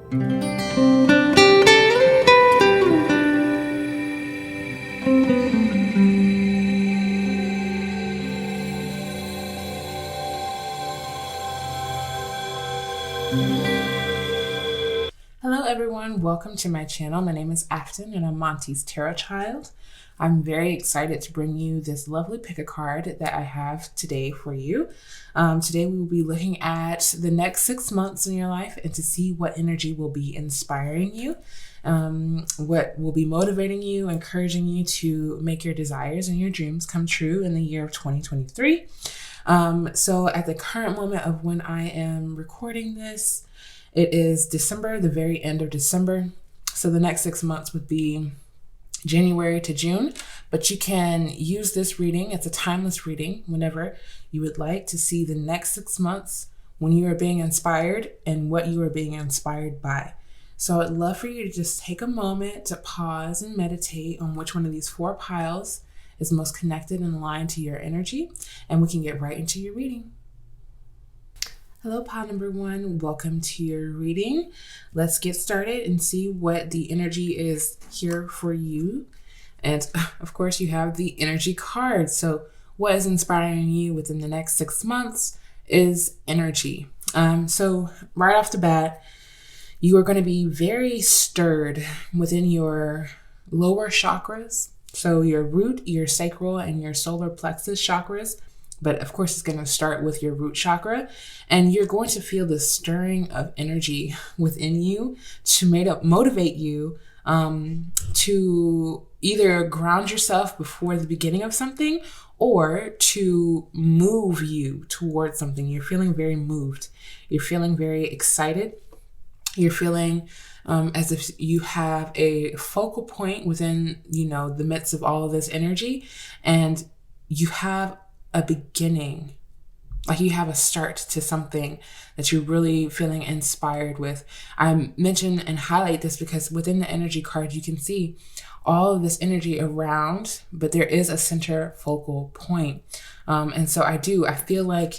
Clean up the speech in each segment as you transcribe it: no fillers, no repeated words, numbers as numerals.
Hello everyone, welcome to my channel. My name is Afton and I'm Monty's Tarot Child. I'm very excited to bring you this lovely pick a card that I have today for you. Today we will be looking at the next 6 months in your life and to see what energy will be inspiring you, what will be motivating you, encouraging you to make your desires and your dreams come true in the year of 2023. So at the current moment of when I am recording this, it is December, the very end of December. So the next 6 months would be January to June, but you can use this reading. It's a timeless reading whenever you would like to see the next 6 months when you are being inspired and what you are being inspired by. So I'd love for you to just take a moment to pause and meditate on which one of these 4 piles is most connected and aligned to your energy, and we can get right into your reading. Hello, pile number 1. Welcome to your reading. Let's get started and see what the energy is here for you. And of course, you have the energy card. So what is inspiring you within the next 6 months is energy. So right off the bat, you are going to be very stirred within your lower chakras. So your root, your sacral, and your solar plexus chakras. But of course, it's going to start with your root chakra, and you're going to feel the stirring of energy within you to motivate you to either ground yourself before the beginning of something or to move you towards something. You're feeling very moved. You're feeling very excited. You're feeling as if you have a focal point within, the midst of all of this energy, and you have a beginning, like you have a start to something that you're really feeling inspired with. I mention and highlight this because within the energy card, you can see all of this energy around, but there is a center focal point. And so I feel like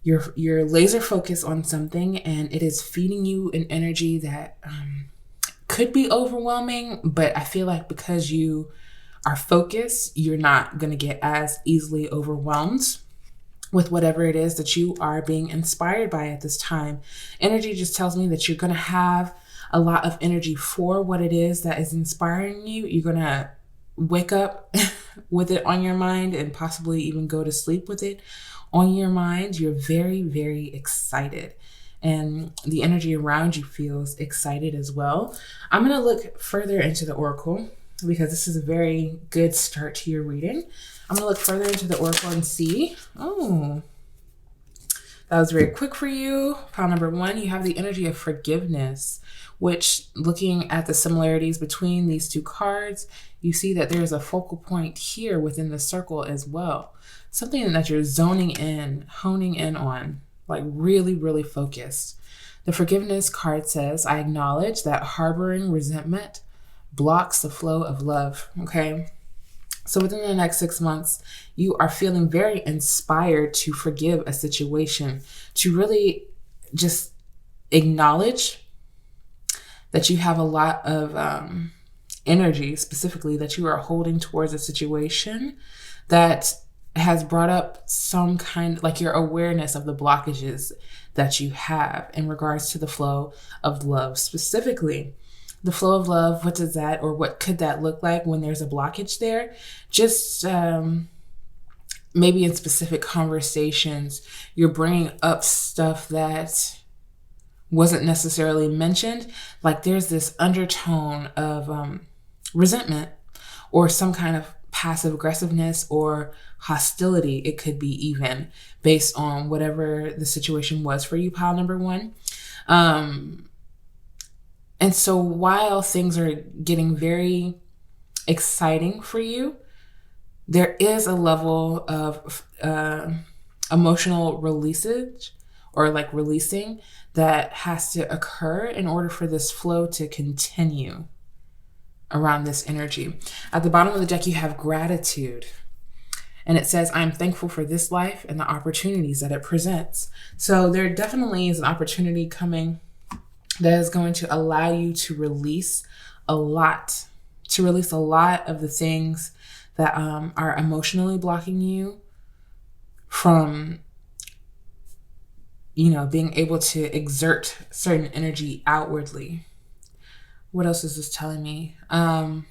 you're laser focused on something, and it is feeding you an energy that could be overwhelming, but I feel like because you are focused, you're not going to get as easily overwhelmed with whatever it is that you are being inspired by at this time. Energy just tells me that you're going to have a lot of energy for what it is that is inspiring you. You're going to wake up with it on your mind and possibly even go to sleep with it on your mind. You're very, very excited. And the energy around you feels excited as well. I'm going to look further into the oracle because this is a very good start to your reading. I'm going to look further into the oracle and see. Oh, that was very quick for you. Pile number 1, you have the energy of forgiveness, which, looking at the similarities between these 2 cards, you see that there's a focal point here within the circle as well. Something that you're zoning in, honing in on, like really, really focused. The forgiveness card says, I acknowledge that harboring resentment blocks the flow of love. Okay. So within the next 6 months, you are feeling very inspired to forgive a situation, to really just acknowledge that you have a lot of energy, specifically that you are holding towards a situation that has brought up some kind, like your awareness of the blockages that you have in regards to the flow of love. Specifically, the flow of love, what does that, or what could that look like when there's a blockage there? Just maybe in specific conversations, you're bringing up stuff that wasn't necessarily mentioned. Like there's this undertone of resentment or some kind of passive aggressiveness or hostility. It could be even based on whatever the situation was for you, pile number 1. And so while things are getting very exciting for you, there is a level of emotional releasage or like releasing that has to occur in order for this flow to continue around this energy. At the bottom of the deck, you have gratitude. And it says, I'm thankful for this life and the opportunities that it presents. So there definitely is an opportunity coming that is going to allow you to release a lot, of the things that are emotionally blocking you from, being able to exert certain energy outwardly. What else is this telling me? That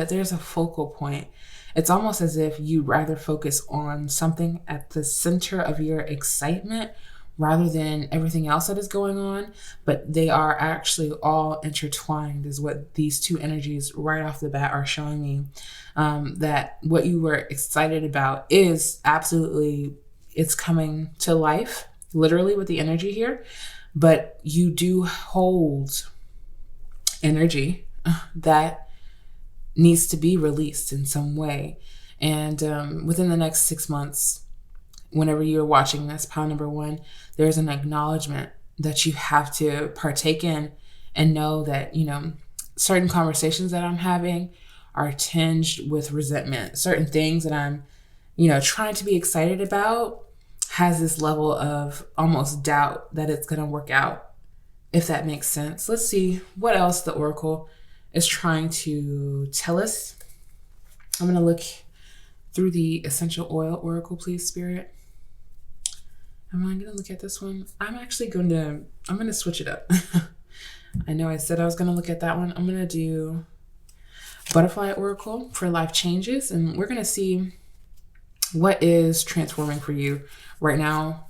there's a focal point. It's almost as if you'd rather focus on something at the center of your excitement rather than everything else that is going on, but they are actually all intertwined, is what these two energies right off the bat are showing me. That what you were excited about is absolutely, it's coming to life, literally with the energy here, but you do hold energy that needs to be released in some way. And within the next 6 months, whenever you're watching this, pile number 1, there's an acknowledgement that you have to partake in and know that, certain conversations that I'm having are tinged with resentment. Certain things that I'm, trying to be excited about has this level of almost doubt that it's going to work out, if that makes sense. Let's see what else the Oracle is trying to tell us. I'm going to look through the Essential Oil Oracle, please, Spirit. Am I going to look at this one? I'm going to switch it up. I know I said I was going to look at that one. I'm going to do Butterfly Oracle for life changes, and we're going to see what is transforming for you right now,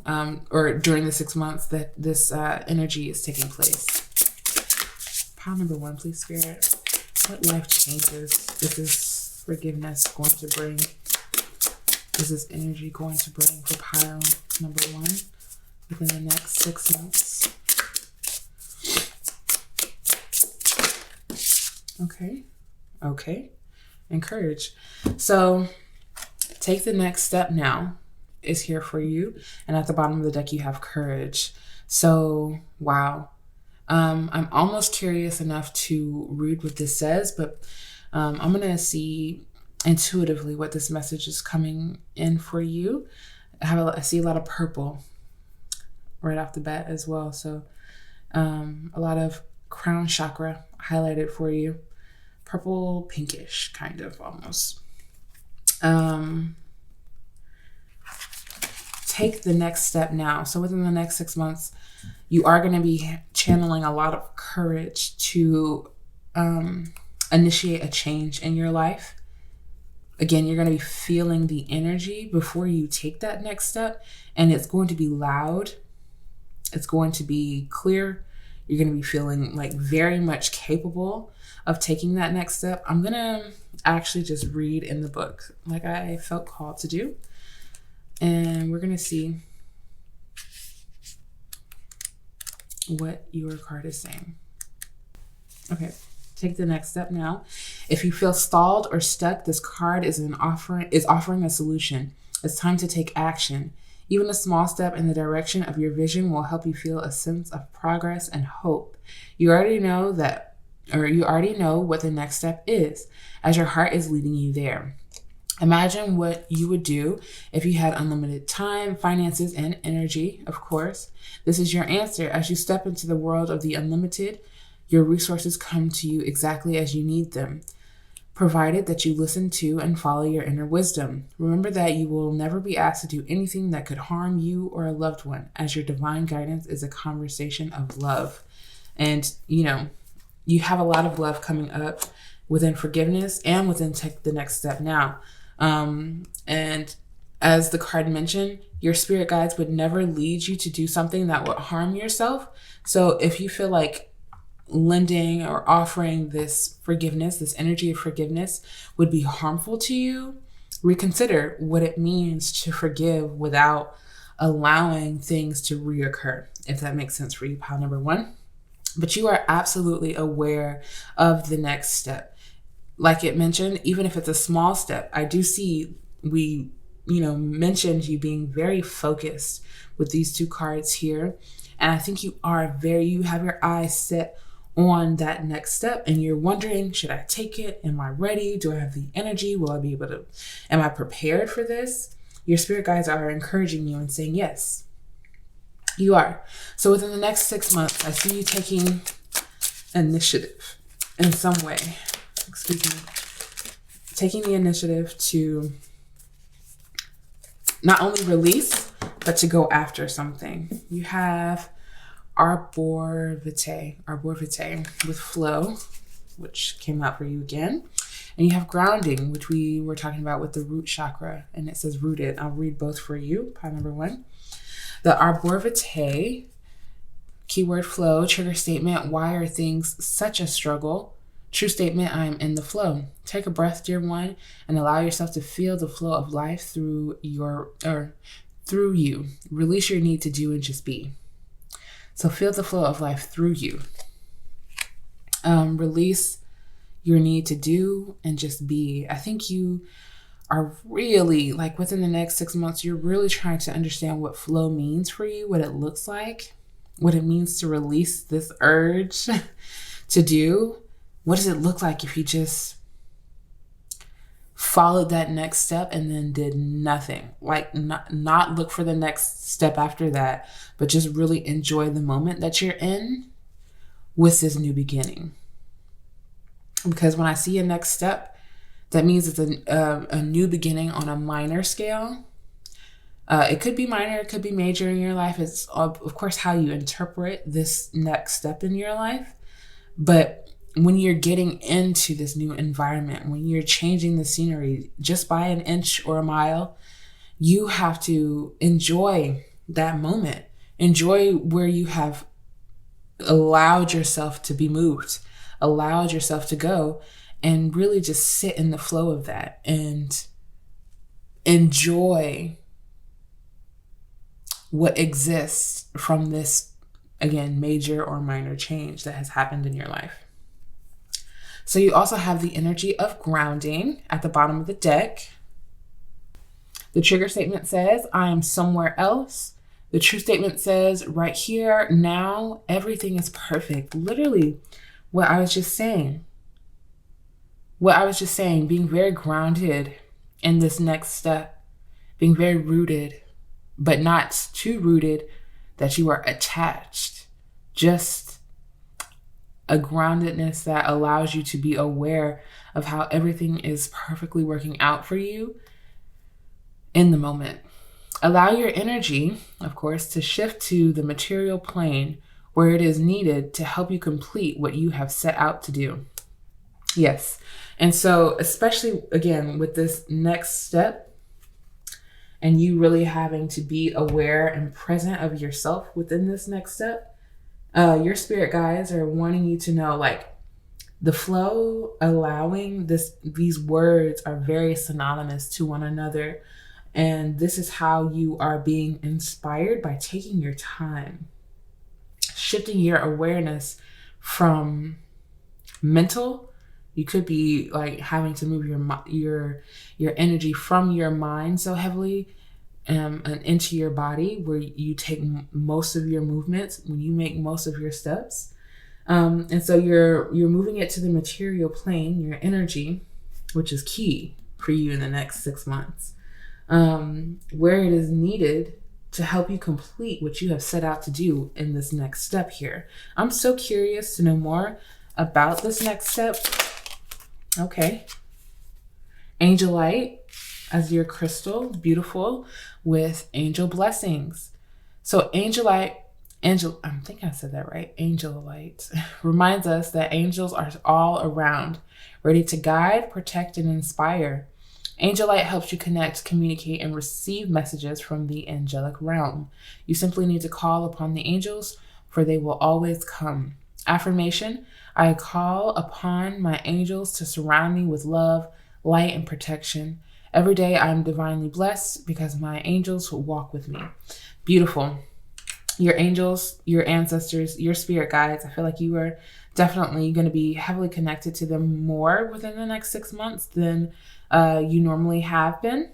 or during the 6 months that this energy is taking place. Pile number 1, please, Spirit. What life changes is this forgiveness going to bring? Is this energy going to bring for pile number 1 within the next 6 months? Okay. Encourage. So take the next step now is here for you. And at the bottom of the deck, you have courage. So, wow. I'm almost curious enough to read what this says, but I'm going to see intuitively what this message is coming in for you. I see a lot of purple right off the bat as well. So a lot of crown chakra highlighted for you. Purple, pinkish, kind of almost. Take the next step now. So within the next 6 months, you are going to be channeling a lot of courage to initiate a change in your life. Again, you're going to be feeling the energy before you take that next step, and it's going to be loud. It's going to be clear. You're going to be feeling like very much capable of taking that next step. I'm going to actually just read in the book like I felt called to do. And we're going to see what your card is saying. Okay, take the next step now. If you feel stalled or stuck, this card is offering a solution. It's time to take action. Even a small step in the direction of your vision will help you feel a sense of progress and hope. You already know what the next step is, as your heart is leading you there. Imagine what you would do if you had unlimited time, finances, and energy, of course. This is your answer. As you step into the world of the unlimited, your resources come to you exactly as you need them, provided that you listen to and follow your inner wisdom. Remember that you will never be asked to do anything that could harm you or a loved one, as your divine guidance is a conversation of love. And, you have a lot of love coming up within forgiveness and within take the next step now. And as the card mentioned, your spirit guides would never lead you to do something that would harm yourself. So if you feel like lending or offering this forgiveness, this energy of forgiveness would be harmful to you, reconsider what it means to forgive without allowing things to reoccur, if that makes sense for you, pile number 1. But you are absolutely aware of the next step. Like it mentioned, even if it's a small step, I do see we, mentioned you being very focused with these 2 cards here. And I think you have your eyes set on that next step, and you're wondering, should I take it? Am I ready? Do I have the energy? Am I prepared for this? Your spirit guides are encouraging you and saying, yes, You are. So within the next 6 months, I see you taking initiative in some way. Excuse me. Taking the initiative to not only release, but to go after something. You have arbor vitae with flow, which came out for you again. And you have grounding, which we were talking about with the root chakra, and it says rooted. I'll read both for you. Pile number 1. The arbor vitae, keyword flow, trigger statement, why are things such a struggle? True statement, I am in the flow. Take a breath, dear one, and allow yourself to feel the flow of life through you. Release your need to do and just be. So feel the flow of life through you. Release your need to do and just be. I think you are really, like, within the next 6 months, you're really trying to understand what flow means for you, what it looks like, what it means to release this urge to do. What does it look like if you just followed that next step and then did nothing? Like, not look for the next step after that, but just really enjoy the moment that you're in with this new beginning. Because when I see a next step, that means it's a new beginning on a minor scale. It could be minor, it could be major in your life. It's, of course, how you interpret this next step in your life. But when you're getting into this new environment, when you're changing the scenery just by an inch or a mile, you have to enjoy that moment. Enjoy where you have allowed yourself to be moved, allowed yourself to go, and really just sit in the flow of that and enjoy what exists from this, again, major or minor change that has happened in your life. So you also have the energy of grounding at the bottom of the deck. The trigger statement says, I am somewhere else. The true statement says, right here, now, everything is perfect. Literally, what I was just saying, being very grounded in this next step, being very rooted, but not too rooted that you are attached. Just a groundedness that allows you to be aware of how everything is perfectly working out for you in the moment. Allow your energy, of course, to shift to the material plane where it is needed to help you complete what you have set out to do. Yes. And so, especially, again, with this next step, and you really having to be aware and present of yourself within this next step, your spirit guides are wanting you to know, like, the flow, allowing these words are very synonymous to one another. And this is how you are being inspired by taking your time, shifting your awareness from mental. You could be like having to move your energy from your mind so heavily and into your body, where you take most of your movements, when you make most of your steps. And so you're moving it to the material plane, your energy, which is key for you in the next 6 months, where it is needed to help you complete what you have set out to do in this next step here. I'm so curious to know more about this next step. Okay. Angelite as your crystal, beautiful, with angel blessings. So I think I said that right. Angelite reminds us that angels are all around, ready to guide, protect, and inspire. Angelite helps you connect, communicate, and receive messages from the angelic realm. You simply need to call upon the angels, for they will always come. Affirmation: I call upon my angels to surround me with love, light, and protection. Every day I am divinely blessed because my angels walk with me. Beautiful. Your angels, your ancestors, your spirit guides, I feel like you are definitely going to be heavily connected to them more within the next 6 months than you normally have been.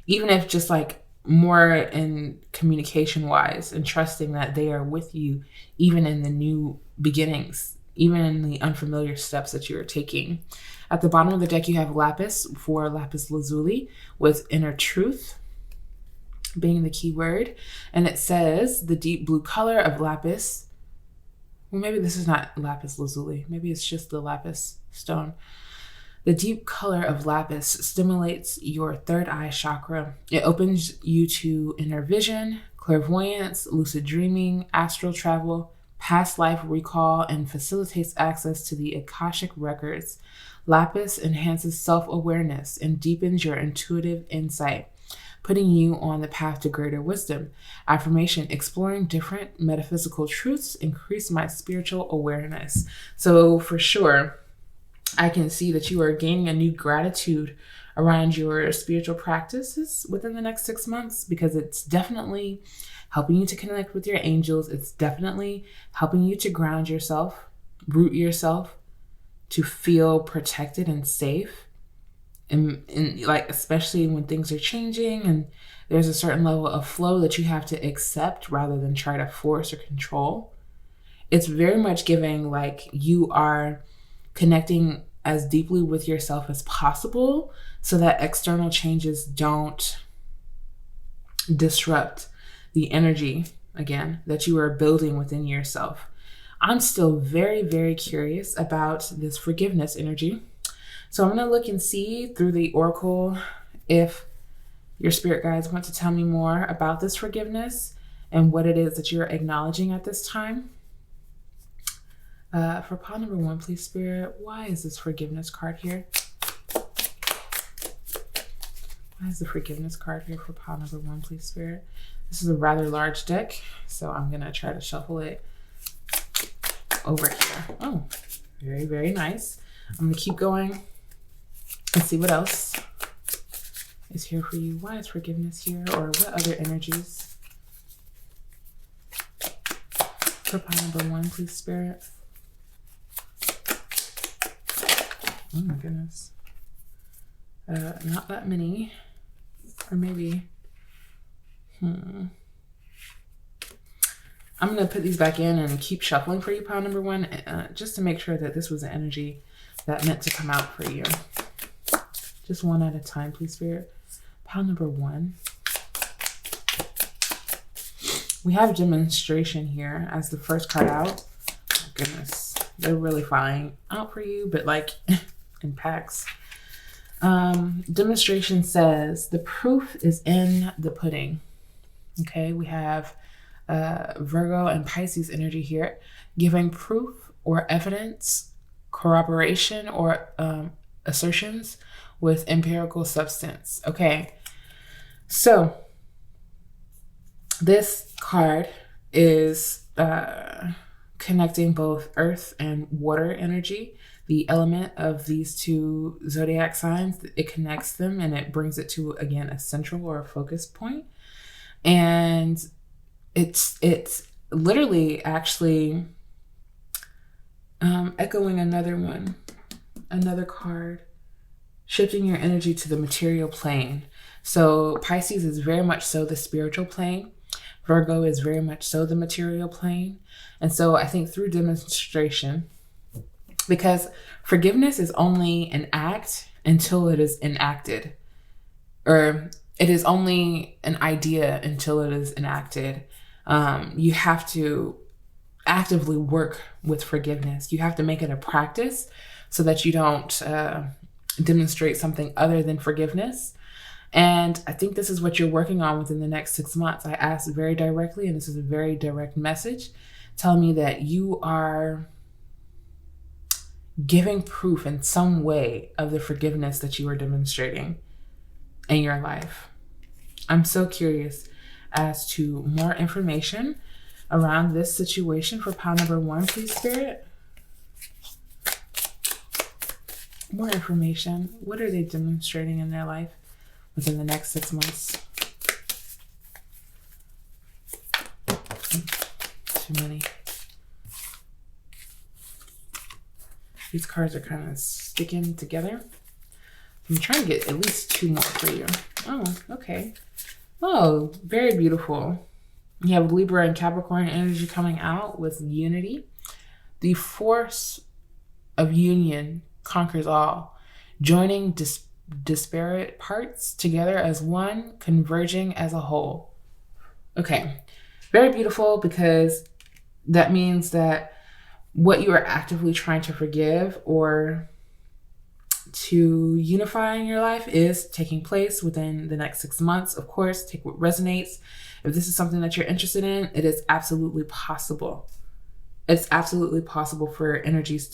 Even if just like more in communication wise, and trusting that they are with you even in the new beginnings, even in the unfamiliar steps that you are taking. At the bottom of the deck, you have lapis for lapis lazuli with inner truth. being the key word. And it says the deep blue color of lapis. Well, maybe this is not lapis lazuli. Maybe it's just the lapis stone. The deep color of lapis stimulates your third eye chakra. It opens you to inner vision, clairvoyance, lucid dreaming, astral travel, past life recall, and facilitates access to the Akashic records. Lapis enhances self-awareness and deepens your intuitive insight, putting you on the path to greater wisdom. Affirmation: exploring different metaphysical truths increase my spiritual awareness. So for sure, I can see that you are gaining a new gratitude around your spiritual practices within the next 6 months, because it's definitely helping you to connect with your angels. It's definitely helping you to ground yourself, root yourself, to feel protected and safe. And like, especially when things are changing and there's a certain level of flow that you have to accept rather than try to force or control. It's very much giving like you are connecting as deeply with yourself as possible so that external changes don't disrupt the energy, again, that you are building within yourself. I'm still very, very curious about this forgiveness energy. So I'm going to look and see through the oracle if your spirit guides want to tell me more about this forgiveness and what it is that you're acknowledging at this time. For pile number 1, please, Spirit, why is this forgiveness card here? Why is the forgiveness card here for pile number 1, please, Spirit? This is a rather large deck, so I'm going to try to shuffle it over here. Oh, very, very nice. I'm going to keep going and see what else is here for you. Why is forgiveness here, or what other energies? For pile number 1, please, Spirit. Oh my goodness. Not that many. Or maybe. I'm going to put these back in and keep shuffling for you, pile number 1, just to make sure that this was an energy that meant to come out for you. Just one at a time, please, Spirit. Pile number 1. We have demonstration here as the first card out. Oh, goodness. They're really flying out for you, but like in packs. Demonstration says the proof is in the pudding. Okay, we have Virgo and Pisces energy here, giving proof or evidence, corroboration, or assertions with empirical substance. Okay, so this card is connecting both earth and water energy, the element of these two zodiac signs. It connects them and it brings it to, again, a central or a focus point. And it's literally actually echoing another card, shifting your energy to the material plane. So Pisces is very much so the spiritual plane. Virgo is very much so the material plane. And so I think through demonstration, because forgiveness is only an act until it is enacted, or it is only an idea until it is enacted. You have to actively work with forgiveness. You have to make it a practice so that you don't demonstrate something other than forgiveness. And I think this is what you're working on within the next 6 months. I asked very directly, and this is a very direct message, telling me that you are giving proof in some way of the forgiveness that you are demonstrating in your life. I'm so curious as to more information around this situation for pile number 1, please, Spirit. More information. What are they demonstrating in their life within the next 6 months? Too many. These cards are kind of sticking together. I'm trying to get at least 2 more for you. Oh, okay. Oh, very beautiful. You have Libra and Capricorn energy coming out with unity. The force of union conquers all. Joining disparate parts together as one, converging as a whole. Okay, very beautiful, because that means that what you are actively trying to forgive or to unify in your life is taking place within the next 6 months. Of course, take what resonates. If this is something that you're interested in, it is absolutely possible. It's absolutely possible for energies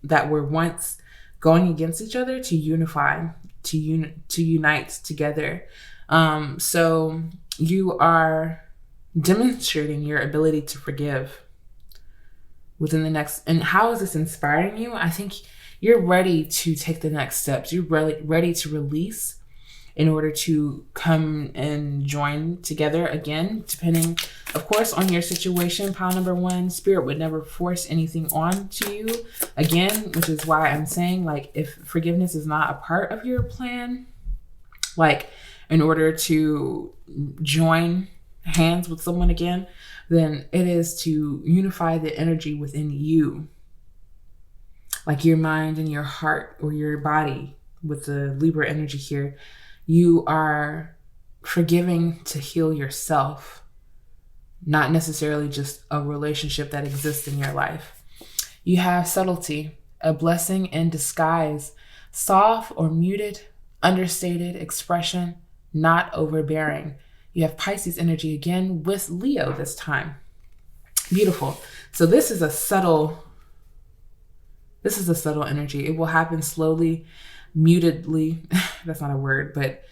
that were once going against each other to unify, to unite together. So you are demonstrating your ability to forgive within the next. And how is this inspiring you? I think you're ready to take the next steps. You're ready to release in order to come and join together again, depending, of course, on your situation. Pile number one, Spirit would never force anything on to you again, which is why I'm saying, like, if forgiveness is not a part of your plan, like in order to join hands with someone again, then it is to unify the energy within you, like your mind and your heart or your body. With the Libra energy here, you are forgiving to heal yourself, not necessarily just a relationship that exists in your life. You have subtlety, a blessing in disguise, soft or muted, understated expression, not overbearing. You have Pisces energy again with Leo this time. Beautiful. So this is a subtle energy. It will happen slowly, mutedly. That's not a word, but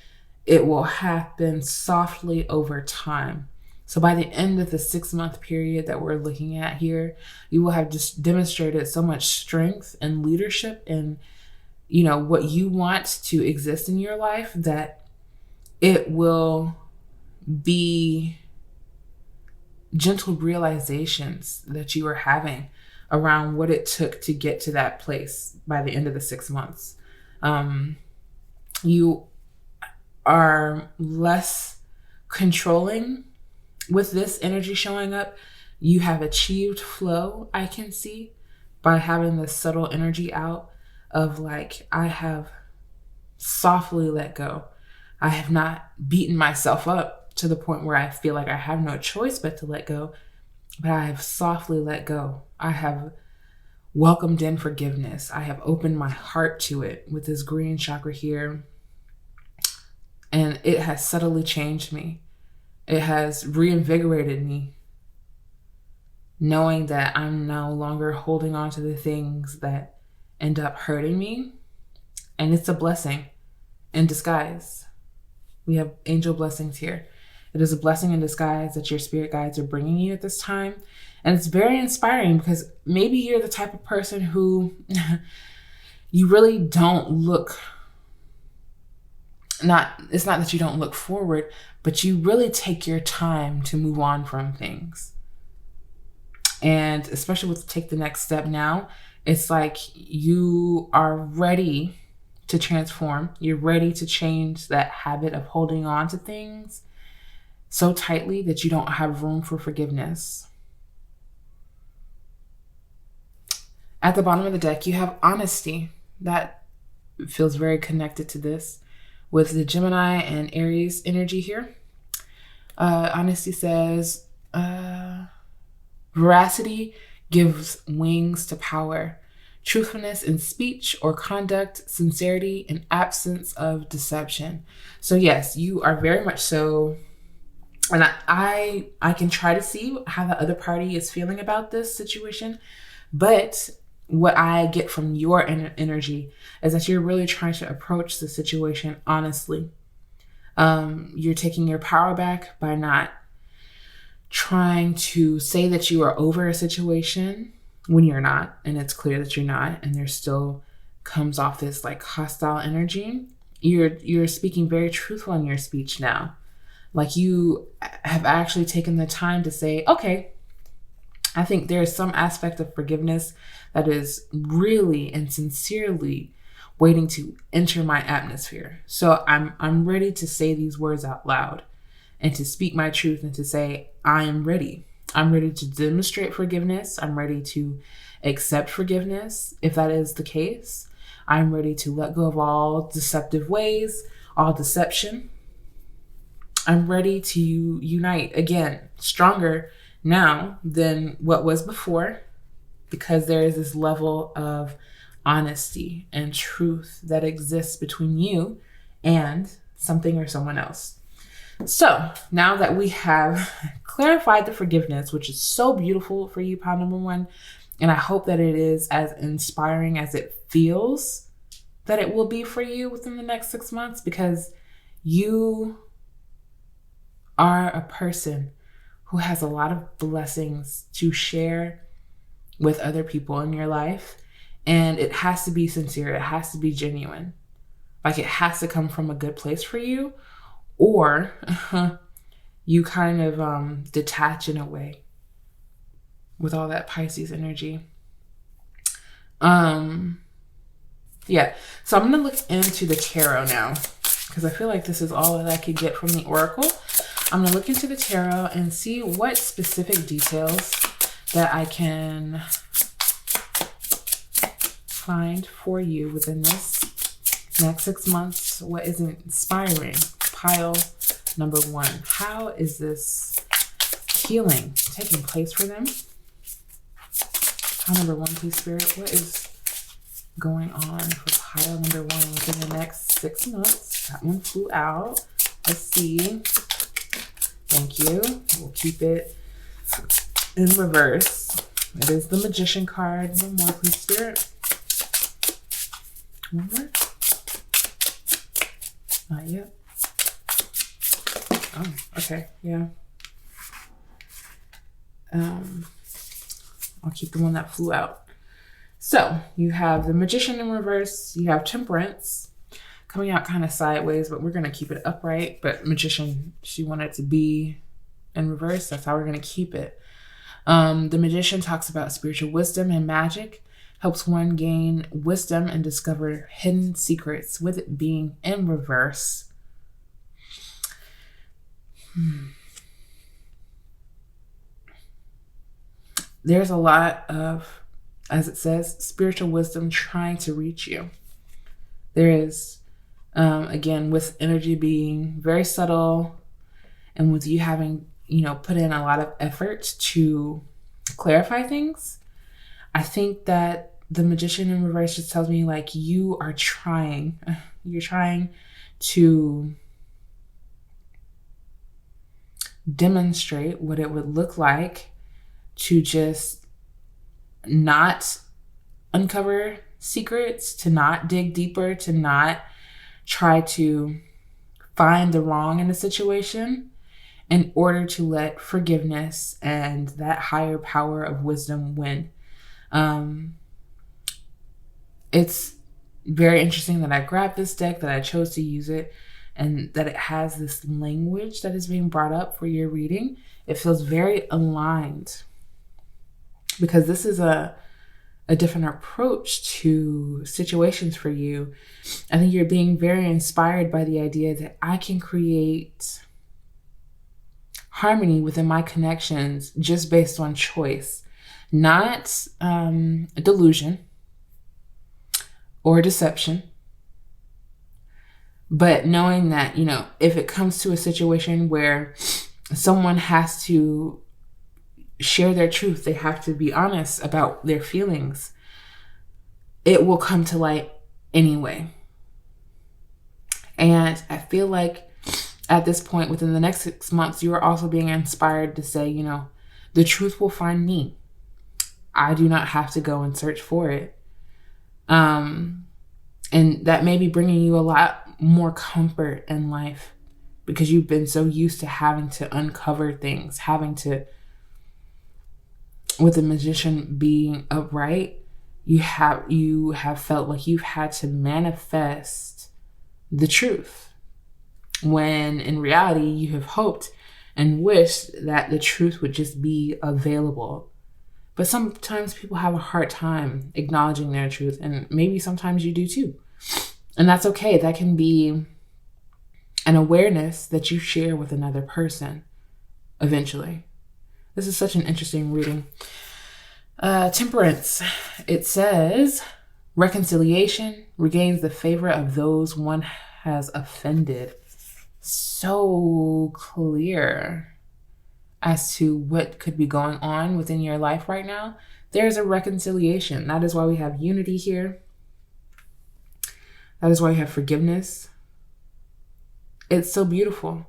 it will happen softly over time. So by the end of the 6-month period that we're looking at here, you will have just demonstrated so much strength and leadership in, what you want to exist in your life, that it will be gentle realizations that you are having around what it took to get to that place by the end of the 6 months. You are less controlling with this energy showing up. You have achieved flow, I can see, by having this subtle energy out of, like, I have softly let go. I have not beaten myself up to the point where I feel like I have no choice but to let go, but I have softly let go. I have welcomed in forgiveness. I have opened my heart to it with this green chakra here. And it has subtly changed me. It has reinvigorated me, knowing that I'm no longer holding on to the things that end up hurting me. And it's a blessing in disguise. We have angel blessings here. It is a blessing in disguise that your spirit guides are bringing you at this time. And it's very inspiring, because maybe you're the type of person who you really don't look, it's not that you don't look forward, but you really take your time to move on from things. And especially with Take the Next Step now, it's like you are ready to transform. You're ready to change that habit of holding on to things so tightly that you don't have room for forgiveness. At the bottom of the deck, you have honesty. That feels very connected to this with the Gemini and Aries energy here. Honesty says, veracity gives wings to power. Truthfulness in speech or conduct, sincerity and absence of deception. So yes, you are very much so. And I can try to see how the other party is feeling about this situation. But what I get from your energy is that you're really trying to approach the situation honestly. You're taking your power back by not trying to say that you are over a situation when you're not, and it's clear that you're not, and there still comes off this like hostile energy. You're speaking very truthful in your speech now. Like, you have actually taken the time to say, okay, I think there is some aspect of forgiveness that is really and sincerely waiting to enter my atmosphere. So I'm ready to say these words out loud and to speak my truth and to say, I am ready. I'm ready to demonstrate forgiveness. I'm ready to accept forgiveness if that is the case. I'm ready to let go of all deceptive ways, all deception. I'm ready to unite again, stronger now than what was before, because there is this level of honesty and truth that exists between you and something or someone else. So now that we have clarified the forgiveness, which is so beautiful for you, pile number one, and I hope that it is as inspiring as it feels that it will be for you within the next 6 months, because you are a person who has a lot of blessings to share with other people in your life. And it has to be sincere. It has to be genuine. Like, it has to come from a good place for you, or you kind of detach in a way with all that Pisces energy. Yeah. So I'm going to look into the tarot now, because I feel like this is all that I could get from the oracle. I'm going to look into the tarot and see what specific details that I can find for you within this next 6 months. What is inspiring? Pile number one. How is this healing taking place for them? Pile number one, please, Spirit. What is going on for pile number one within the next 6 months? That one flew out. Let's see. Thank you. We'll keep it in reverse. It is the Magician card. One more, please, Spirit. One more. Not yet. Oh, okay. Yeah. I'll keep the one that flew out. So you have the Magician in reverse. You have Temperance coming out kind of sideways, but we're going to keep it upright. But Magician, she wanted to be in reverse. That's how we're going to keep it. The Magician talks about spiritual wisdom and magic, helps one gain wisdom and discover hidden secrets, with it being in reverse. There's a lot of, as it says, spiritual wisdom trying to reach you. There is, again, with energy being very subtle, and with you having, put in a lot of effort to clarify things, I think that the Magician in reverse just tells me, like, you're trying to demonstrate what it would look like to just not uncover secrets, to not dig deeper, to not try to find the wrong in a situation, in order to let forgiveness and that higher power of wisdom win. It's very interesting that I grabbed this deck, that I chose to use it, and that it has this language that is being brought up for your reading. It feels very aligned, because this is a different approach to situations for you. I think you're being very inspired by the idea that I can create harmony within my connections just based on choice, not delusion or deception, but knowing that, if it comes to a situation where someone has to share their truth, they have to be honest about their feelings, it will come to light anyway. And I feel like at this point, within the next 6 months, you are also being inspired to say, the truth will find me. I do not have to go and search for it. And that may be bringing you a lot more comfort in life, because you've been so used to having to uncover things, with the Magician being upright, you have felt like you've had to manifest the truth, when in reality you have hoped and wished that the truth would just be available. But sometimes people have a hard time acknowledging their truth, and maybe sometimes you do too. And that's okay. That can be an awareness that you share with another person eventually. This is such an interesting reading. Temperance. It says, Reconciliation regains the favor of those one has offended. So clear as to what could be going on within your life right now. There's a reconciliation. That is why we have unity here. That is why we have forgiveness. It's so beautiful.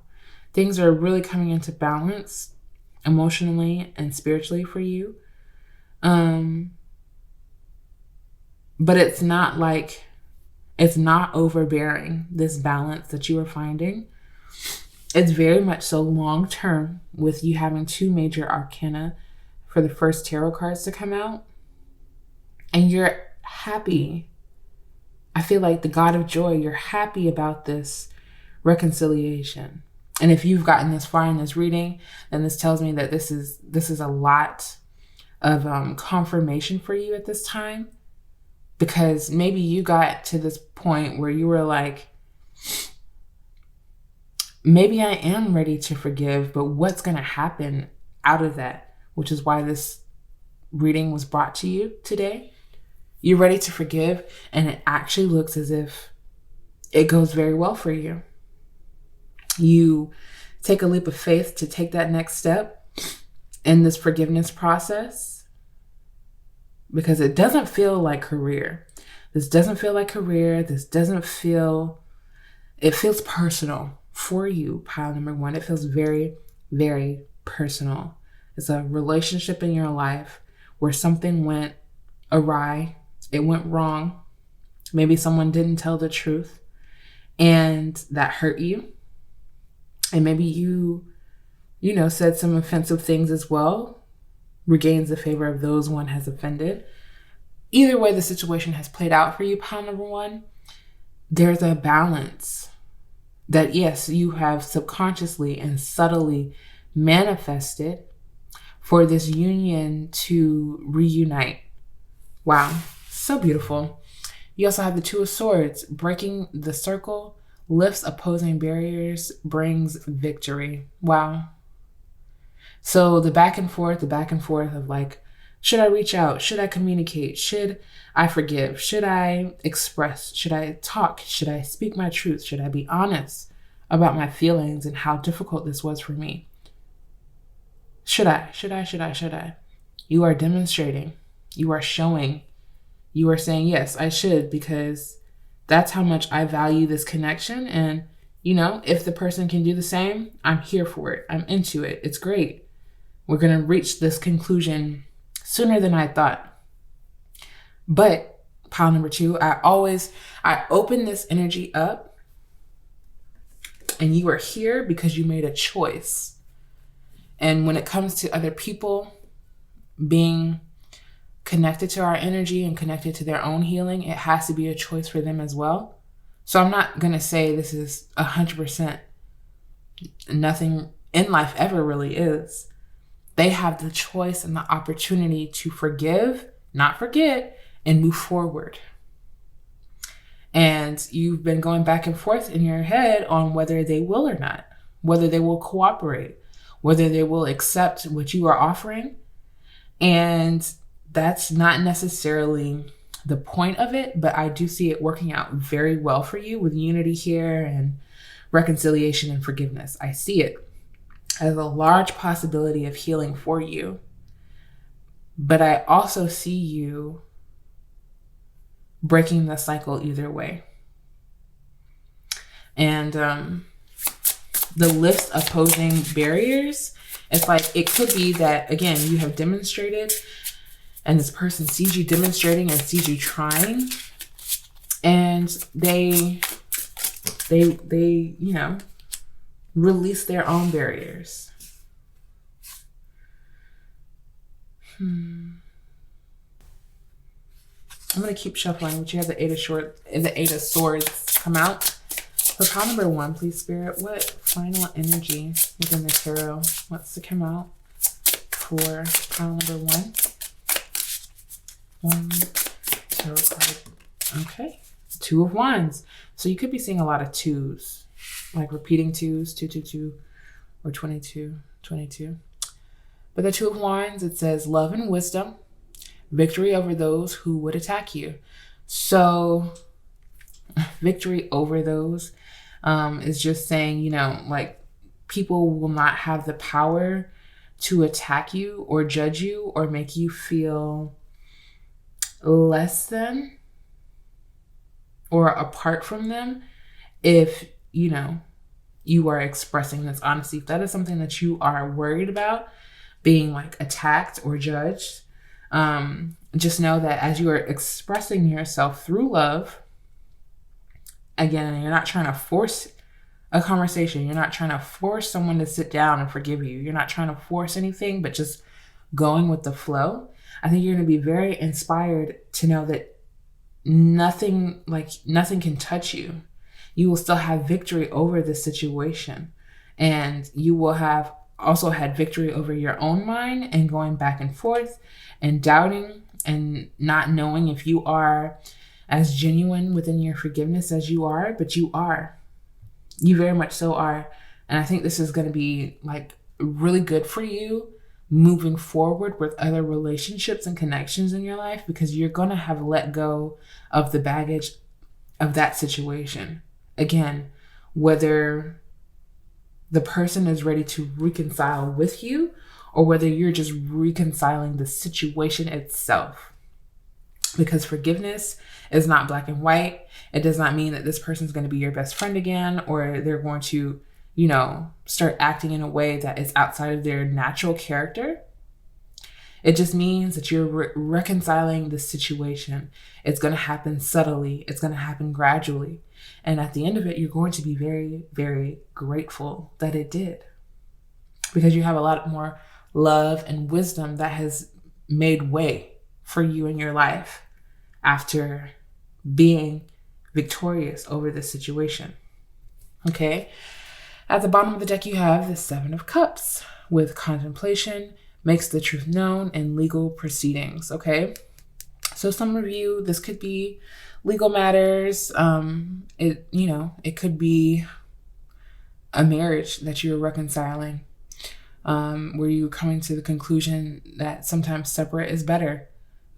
Things are really coming into balance emotionally and spiritually for you. But it's not overbearing, this balance that you are finding. It's very much so long term, with you having 2 major arcana for the first tarot cards to come out. And you're happy. I feel like the God of joy, you're happy about this reconciliation. And if you've gotten this far in this reading, then this tells me that this is a lot of confirmation for you at this time. Because maybe you got to this point where you were like, maybe I am ready to forgive, but what's going to happen out of that? Which is why this reading was brought to you today. You're ready to forgive, and it actually looks as if it goes very well for you. You take a leap of faith to take that next step in this forgiveness process. Because it doesn't feel like career. This doesn't feel like career. It feels personal for you, pile number 1. It feels very, very personal. It's a relationship in your life where something went awry. It went wrong. Maybe someone didn't tell the truth and that hurt you. And maybe you said some offensive things as well. Regains the favor of those one has offended. Either way the situation has played out for you, pile number 1, there's a balance that, yes, you have subconsciously and subtly manifested for this union to reunite. Wow, so beautiful. You also have the 2 of Swords. Breaking the circle lifts opposing barriers, brings victory. Wow. So the back and forth of like, should I reach out? Should I communicate? Should I forgive? Should I express? Should I talk? Should I speak my truth? Should I be honest about my feelings and how difficult this was for me? Should I? You are demonstrating. You are showing. You are saying, yes, I should, because that's how much I value this connection. And, if the person can do the same, I'm here for it. I'm into it. It's great. We're going to reach this conclusion sooner than I thought. But pile number 2, I open this energy up, and you are here because you made a choice. And when it comes to other people being connected to our energy and connected to their own healing, it has to be a choice for them as well. So I'm not going to say this is 100%. Nothing in life ever really is. They have the choice and the opportunity to forgive, not forget, and move forward. And you've been going back and forth in your head on whether they will or not, whether they will cooperate, whether they will accept what you are offering. And that's not necessarily the point of it, but I do see it working out very well for you with unity here and reconciliation and forgiveness. I see it as a large possibility of healing for you. But I also see you breaking the cycle either way. And the list of opposing barriers, it's like, it could be that, again, you have demonstrated and this person sees you demonstrating and sees you trying, and they release their own barriers. I'm going to keep shuffling, but you have the Eight of Swords come out. For pile number 1, please, Spirit, what final energy within the tarot wants to come out for pile number 1? 1 tarot card. Okay. 2 of Wands. So you could be seeing a lot of 2s, like repeating 2s, 2, 2, 2, or 22, 22. But the 2 of Wands, it says love and wisdom, victory over those who would attack you. So victory over those is just saying, you know, like people will not have the power to attack you or judge you or make you feel less than or apart from them if, you know, you are expressing this honesty. If that is something that you are worried about, being like attacked or judged, just know that as you are expressing yourself through love, again, you're not trying to force a conversation. You're not trying to force someone to sit down and forgive you. You're not trying to force anything, but just going with the flow. I think you're going to be very inspired to know that nothing can touch you. You will still have victory over the situation. And you will have also had victory over your own mind and going back and forth and doubting and not knowing if you are as genuine within your forgiveness as you are, but you are. You very much so are. And I think this is going to be like really good for you moving forward with other relationships and connections in your life, because you're going to have let go of the baggage of that situation. Again, whether the person is ready to reconcile with you or whether you're just reconciling the situation itself. Because forgiveness is not black and white. It does not mean that this person's going to be your best friend again, or they're going to, you know, start acting in a way that is outside of their natural character. It just means that you're reconciling the situation. It's going to happen subtly. It's going to happen gradually. And at the end of it, you're going to be very, very grateful that it did. Because you have a lot more love and wisdom that has made way for you in your life after being victorious over this situation. Okay. At the bottom of the deck, you have the Seven of Cups with contemplation, makes the truth known, and legal proceedings. Okay. So some of you, this could be legal matters. It could be a marriage that you're reconciling, where you're coming to the conclusion that sometimes separate is better,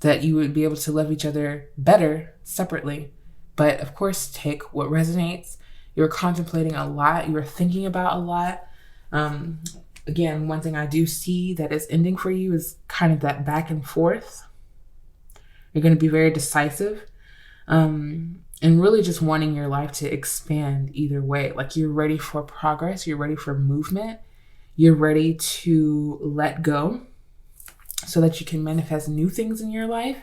that you would be able to love each other better separately. But of course, take what resonates. You're contemplating a lot. You're thinking about a lot. Again, one thing I do see that is ending for you is kind of that back and forth. You're going to be very decisive, and really just wanting your life to expand either way. Like you're ready for progress. You're ready for movement. You're ready to let go so that you can manifest new things in your life,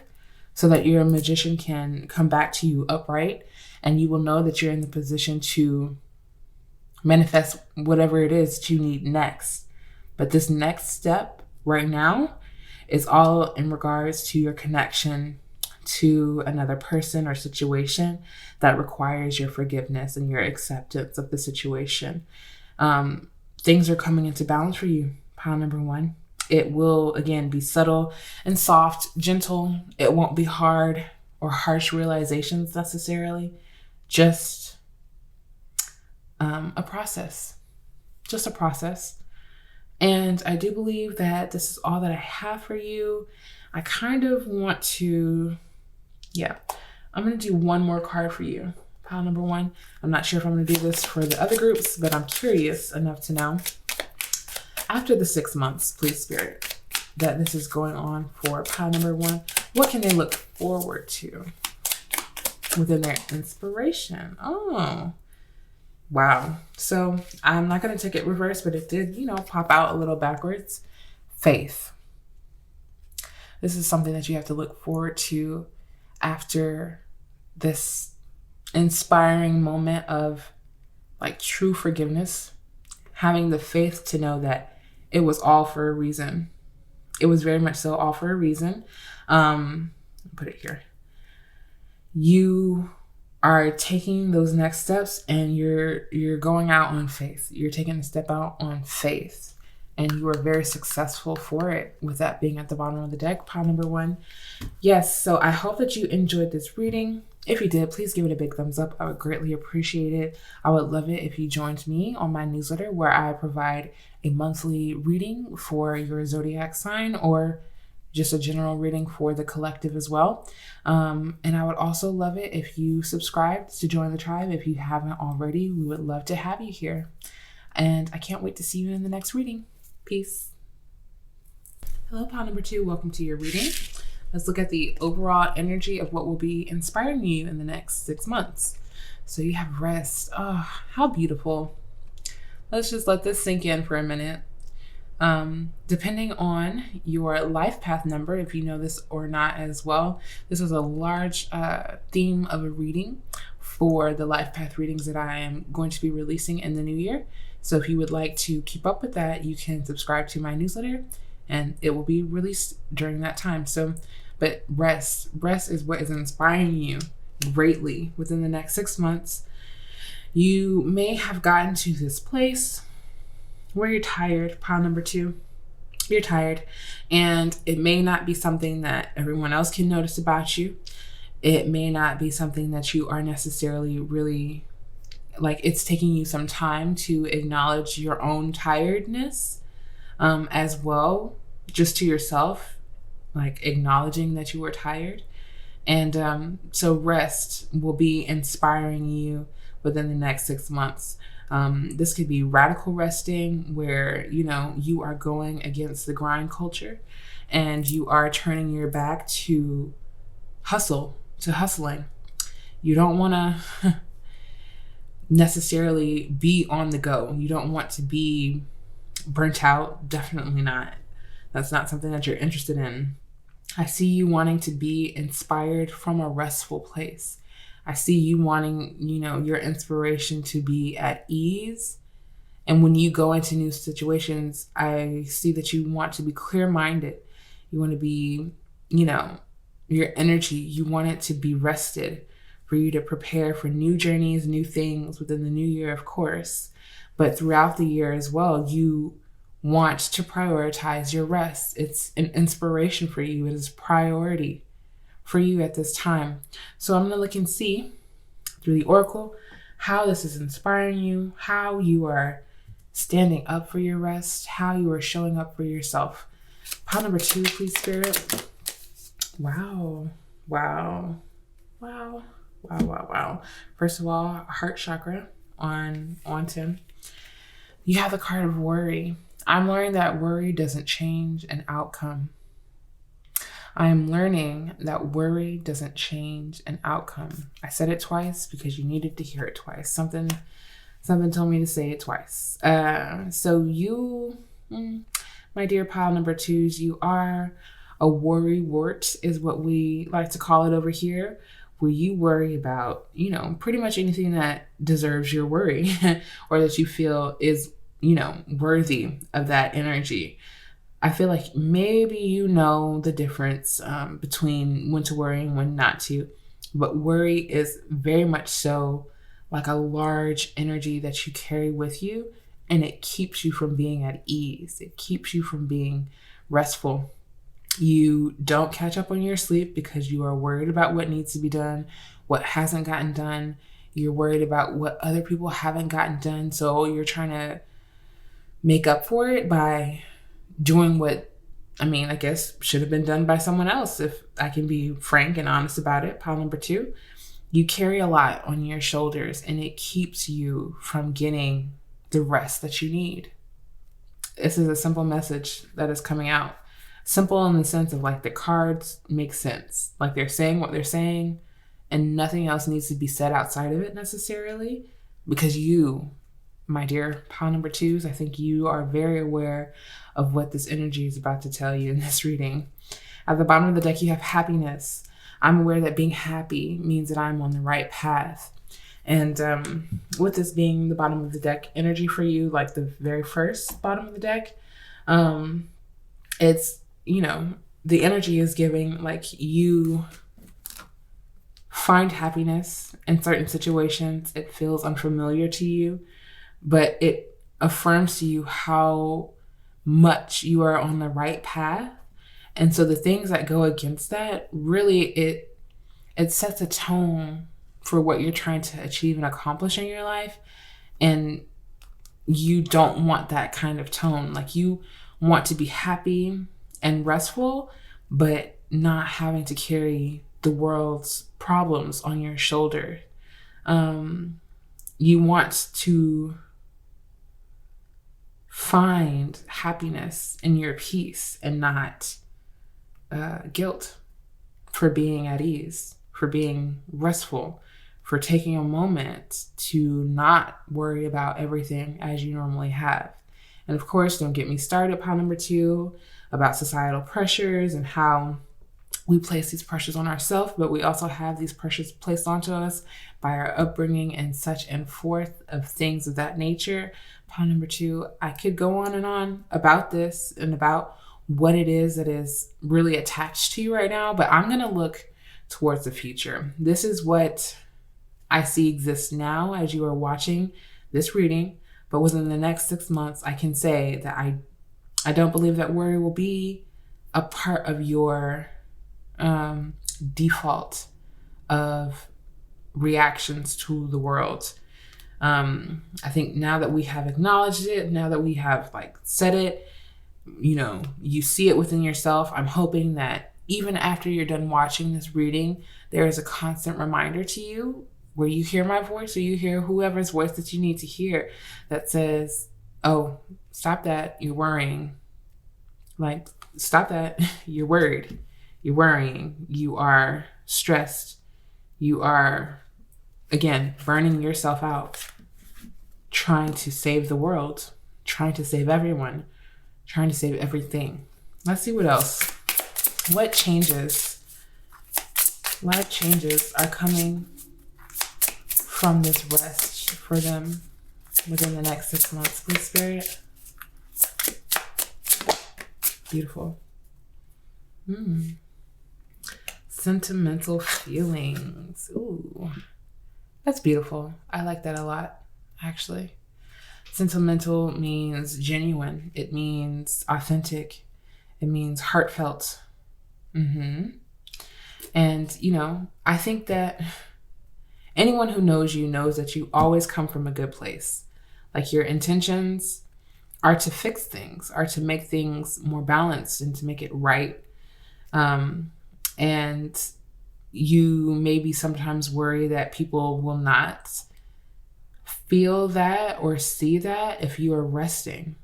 so that your magician can come back to you upright, and you will know that you're in the position to manifest whatever it is that you need next. But this next step right now is all in regards to your connection to another person or situation that requires your forgiveness and your acceptance of the situation. Things are coming into balance for you, pile number one. It will, again, be subtle and soft, gentle. It won't be hard or harsh realizations necessarily. Just a process. Just a process. And I do believe that this is all that I have for you. I kind of want to, I'm going to do one more card for you. Pile number one. I'm not sure if I'm going to do this for the other groups, but I'm curious enough to know. After the 6 months, please, Spirit, that this is going on for pile number one, what can they look forward to within their inspiration? Oh, wow. So I'm not going to take it reverse, but it did, pop out a little backwards. Faith. This is something that you have to look forward to after this inspiring moment of like true forgiveness, having the faith to know that it was all for a reason. It was very much so all for a reason. Put it here. You are taking those next steps and you're going out on faith. You're taking a step out on faith. And you are very successful for it, with that being at the bottom of the deck, pile number one. Yes, so I hope that you enjoyed this reading. If you did, please give it a big thumbs up. I would greatly appreciate it. I would love it if you joined me on my newsletter, where I provide a monthly reading for your zodiac sign or just a general reading for the collective as well. And I would also love it if you subscribed to join the tribe. If you haven't already, we would love to have you here. And I can't wait to see you in the next reading. Peace. Hello, pile number 2. Welcome to your reading. Let's look at the overall energy of what will be inspiring you in the next 6 months. So you have rest. Oh, how beautiful. Let's just let this sink in for a minute. Depending on your life path number, if you know this or not as well, this is a large theme of a reading for the life path readings that I am going to be releasing in the new year. So if you would like to keep up with that, you can subscribe to my newsletter and it will be released during that time. So, but rest is what is inspiring you greatly within the next 6 months. You may have gotten to this place where you're tired, pile number 2. You're tired, and it may not be something that everyone else can notice about you. It may not be something that you are necessarily really, like, it's taking you some time to acknowledge your own tiredness as well, just to yourself, like acknowledging that you were tired. And so rest will be inspiring you within the next 6 months. This could be radical resting, where, you know, you are going against the grind culture and you are turning your back to hustling. You don't want to necessarily be on the go. You don't want to be burnt out. Definitely not. That's not something that you're interested in. I see you wanting to be inspired from a restful place. I see you wanting, you know, your inspiration to be at ease. And when you go into new situations, I see that you want to be clear-minded. You want to be, you know, your energy, you want it to be rested for you to prepare for new journeys, new things within the new year, of course. But throughout the year as well, you want to prioritize your rest. It's an inspiration for you. It is priority for you at this time. So I'm going to look and see through the oracle how this is inspiring you, how you are standing up for your rest, how you are showing up for yourself. Pile number 2, please, Spirit. Wow. First of all, heart chakra on 10. You have the card of worry. I'm learning that worry doesn't change an outcome. I am learning that worry doesn't change an outcome. I said it twice because you needed to hear it twice. Something told me to say it twice. So you, my dear pile number 2s, you are a worry wart, is what we like to call it over here, where you worry about, you know, pretty much anything that deserves your worry or that you feel is, you know, worthy of that energy. I feel like maybe you know the difference between when to worry and when not to, but worry is very much so like a large energy that you carry with you, and it keeps you from being at ease. It keeps you from being restful. You don't catch up on your sleep because you are worried about what needs to be done, what hasn't gotten done. You're worried about what other people haven't gotten done, so you're trying to make up for it by doing what, I mean, I guess should have been done by someone else, if I can be frank and honest about it. Pile number 2, you carry a lot on your shoulders and it keeps you from getting the rest that you need. This is a simple message that is coming out. Simple in the sense of, like, the cards make sense. Like, they're saying what they're saying and nothing else needs to be said outside of it necessarily, because you, my dear pile number 2s, I think you are very aware of what this energy is about to tell you in this reading. At the bottom of the deck, you have happiness. I'm aware that being happy means that I'm on the right path. And with this being the bottom of the deck energy for you, like the very first bottom of the deck, it's, you know, the energy is giving, like, you find happiness in certain situations. It feels unfamiliar to you, but it affirms to you how much you are on the right path. And so the things that go against that, really, it sets a tone for what you're trying to achieve and accomplish in your life. And you don't want that kind of tone. Like, you want to be happy and restful, but not having to carry the world's problems on your shoulder. You want to find happiness in your peace and not guilt for being at ease, for being restful, for taking a moment to not worry about everything as you normally have. And of course, don't get me started, pile number 2, about societal pressures and how we place these pressures on ourselves, but we also have these pressures placed onto us by our upbringing and such and forth of things of that nature. Pile number 2, I could go on and on about this and about what it is that is really attached to you right now, but I'm going to look towards the future. This is what I see exists now as you are watching this reading, but within the next 6 months, I can say that I don't believe that worry will be a part of your default of reactions to the world. I think now that we have acknowledged it, now that we have said it, you see it within yourself. I'm hoping that even after you're done watching this reading, there is a constant reminder to you where you hear my voice or you hear whoever's voice that you need to hear that says, oh, stop that. You're worrying. Stop that. You're worried. You're worrying. You are stressed. You are, again, burning yourself out, trying to save the world, trying to save everyone, trying to save everything. Let's see what else. What changes? What changes are coming from this rest for them within the next 6 months, please, Spirit? Beautiful. Sentimental feelings. Ooh, that's beautiful. I like that a lot, actually. Sentimental means genuine. It means authentic. It means heartfelt. And, I think that anyone who knows you knows that you always come from a good place. Your intentions are to fix things, are to make things more balanced and to make it right. And you maybe sometimes worry that people will not feel that or see that if you are resting.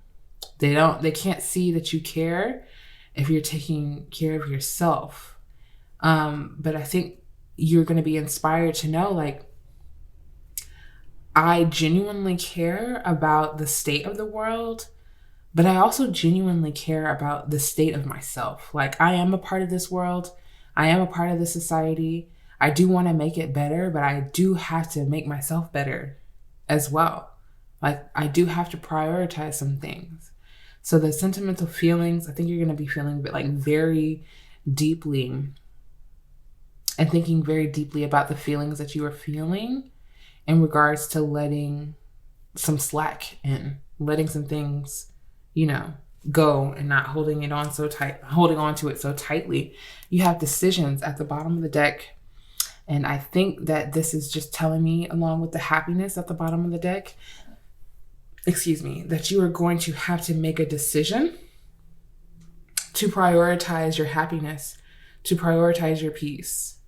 They can't see that you care if you're taking care of yourself. But I think you're going to be inspired to know, I genuinely care about the state of the world, but I also genuinely care about the state of myself. I am a part of this world. I am a part of this society. I do want to make it better, but I do have to make myself better as well. I do have to prioritize some things. So the sentimental feelings, I think you're going to be feeling very deeply and thinking very deeply about the feelings that you are feeling in regards to letting some slack in, letting some things, go and not holding on to it so tightly. You have decisions at the bottom of the deck. And I think that this is just telling me, along with the happiness at the bottom of the deck, that you are going to have to make a decision to prioritize your happiness, to prioritize your peace.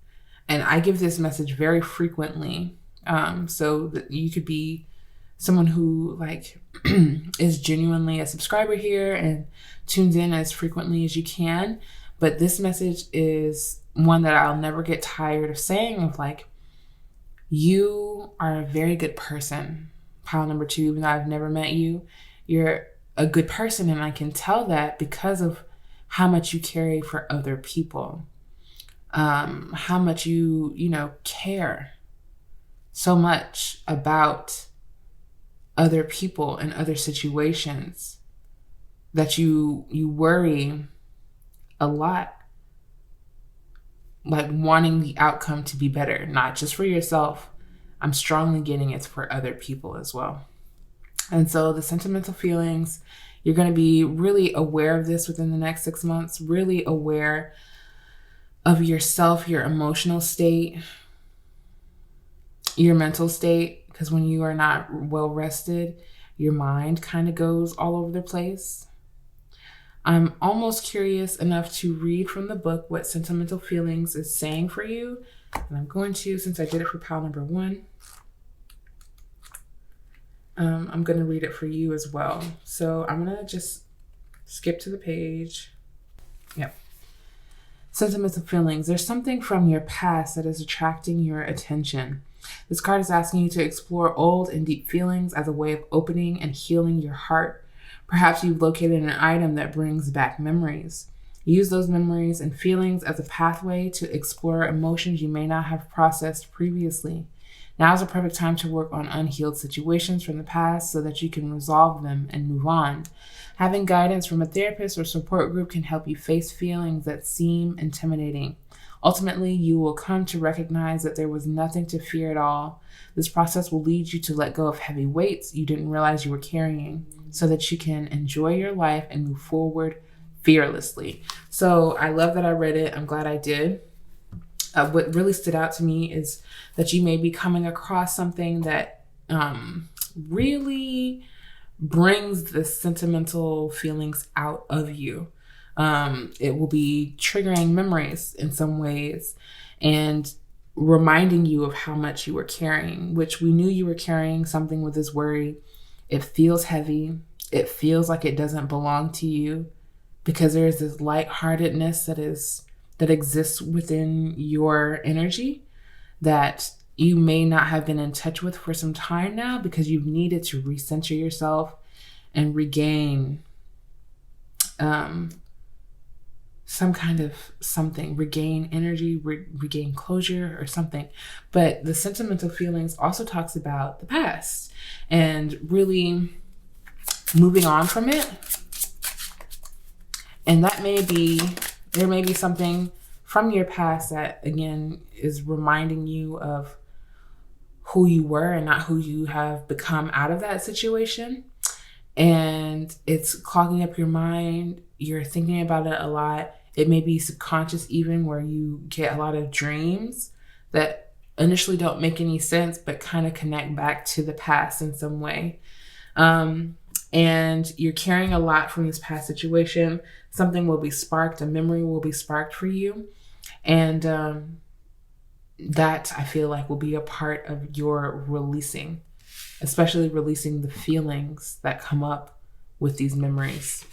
And I give this message very frequently, so that you could be someone who is genuinely a subscriber here and tunes in as frequently as you can. But this message is one that I'll never get tired of saying, of you are a very good person. Pile number 2, even though I've never met you, you're a good person. And I can tell that because of how much you carry for other people, how much you care so much about other people and other situations, that you worry a lot, wanting the outcome to be better, not just for yourself. I'm strongly getting it's for other people as well. And so the sentimental feelings, you're going to be really aware of this within the next 6 months, really aware of yourself, your emotional state, your mental state, because when you are not well rested, your mind kind of goes all over the place. I'm almost curious enough to read from the book what sentimental feelings is saying for you. And I'm going to, since I did it for pile number 1, I'm going to read it for you as well. So I'm going to just skip to the page. Yep. Sentimental feelings. There's something from your past that is attracting your attention. This card is asking you to explore old and deep feelings as a way of opening and healing your heart. Perhaps you've located an item that brings back memories. Use those memories and feelings as a pathway to explore emotions you may not have processed previously. Now is a perfect time to work on unhealed situations from the past so that you can resolve them and move on. Having guidance from a therapist or support group can help you face feelings that seem intimidating. Ultimately, you will come to recognize that there was nothing to fear at all. This process will lead you to let go of heavy weights you didn't realize you were carrying so that you can enjoy your life and move forward fearlessly. So I love that I read it. I'm glad I did. What really stood out to me is that you may be coming across something that really brings the sentimental feelings out of you. It will be triggering memories in some ways and reminding you of how much you were carrying, which we knew you were carrying something with this worry. It feels heavy. It feels like it doesn't belong to you because there is this lightheartedness that exists within your energy that you may not have been in touch with for some time now because you've needed to recenter yourself and regain some kind of something, regain energy, regain closure or something. But the sentimental feelings also talks about the past and really moving on from it. And there may be something from your past that, again, is reminding you of who you were and not who you have become out of that situation. And it's clogging up your mind. You're thinking about it a lot. It may be subconscious even, where you get a lot of dreams that initially don't make any sense, but kind of connect back to the past in some way. And you're carrying a lot from this past situation. Something will be sparked, a memory will be sparked for you. And that I feel like will be a part of your releasing, especially releasing the feelings that come up with these memories.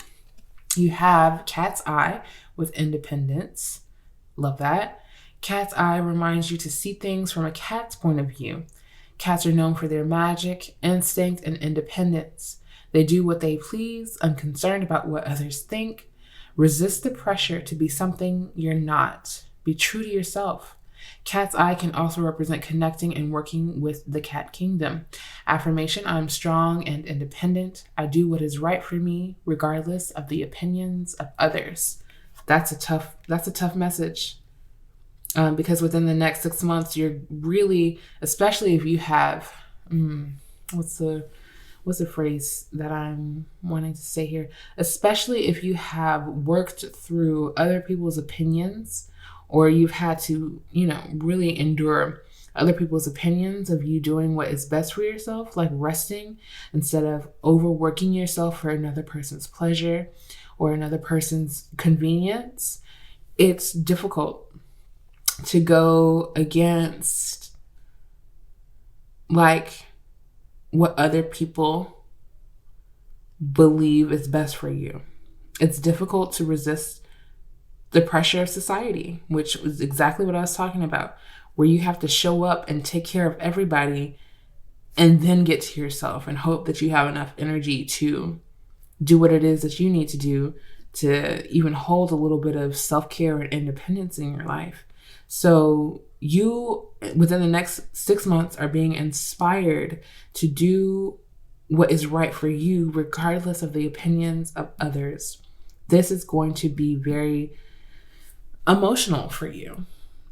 You have Cat's Eye with independence. Love that. Cat's Eye reminds you to see things from a cat's point of view. Cats are known for their magic, instinct, and independence. They do what they please, unconcerned about what others think. Resist the pressure to be something you're not. Be true to yourself. Cat's Eye can also represent connecting and working with the cat kingdom. Affirmation: I'm strong and independent. I do what is right for me, regardless of the opinions of others. That's a tough message. Because within the next 6 months, you're really, especially if you have, what's the phrase that I'm wanting to say here? Especially if you have worked through other people's opinions, or you've had to, really endure other people's opinions of you doing what is best for yourself, like resting instead of overworking yourself for another person's pleasure or another person's convenience. It's difficult to go against what other people believe is best for you. It's difficult to resist the pressure of society, which was exactly what I was talking about, where you have to show up and take care of everybody and then get to yourself and hope that you have enough energy to do what it is that you need to do to even hold a little bit of self-care and independence in your life. So you, within the next 6 months, are being inspired to do what is right for you, regardless of the opinions of others. This is going to be very emotional for you,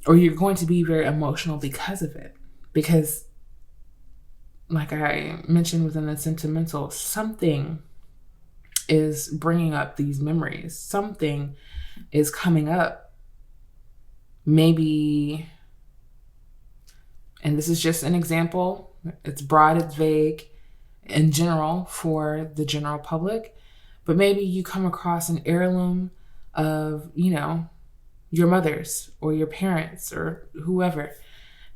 or you're going to be very emotional because of it. Because, like I mentioned within the sentimental, something is bringing up these memories. Something is coming up. Maybe, and this is just an example, it's broad, it's vague in general for the general public, But maybe you come across an heirloom of, your mother's or your parents or whoever.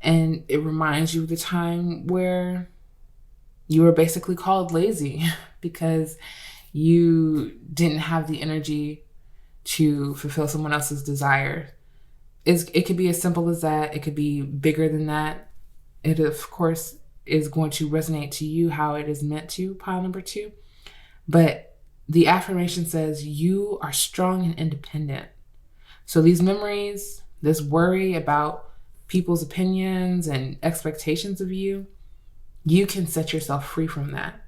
And it reminds you of the time where you were basically called lazy because you didn't have the energy to fulfill someone else's desire. It could be as simple as that. It could be bigger than that. It, of course, is going to resonate to you how it is meant to, pile number 2. But the affirmation says you are strong and independent. So these memories, this worry about people's opinions and expectations of you, you can set yourself free from that.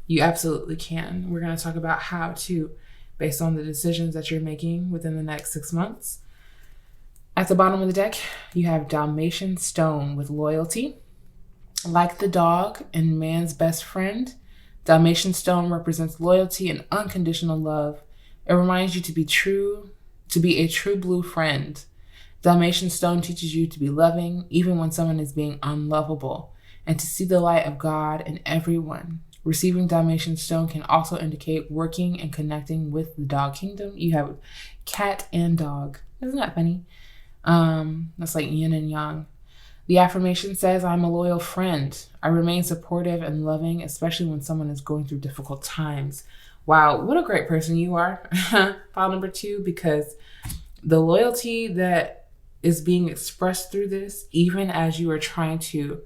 You absolutely can. We're going to talk about how to, based on the decisions that you're making within the next 6 months. At the bottom of the deck, you have Dalmatian Stone with loyalty. Like the dog and man's best friend, Dalmatian Stone represents loyalty and unconditional love. It reminds you to be a true blue friend. Dalmatian Stone teaches you to be loving even when someone is being unlovable, and to see the light of God in everyone. Receiving Dalmatian Stone can also indicate working and connecting with the dog kingdom. You have cat and dog. Isn't that funny? That's like yin and yang. The affirmation says, I'm a loyal friend. I remain supportive and loving, especially when someone is going through difficult times. Wow, what a great person you are. File number 2, because the loyalty that is being expressed through this, even as you are trying to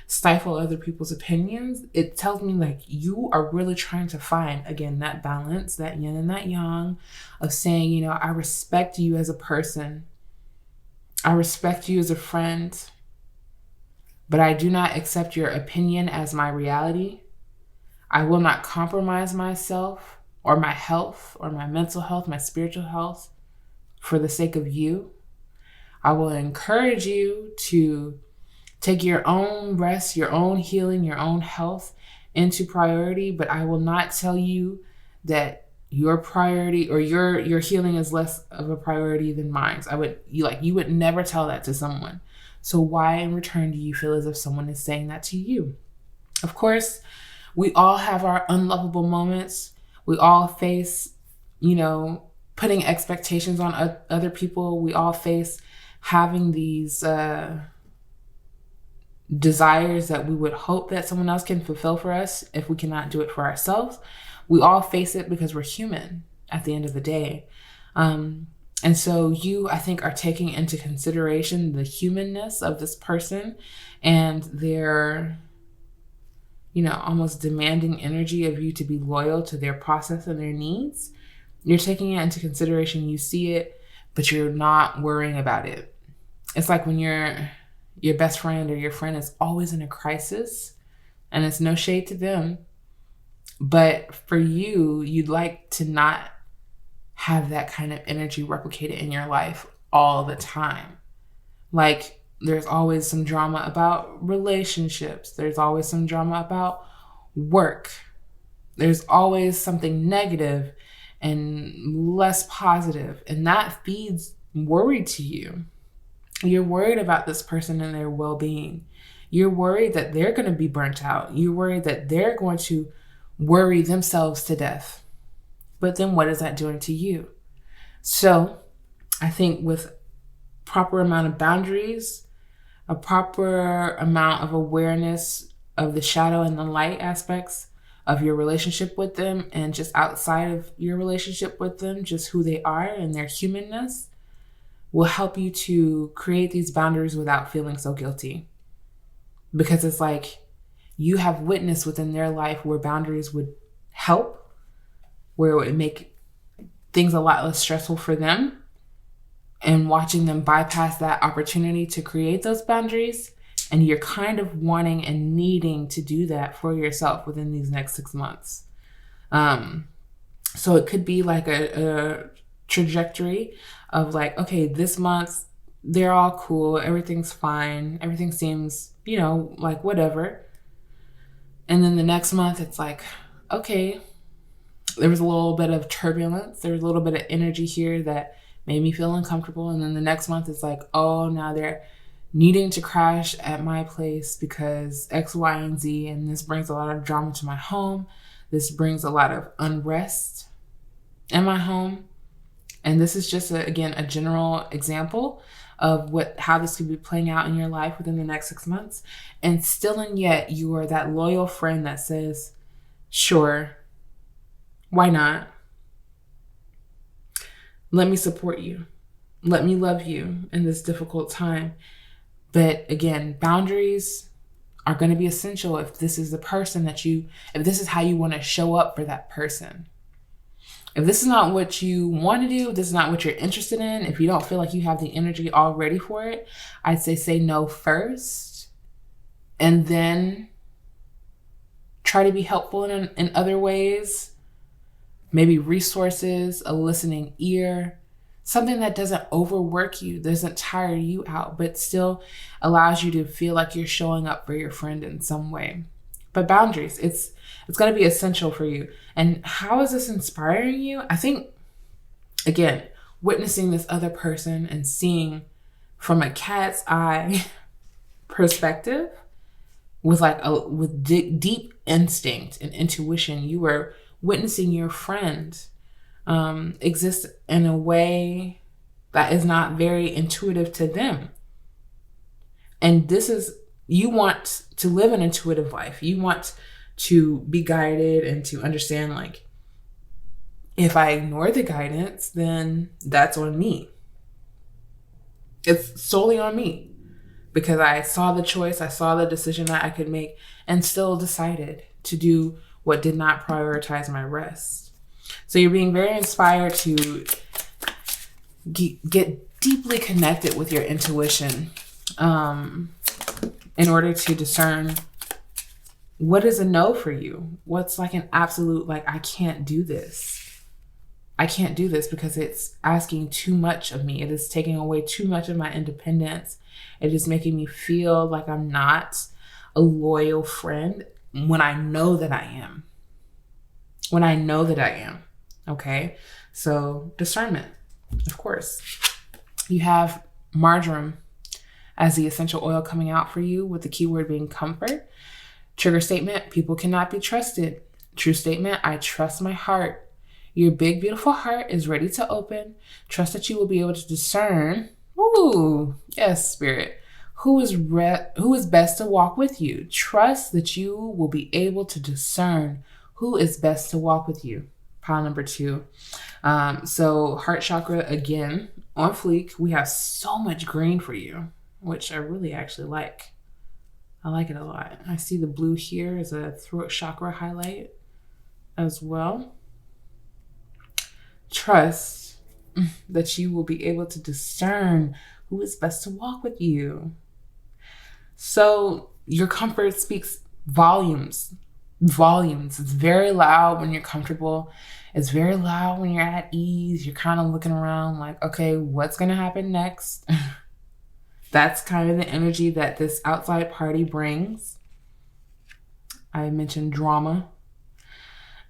stifle other people's opinions, it tells me like you are really trying to find, again, that balance, that yin and that yang of saying, I respect you as a person. I respect you as a friend, but I do not accept your opinion as my reality. I will not compromise myself or my health or my mental health, my spiritual health for the sake of you. I will encourage you to take your own rest, your own healing, your own health into priority, but I will not tell you that your priority or your healing is less of a priority than mine. You would never tell that to someone. So why in return do you feel as if someone is saying that to you? Of course, we all have our unlovable moments. We all face, putting expectations on other people. We all face having these desires that we would hope that someone else can fulfill for us if we cannot do it for ourselves. We all face it because we're human at the end of the day. And so you, I think, are taking into consideration the humanness of this person and their, almost demanding energy of you to be loyal to their process and their needs. You're taking it into consideration. You see it, but you're not worrying about it. It's like when your best friend or your friend is always in a crisis, and it's no shade to them, but for you, you'd like to not have that kind of energy replicated in your life all the time. Like there's always some drama about relationships. There's always some drama about work. There's always something negative and less positive, and that feeds worry to you. You're worried about this person and their well-being. You're worried that they're going to be burnt out. You're worried that they're going to worry themselves to death. But then what is that doing to you? So I think with proper amount of boundaries, a proper amount of awareness of the shadow and the light aspects of your relationship with them, and just outside of your relationship with them, just who they are and their humanness, will help you to create these boundaries without feeling so guilty. Because it's like you have witnessed within their life where boundaries would help, where it would make things a lot less stressful for them, and watching them bypass that opportunity to create those boundaries. And you're kind of wanting and needing to do that for yourself within these next 6 months. So it could be like a trajectory of like, okay, this month they're all cool, everything's fine, everything seems, like whatever. And then the next month it's like, okay, there was a little bit of turbulence, there was a little bit of energy here that made me feel uncomfortable. And then the next month it's like, oh, now they're needing to crash at my place because X, Y, and Z, and this brings a lot of drama to my home. This brings a lot of unrest. in my home. And this is just, again, a general example of how this could be playing out in your life within the next 6 months. And still and yet, you are that loyal friend that says, sure, why not? Let me support you. Let me love you in this difficult time. But again, boundaries are going to be essential if this is the person if this is how you want to show up for that person. If this is not what you want to do, if this is not what you're interested in, if you don't feel like you have the energy all ready for it, I'd say no first, and then try to be helpful in other ways. Maybe resources, a listening ear, something that doesn't overwork you, doesn't tire you out, but still allows you to feel like you're showing up for your friend in some way. But boundaries, it's going to be essential for you. And how is this inspiring you? I think, again, witnessing this other person and seeing from a cat's eye perspective with deep instinct and intuition, you were witnessing your friend exist in a way that is not very intuitive to them. And you want to live an intuitive life. You want to be guided and to understand, like, if I ignore the guidance, then that's on me. It's solely on me because I saw the choice, I saw the decision that I could make and still decided to do what did not prioritize my rest. So you're being very inspired to get deeply connected with your intuition in order to discern what is a no for you. What's like an absolute, like, I can't do this. I can't do this because it's asking too much of me. It is taking away too much of my independence. It is making me feel like I'm not a loyal friend when I know that I am. When I know that I am. Okay? So discernment, of course. You have marjoram as the essential oil coming out for you, with the keyword being comfort. Trigger statement, people cannot be trusted. True statement, I trust my heart. Your big, beautiful heart is ready to open. Trust that you will be able to discern. Ooh, yes, spirit. Who is best to walk with you? Trust that you will be able to discern who is best to walk with you. Pile number 2. So heart chakra, again, on fleek. We have so much green for you, which I really actually like. I like it a lot. I see the blue here as a throat chakra highlight as well. Trust that you will be able to discern who is best to walk with you. So your comfort speaks volumes. It's very loud when you're comfortable. It's very loud when you're at ease. You're kind of looking around like, okay, what's going to happen next? That's kind of the energy that this outside party brings. I mentioned drama.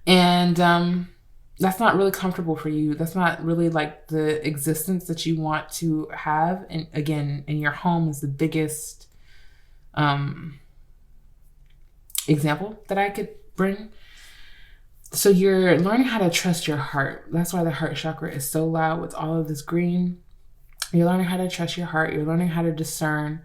And that's not really comfortable for you. That's not really like the existence that you want to have. And again, in your home is the biggest example that I could bring. So you're learning how to trust your heart. That's why the heart chakra is so loud with all of this green. You're learning how to trust your heart. You're learning how to discern.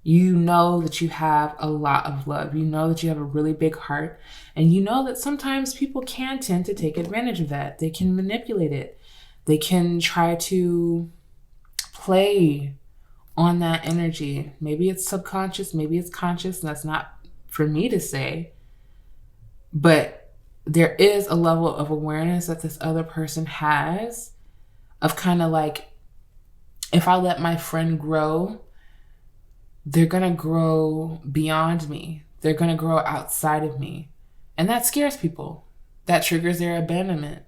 You know that you have a lot of love. You know that you have a really big heart. And you know that sometimes people can tend to take advantage of that. They can manipulate it. They can try to play on that energy. Maybe it's subconscious, maybe it's conscious. And that's not for me to say. But there is a level of awareness that this other person has of kind of like, if I let my friend grow, they're going to grow beyond me. They're going to grow outside of me. And that scares people. That triggers their abandonment,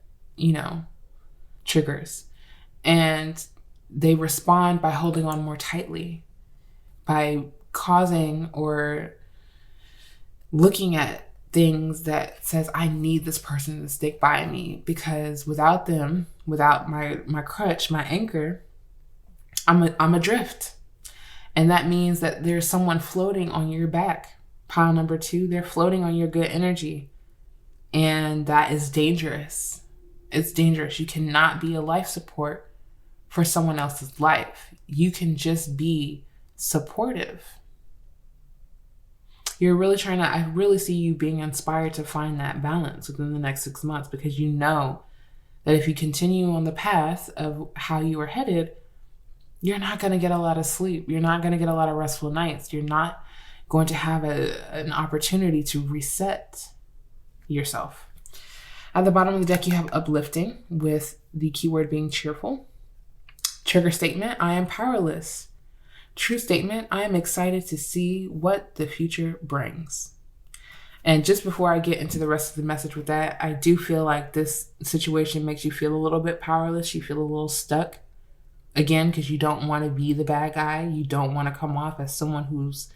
triggers. And they respond by holding on more tightly, by causing or looking at things that says, I need this person to stick by me, because without them, without my crutch, my anchor, I'm adrift. And that means that there's someone floating on your back. Pile number 2, they're floating on your good energy. And that is dangerous. It's dangerous. You cannot be a life support for someone else's life. You can just be supportive. You're really trying to, I really see you being inspired to find that balance within the next 6 months, because you know that if you continue on the path of how you are headed, you're not going to get a lot of sleep. You're not going to get a lot of restful nights. You're not going to have an opportunity to reset yourself. At the bottom of the deck, you have uplifting with the keyword being cheerful. Trigger statement, I am powerless. True statement, I am excited to see what the future brings. And just before I get into the rest of the message with that, I do feel like this situation makes you feel a little bit powerless. You feel a little stuck. Again, because you don't want to be the bad guy. You don't want to come off as someone who's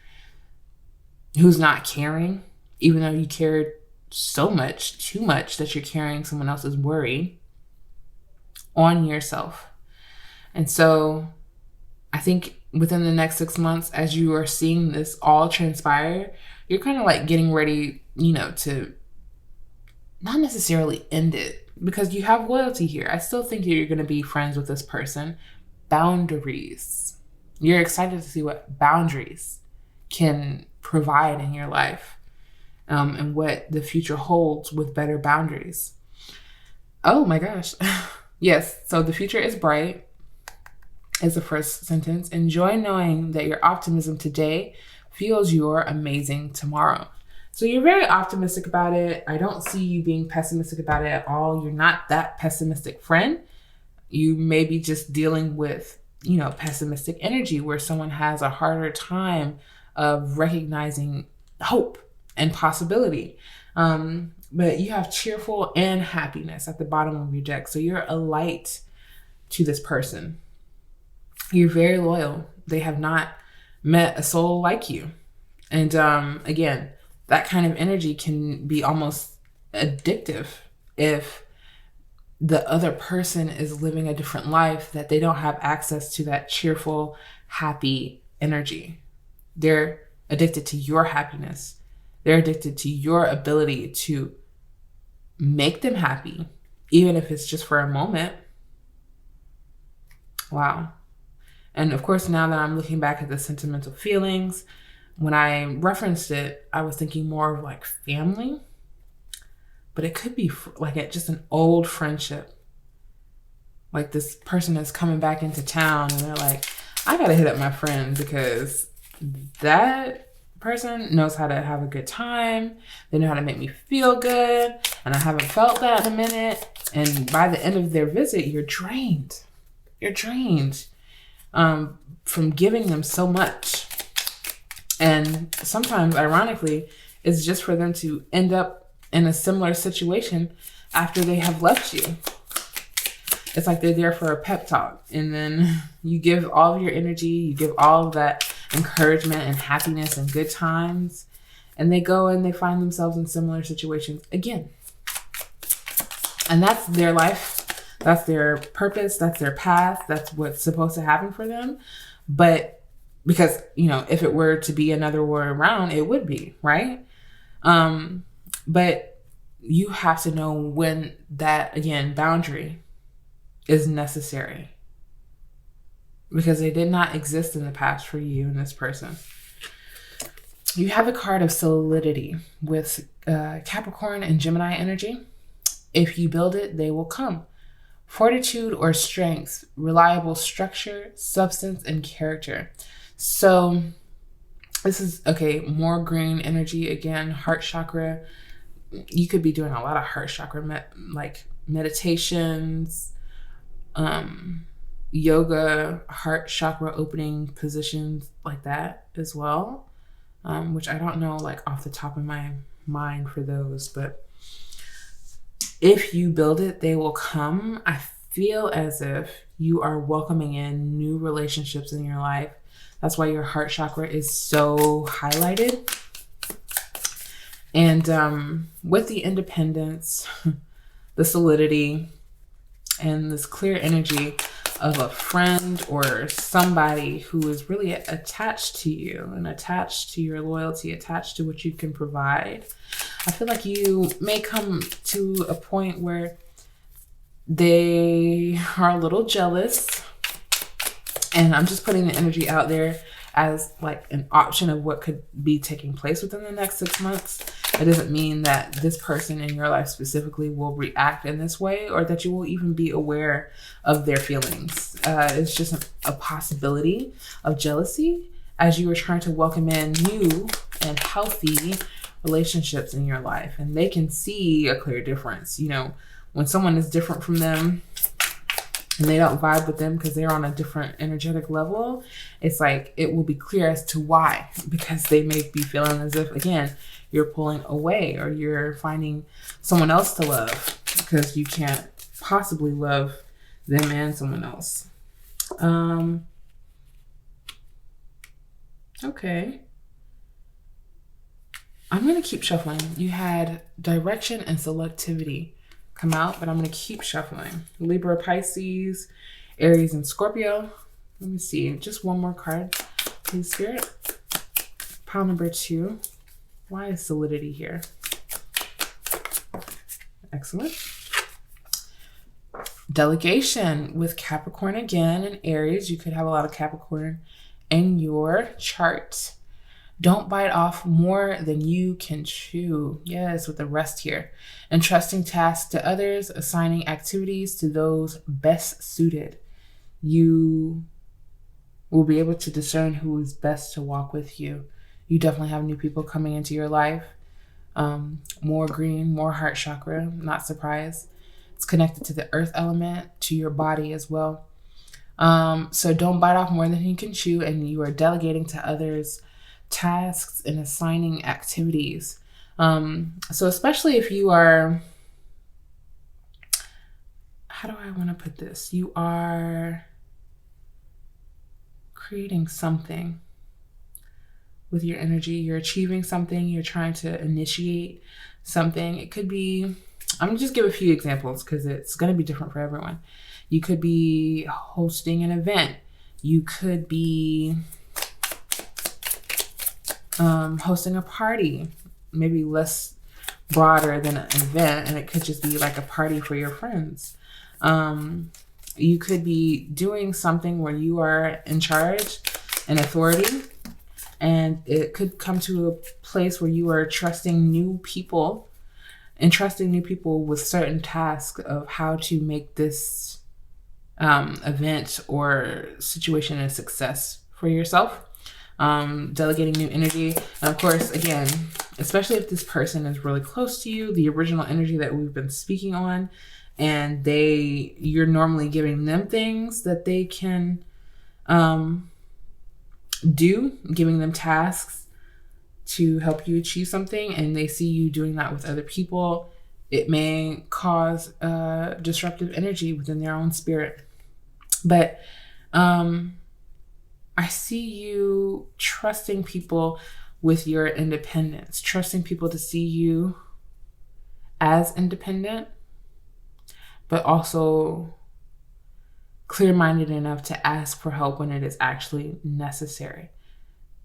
not caring, even though you cared so much, too much, that you're carrying someone else's worry on yourself. And so I think within the next 6 months, as you are seeing this all transpire, you're kind of like getting ready, to not necessarily end it, because you have loyalty here. I still think you're going to be friends with this person. Boundaries. You're excited to see what boundaries can provide in your life, and what the future holds with better boundaries. Oh my gosh. Yes. So the future is bright is the first sentence. Enjoy knowing that your optimism today fuels your amazing tomorrow. So you're very optimistic about it. I don't see you being pessimistic about it at all. You're not that pessimistic friend. You may be just dealing with, pessimistic energy, where someone has a harder time of recognizing hope and possibility. But you have cheerful and happiness at the bottom of your deck. So you're a light to this person. You're very loyal. They have not met a soul like you. And again, that kind of energy can be almost addictive if the other person is living a different life, that they don't have access to that cheerful, happy energy. They're addicted to your happiness. They're addicted to your ability to make them happy, even if it's just for a moment. Wow. And of course, now that I'm looking back at the sentimental feelings, when I referenced it, I was thinking more of like family. But it could be like just an old friendship. Like this person is coming back into town and they're like, I gotta hit up my friend because that person knows how to have a good time. They know how to make me feel good. And I haven't felt that in a minute. And by the end of their visit, you're drained. You're drained from giving them so much. And sometimes, ironically, it's just for them to end up in a similar situation after they have left you. It's like they're there for a pep talk, and then you give all of your energy, you give all of that encouragement and happiness and good times, and they go and they find themselves in similar situations again. And that's their life, that's their purpose, that's their path, that's what's supposed to happen for them. But because, if it were to be another way around, it would be, right? But you have to know when that, again, boundary is necessary, because they did not exist in the past for you and this person. You have a card of solidity with Capricorn and Gemini energy. If you build it, they will come. Fortitude or strength, reliable structure, substance, and character. So this is, more green energy again, heart chakra. You could be doing a lot of heart chakra, like meditations, yoga, heart chakra opening positions like that as well, which I don't know like off the top of my mind for those, but if you build it, they will come. I feel as if you are welcoming in new relationships in your life. That's why your heart chakra is so highlighted. And with the independence, the solidity, and this clear energy of a friend or somebody who is really attached to you and attached to your loyalty, attached to what you can provide, I feel like you may come to a point where They are a little jealous, and I'm just putting the energy out there as like an option of what could be taking place within the next 6 months. It doesn't mean that this person in your life specifically will react in this way, or that you will even be aware of their feelings. It's just a possibility of jealousy as you are trying to welcome in new and healthy relationships in your life. And they can see a clear difference. You know, when someone is different from them and they don't vibe with them because they're on a different energetic level, it's like it will be clear as to why, because they may be feeling as if, again, you're pulling away, or you're finding someone else to love because you can't possibly love them and someone else. Okay. I'm going to keep shuffling. You had direction and selectivity come out, but I'm going to keep shuffling. Libra, Pisces, Aries, and Scorpio. Let me see. Just one more card, please, Spirit. Pile number 2. Why is solidity here? Excellent. Delegation with Capricorn again and Aries. You could have a lot of Capricorn in your chart. Don't bite off more than you can chew. Yes, with the rest here. Entrusting tasks to others, assigning activities to those best suited. You will be able to discern who is best to walk with you. You definitely have new people coming into your life. More green, more heart chakra, not surprised. It's connected to the earth element, to your body as well. So don't bite off more than you can chew, and you are delegating to others tasks and assigning activities. So especially if you are, how do I want to put this? You are creating something with your energy. You're achieving something. You're trying to initiate something. It could be, I'm going to just give a few examples because it's going to be different for everyone. You could be hosting an event. You could be hosting a party, maybe less broader than an event, and it could just be like a party for your friends. You could be doing something where you are in charge and authority, and it could come to a place where you are trusting new people, entrusting new people with certain tasks of how to make this event or situation a success for yourself. Delegating new energy. And of course, again, especially if this person is really close to you, the original energy that we've been speaking on, and you're normally giving them things that they can do, giving them tasks to help you achieve something, and they see you doing that with other people, it may cause disruptive energy within their own spirit. But I see you trusting people with your independence, trusting people to see you as independent, but also clear-minded enough to ask for help when it is actually necessary.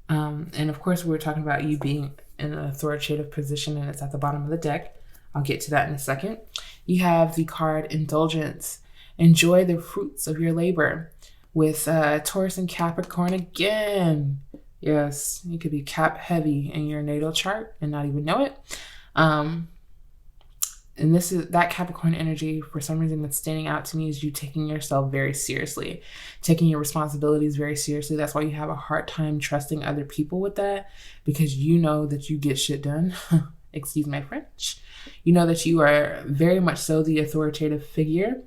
And of course, we were talking about you being in an authoritative position, and it's at the bottom of the deck. I'll get to that in a second. You have the card Indulgence. Enjoy the fruits of your labor. With Taurus and Capricorn again. Yes, you could be Cap heavy in your natal chart and not even know it. And this is that Capricorn energy, for some reason that's standing out to me, is you taking yourself very seriously, taking your responsibilities very seriously. That's why you have a hard time trusting other people with that, because you know that you get shit done. Excuse my French. You know that you are very much so the authoritative figure.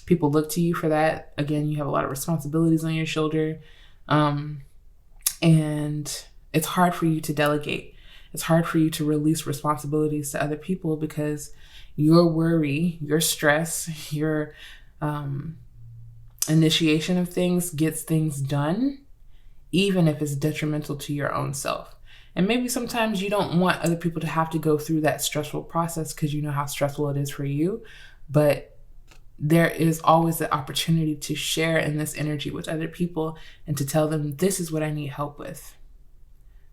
People look to you for that. Again, you have a lot of responsibilities on your shoulder. And it's hard for you to delegate. It's hard for you to release responsibilities to other people because your worry, your stress, your initiation of things gets things done, even if it's detrimental to your own self. And maybe sometimes you don't want other people to have to go through that stressful process because you know how stressful it is for you. But there is always the opportunity to share in this energy with other people and to tell them, this is what I need help with.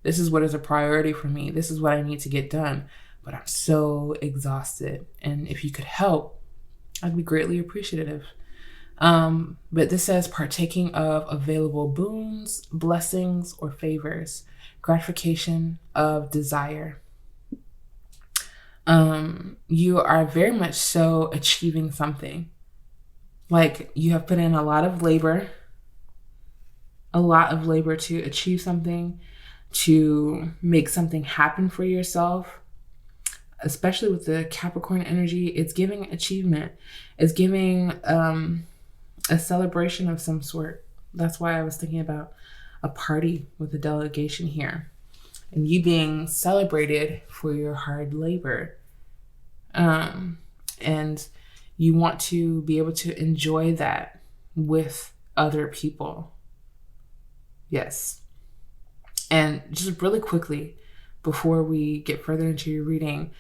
This is what is a priority for me. This is what I need to get done. But I'm so exhausted. And if you could help, I'd be greatly appreciative. But this says partaking of available boons, blessings, or favors, gratification of desire. You are very much so achieving something. Like you have put in a lot of labor to achieve something, to make something happen for yourself. Especially with the Capricorn energy, it's giving achievement. It's giving a celebration of some sort. That's why I was thinking about a party with a delegation here and you being celebrated for your hard labor. And you want to be able to enjoy that with other people. Yes. And just really quickly, before we get further into your reading,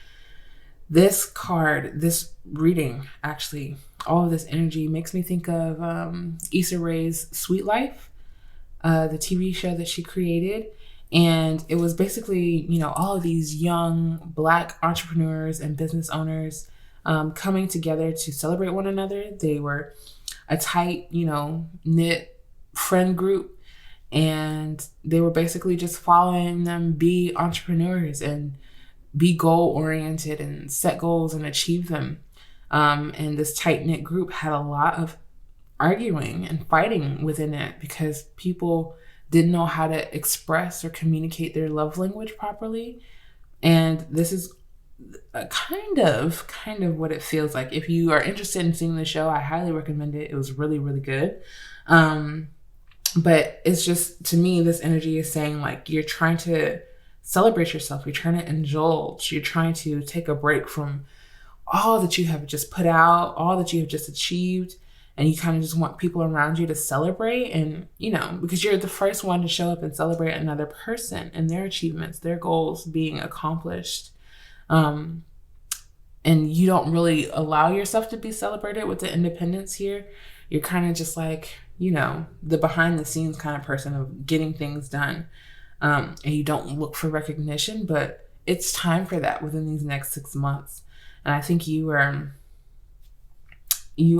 this card, this reading, actually, all of this energy makes me think of Issa Rae's Sweet Life, the TV show that she created. And it was basically, all of these young Black entrepreneurs and business owners coming together to celebrate one another. They were a tight, knit friend group. And they were basically just following them be entrepreneurs and be goal-oriented and set goals and achieve them. And this tight-knit group had a lot of arguing and fighting within it because people didn't know how to express or communicate their love language properly. And this is kind of what it feels like. If you are interested in seeing the show, I highly recommend it. It was really, really good. But it's just, to me, this energy is saying like you're trying to celebrate yourself. You're trying to indulge. You're trying to take a break from all that you have just put out, all that you have just achieved. And you kind of just want people around you to celebrate and, because you're the first one to show up and celebrate another person and their achievements, their goals being accomplished. And you don't really allow yourself to be celebrated with the independence here. You're kind of just like, the behind the scenes kind of person of getting things done. And you don't look for recognition, but it's time for that within these next 6 months. And I think you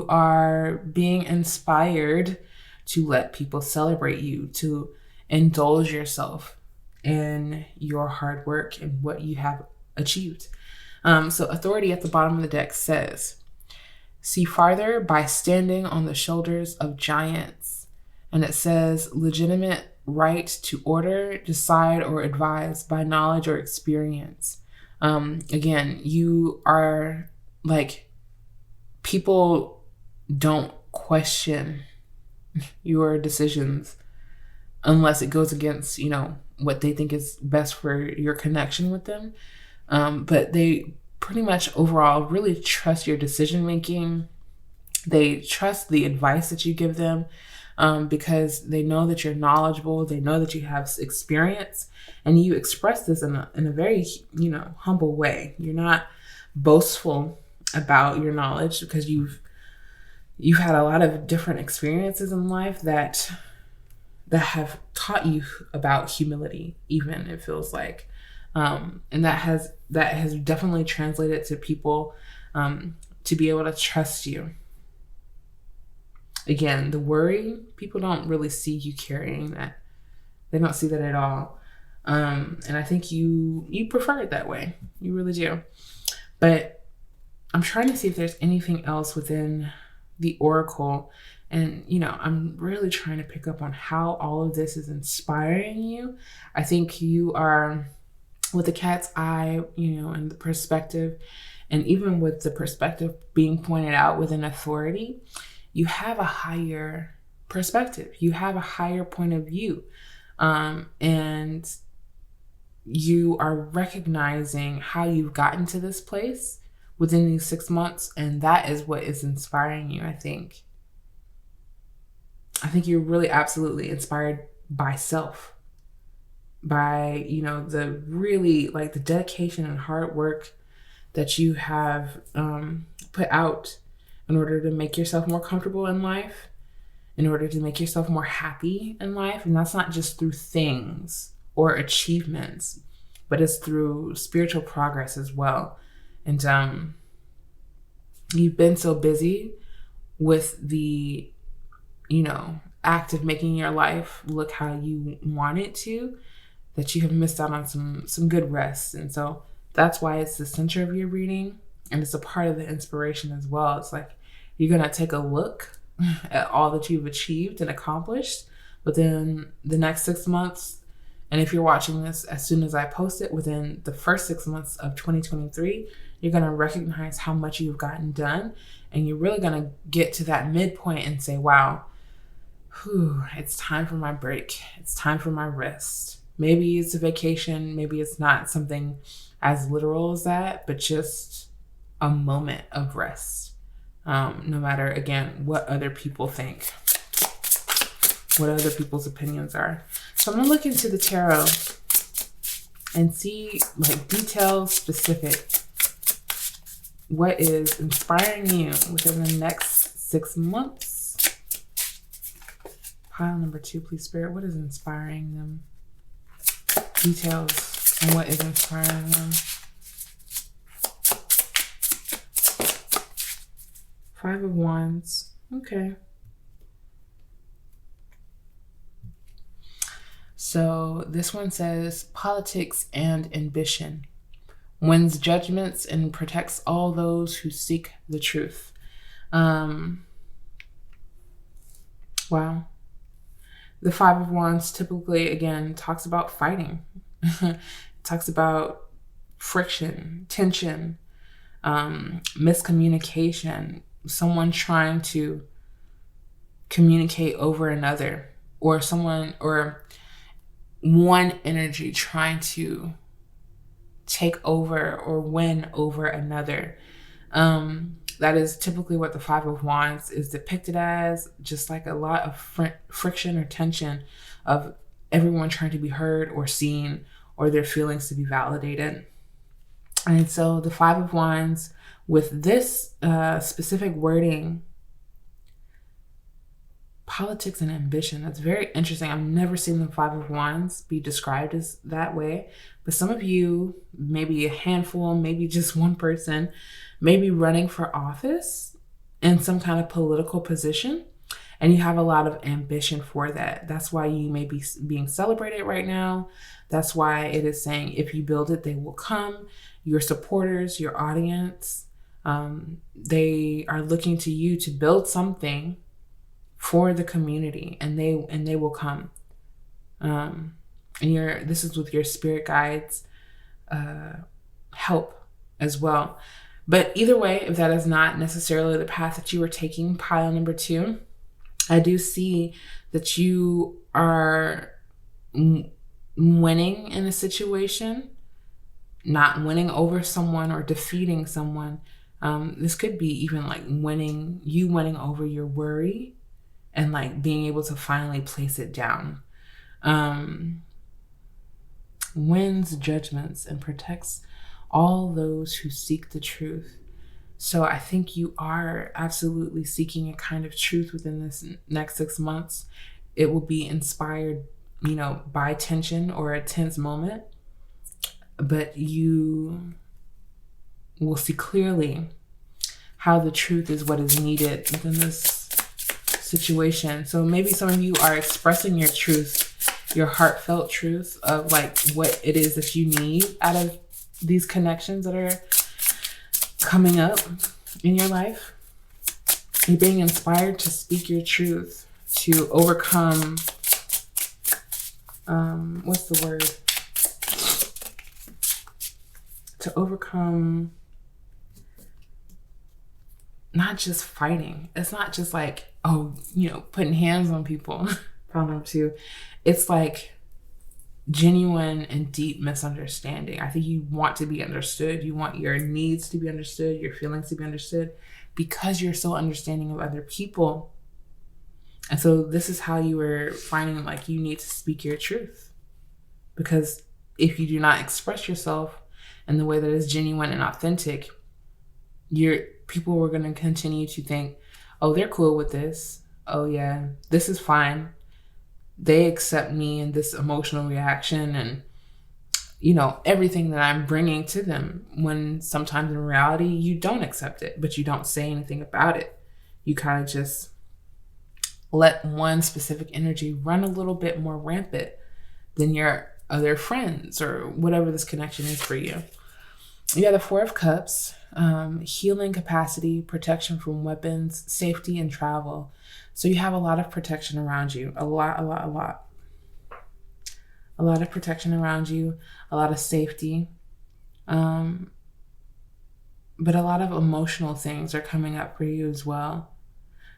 are being inspired to let people celebrate you, to indulge yourself in your hard work and what you have achieved. So authority at the bottom of the deck says, see farther by standing on the shoulders of giants. And it says legitimate right to order, decide, or advise by knowledge or experience. Again, you are like, people don't question your decisions unless it goes against, what they think is best for your connection with them. But they pretty much overall really trust your decision making. They trust the advice that you give them because they know that you're knowledgeable. They know that you have experience, and you express this in a very, humble way. You're not boastful about your knowledge because you've had a lot of different experiences in life that have taught you about humility, even, it feels like. And that has definitely translated to people to be able to trust you. Again, the worry, people don't really see you carrying that. They don't see that at all. And I think you prefer it that way. You really do. But I'm trying to see if there's anything else within the oracle. And, I'm really trying to pick up on how all of this is inspiring you. I think you are, with the cat's eye, and the perspective, and even with the perspective being pointed out within authority, you have a higher perspective. You have a higher point of view. And you are recognizing how you've gotten to this place within these 6 months. And that is what is inspiring you, I think. I think you're really absolutely inspired by self, by, the really like the dedication and hard work that you have put out in order to make yourself more comfortable in life, in order to make yourself more happy in life. And that's not just through things or achievements, but it's through spiritual progress as well. And You've been so busy with the, act of making your life look how you want it to, that you have missed out on some good rest. And so that's why it's the center of your reading, and it's a part of the inspiration as well. It's like you're going to take a look at all that you've achieved and accomplished within the next 6 months. And if you're watching this as soon as I post it, within the first 6 months of 2023, you're going to recognize how much you've gotten done. And you're really going to get to that midpoint and say, wow, it's time for my break. It's time for my rest. Maybe it's a vacation. Maybe it's not something as literal as that, but just a moment of rest. No matter, again, what other people think, what other people's opinions are. So I'm going to look into the tarot and see, like, details specific. What is inspiring you within the next 6 months? Pile number 2, please, Spirit. What is inspiring them? Details and what is inspiring them. 5 of Wands. Okay. So this one says politics and ambition. Wins judgments and protects all those who seek the truth. Wow. The 5 of Wands typically, again, talks about fighting. Talks about friction, tension, miscommunication, someone trying to communicate over another, or one energy trying to take over or win over another. That is typically what the 5 of Wands is depicted as, just like a lot of friction or tension of everyone trying to be heard or seen, or their feelings to be validated. And so the 5 of Wands with this specific wording, politics and ambition, that's very interesting. I've never seen the 5 of Wands be described as that way. But some of you, maybe a handful, maybe just one person, may be running for office in some kind of political position. And you have a lot of ambition for that. That's why you may be being celebrated right now. That's why it is saying, if you build it, they will come. Your supporters, your audience, they are looking to you to build something for the community, and they will come. And this is with your spirit guides help as well. But either way, if that is not necessarily the path that you are taking, pile number 2, I do see that you are winning in a situation, not winning over someone or defeating someone. This could be even like winning over your worry and like being able to finally place it down. Wins judgments and protects all those who seek the truth. So I think you are absolutely seeking a kind of truth within this next 6 months. It will be inspired, by tension or a tense moment, but you will see clearly how the truth is what is needed within this situation. So maybe some of you are expressing your truth, your heartfelt truth of like what it is that you need out of these connections that are coming up in your life. You're being inspired to speak your truth, to overcome, what's the word? To overcome not just fighting. It's not just like, putting hands on people. Problem 2. It's like genuine and deep misunderstanding. I think you want to be understood. You want your needs to be understood, your feelings to be understood, because you're so understanding of other people. And so this is how you were finding like you need to speak your truth. Because if you do not express yourself in the way that is genuine and authentic, people were going to continue to think, oh, they're cool with this. Oh yeah, this is fine. They accept me in this emotional reaction, and everything that I'm bringing to them, when sometimes in reality you don't accept it, but you don't say anything about it. You kind of just let one specific energy run a little bit more rampant than your other friends or whatever this connection is for you. You have the Four of Cups, healing capacity, protection from weapons, safety, and travel. So you have a lot of protection around you, a lot. A lot of protection around you, a lot of safety. But a lot of emotional things are coming up for you as well.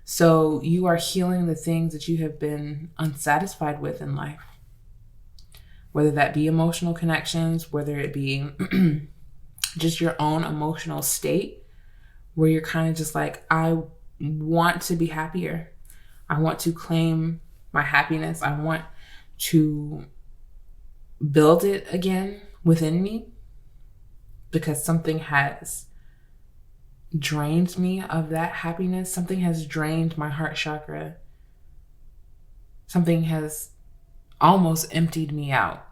So you are healing the things that you have been unsatisfied with in life, whether that be emotional connections, whether it be just your own emotional state, where you're kind of just like, I want to be happier. I want to claim my happiness. I want to build it again within me, because something has drained me of that happiness. Something has drained my heart chakra. Something has almost emptied me out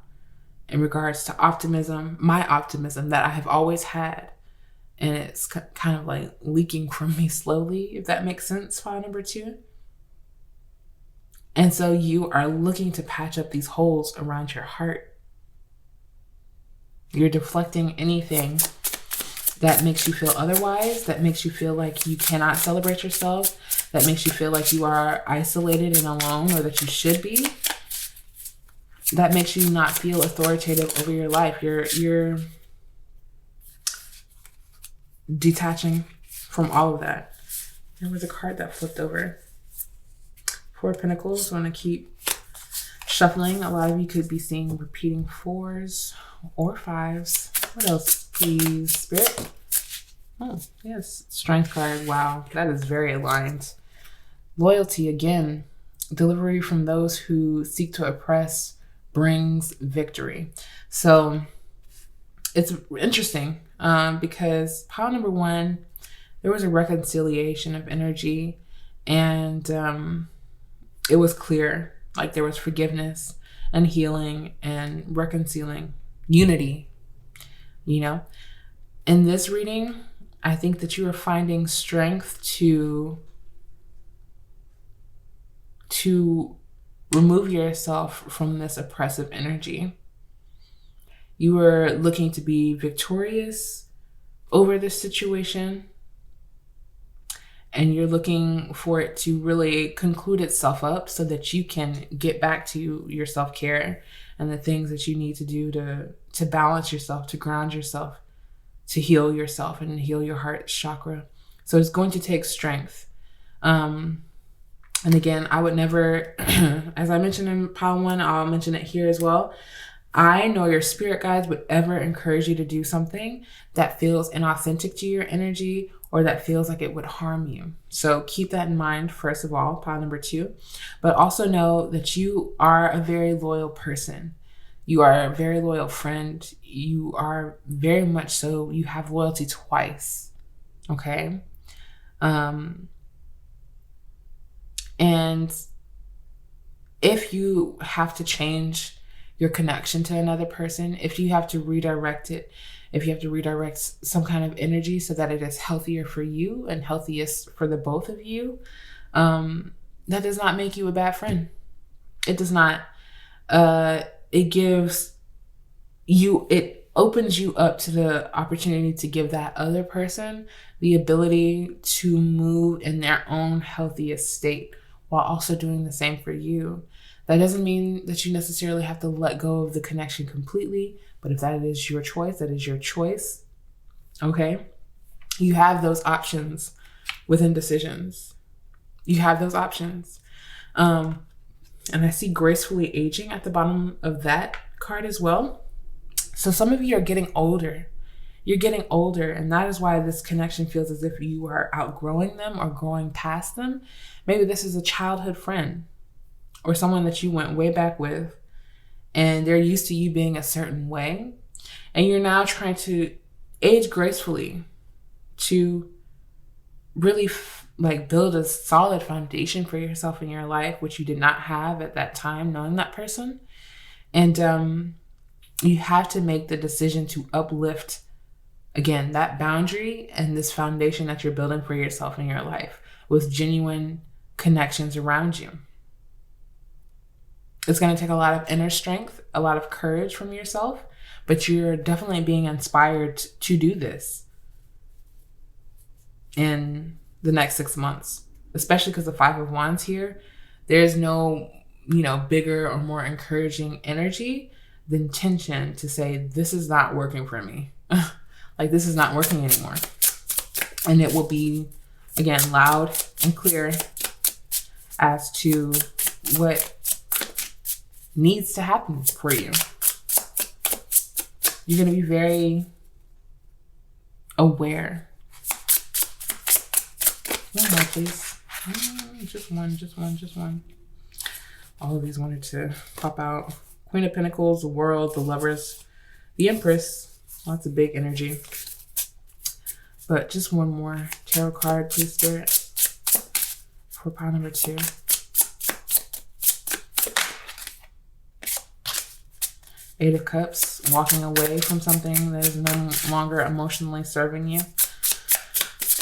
in regards to optimism, my optimism that I have always had. And it's kind of like leaking from me slowly, if that makes sense, file number 2. And so you are looking to patch up these holes around your heart. You're deflecting anything that makes you feel otherwise, that makes you feel like you cannot celebrate yourself, that makes you feel like you are isolated and alone, or that you should be, that makes you not feel authoritative over your life. You're detaching from all of that. There was a card that flipped over. Four of Pentacles. I'm going to keep shuffling. A lot of you could be seeing repeating 4s or 5s. What else, please, Spirit? Oh, yes. Strength card. Wow, that is very aligned. Loyalty again. Delivery from those who seek to oppress brings victory. So it's interesting because pile number 1, there was a reconciliation of energy, and it was clear, like there was forgiveness and healing and reconciling, unity, In this reading, I think that you are finding strength to remove yourself from this oppressive energy. You are looking to be victorious over this situation, and you're looking for it to really conclude itself up so that you can get back to your self-care and the things that you need to do to balance yourself, to ground yourself, to heal yourself and heal your heart chakra. So it's going to take strength. And again, I would never, as I mentioned in pile 1, I'll mention it here as well. I know your spirit guides would ever encourage you to do something that feels inauthentic to your energy or that feels like it would harm you. So keep that in mind, first of all, pile number 2. But also know that you are a very loyal person. You are a very loyal friend. You are very much so. You have loyalty twice. Okay? And if you have to change your connection to another person, if you have to redirect it, if you have to redirect some kind of energy so that it is healthier for you and healthiest for the both of you, that does not make you a bad friend. It does not. It opens you up to the opportunity to give that other person the ability to move in their own healthiest state while also doing the same for you. That doesn't mean that you necessarily have to let go of the connection completely, but if that is your choice, that is your choice. Okay? You have those options within decisions. You have those options. And I see gracefully aging at the bottom of that card as well. So some of you are getting older. You're getting older, and that is why this connection feels as if you are outgrowing them or growing past them. Maybe this is a childhood friend or someone that you went way back with, and they're used to you being a certain way, and you're now trying to age gracefully to really build a solid foundation for yourself in your life, which you did not have at that time knowing that person. And You have to make the decision to uplift, again, that boundary and this foundation that you're building for yourself in your life with genuine connections around you. It's going to take a lot of inner strength, a lot of courage from yourself, but you're definitely being inspired to do this in the next 6 months, especially because the Five of Wands here, there's no, bigger or more encouraging energy than tension to say, this is not working for me. Like, this is not working anymore. And it will be, again, loud and clear as to what needs to happen for you. You're going to be very aware. One more, please. Just one. All of these wanted to pop out. Queen of Pentacles, the World, the Lovers, the Empress. Lots of big energy. But just one more tarot card, please, Spirit, for pile number 2. Eight of Cups, walking away from something that is no longer emotionally serving you.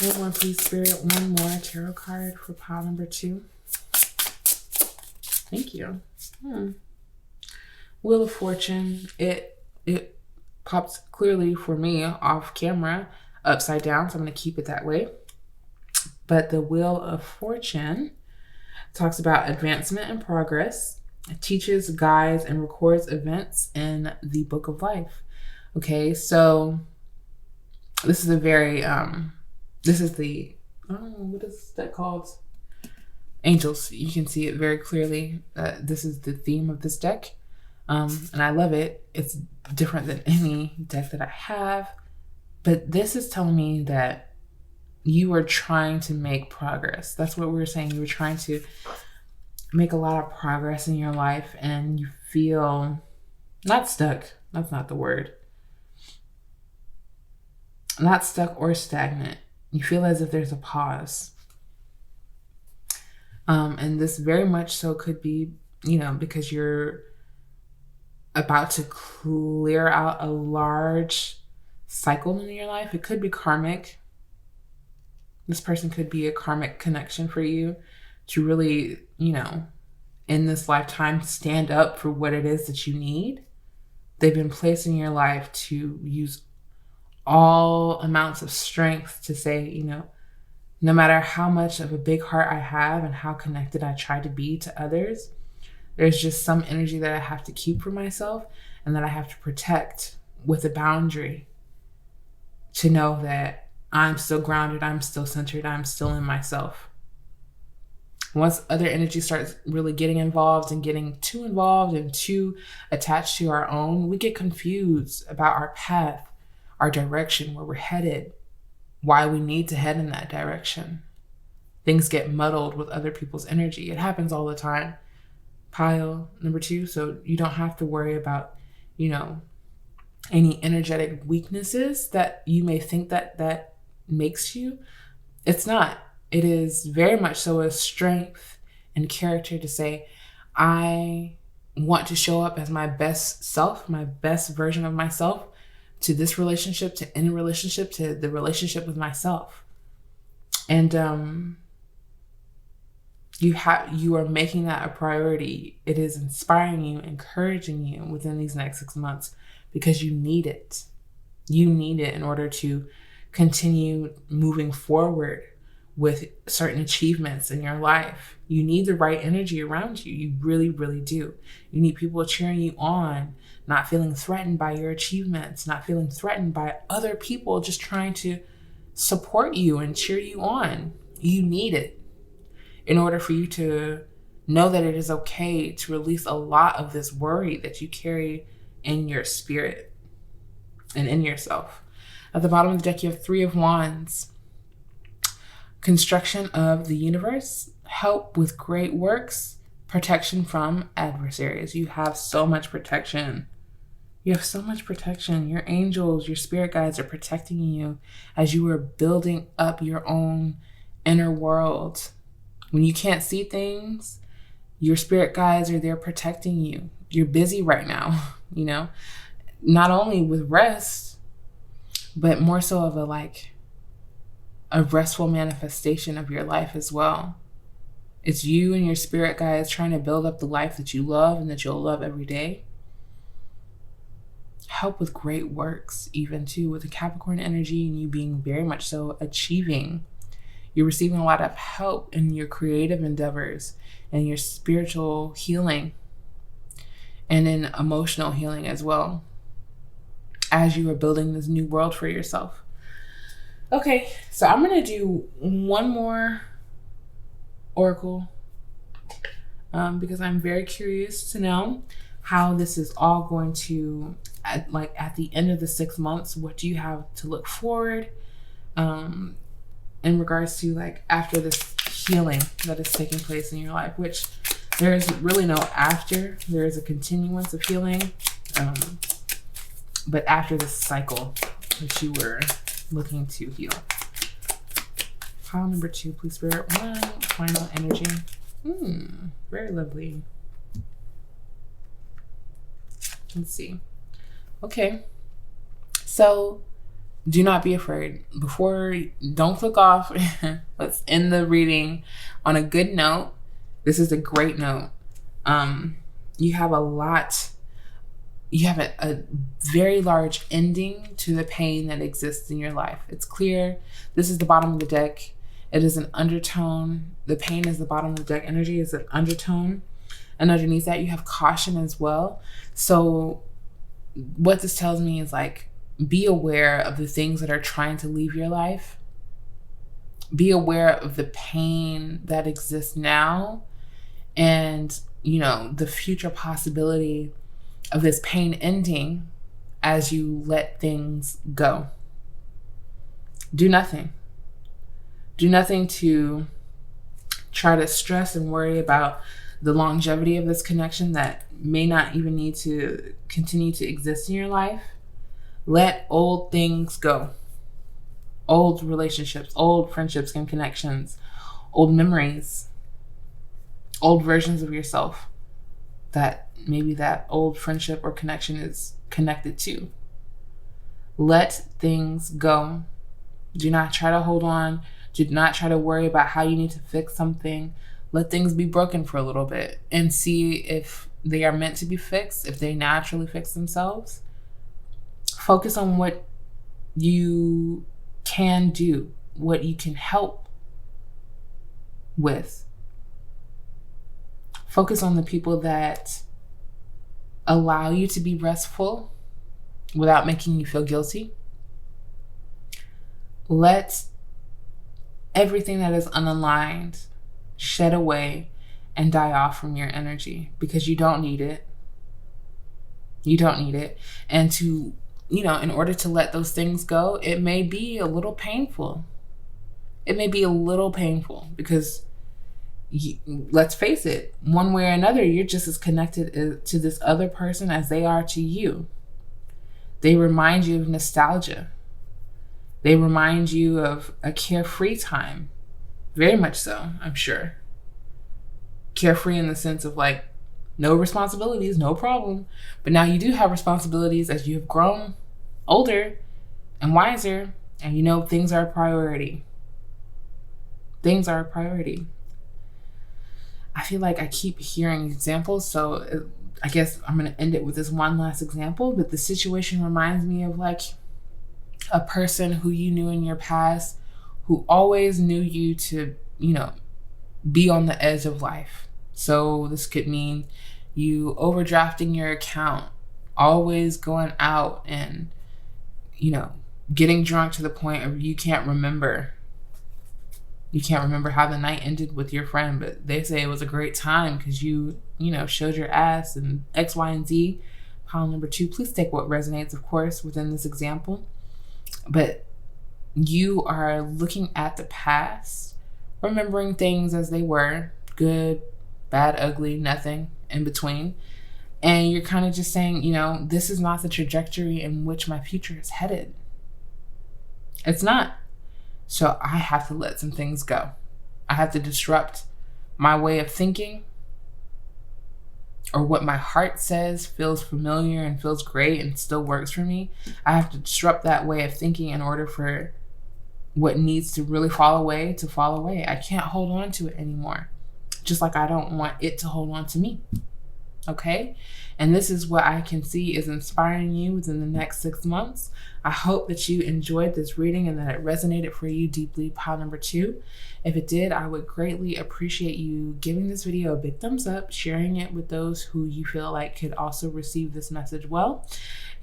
One more, please, Spirit. One more tarot card for pile number 2. Thank you. Wheel of Fortune. It pops clearly for me off camera, upside down, so I'm going to keep it that way. But the Wheel of Fortune talks about advancement and progress. It teaches, guides, and records events in the Book of Life. Okay, so this is a very, this is the, what is that called? Angels. You can see it very clearly. This is the theme of this deck. And I love it. It's different than any deck that I have. But this is telling me that you are trying to make progress. That's what we were saying. You were trying to make a lot of progress in your life, and you feel not stuck. That's not the word. Not stuck or stagnant. You feel as if there's a pause. And this very much so could be, because you're about to clear out a large cycle in your life. It could be karmic. This person could be a karmic connection for you to really, in this lifetime, stand up for what it is that you need. They've been placed in your life to use all amounts of strength to say, no matter how much of a big heart I have and how connected I try to be to others, there's just some energy that I have to keep for myself and that I have to protect with a boundary to know that I'm still grounded, I'm still centered, I'm still in myself. Once other energy starts really getting involved and getting too involved and too attached to our own, we get confused about our path, our direction, where we're headed, why we need to head in that direction. Things get muddled with other people's energy. It happens all the time. Pile number 2, so you don't have to worry about, any energetic weaknesses that you may think that makes you. It's not. It is very much so a strength and character to say, I want to show up as my best self, my best version of myself, to this relationship, to any relationship, to the relationship with myself. And you are making that a priority. It is inspiring you, encouraging you within these next 6 months because you need it. You need it in order to continue moving forward with certain achievements in your life. You need the right energy around you. You really, really do. You need people cheering you on, not feeling threatened by your achievements, not feeling threatened by other people just trying to support you and cheer you on. You need it in order for you to know that it is okay to release a lot of this worry that you carry in your spirit and in yourself. At the bottom of the deck, you have 3 of Wands. Construction of the universe, help with great works, protection from adversaries. You have so much protection. You have so much protection. Your angels, your spirit guides are protecting you as you are building up your own inner world. When you can't see things, your spirit guides are there protecting you. You're busy right now, not only with rest, but more so of a restful manifestation of your life as well. It's you and your spirit guides trying to build up the life that you love and that you'll love every day. Help with great works, even too, with the Capricorn energy and you being very much so achieving. You're receiving a lot of help in your creative endeavors and your spiritual healing and in emotional healing as well, as you are building this new world for yourself. Okay, so I'm going to do one more oracle because I'm very curious to know how this is all going to, at the end of the 6 months, what do you have to look forward in regards to after this healing that is taking place in your life, which there is really no after. There is a continuance of healing, but after this cycle that you were looking to heal. Pile number 2, please, Spirit. One final energy. Very lovely. Let's see. Okay. So do not be afraid. Don't click off. Let's end the reading on a good note. This is a great note. You have a very large ending to the pain that exists in your life. It's clear. This is the bottom of the deck. It is an undertone. The pain is the bottom of the deck. Energy is an undertone. And underneath that, you have caution as well. So what this tells me is be aware of the things that are trying to leave your life. Be aware of the pain that exists now and, the future possibility of this pain ending as you let things go. Do nothing. Do nothing to try to stress and worry about the longevity of this connection that may not even need to continue to exist in your life. Let old things go. Old relationships, old friendships and connections, old memories, old versions of yourself that maybe that old friendship or connection is connected to. Let things go. Do not try to hold on. Do not try to worry about how you need to fix something. Let things be broken for a little bit and see if they are meant to be fixed, if they naturally fix themselves. Focus on what you can do, what you can help with. Focus on the people that allow you to be restful without making you feel guilty. Let everything that is unaligned shed away and die off from your energy because you don't need it. You don't need it. And to, in order to let those things go, it may be a little painful. It may be a little painful because let's face it, one way or another, you're just as connected to this other person as they are to you. They remind you of nostalgia. They remind you of a carefree time. Very much so, I'm sure. Carefree in the sense of no responsibilities, no problem. But now you do have responsibilities as you have grown older and wiser, and things are a priority. Things are a priority. I feel like I keep hearing examples, so I guess I'm going to end it with this one last example. But the situation reminds me of a person who you knew in your past who always knew you to, be on the edge of life. So this could mean you overdrafting your account, always going out and, getting drunk to the point of you can't remember. You can't remember how the night ended with your friend, but they say it was a great time because you showed your ass and X, Y, and Z. Pile number 2, please take what resonates, of course, within this example. But you are looking at the past, remembering things as they were, good, bad, ugly, nothing in between. And you're kind of just saying, this is not the trajectory in which my future is headed. It's not. So I have to let some things go. I have to disrupt my way of thinking. or what my heart says feels familiar and feels great and still works for me, I have to disrupt that way of thinking in order for what needs to really fall away to fall away. I can't hold on to it anymore, just like I don't want it to hold on to me. Okay? And this is what I can see is inspiring you within the next 6 months. I hope that you enjoyed this reading and that it resonated for you deeply. Pile number 2. If it did, I would greatly appreciate you giving this video a big thumbs up, sharing it with those who you feel like could also receive this message well.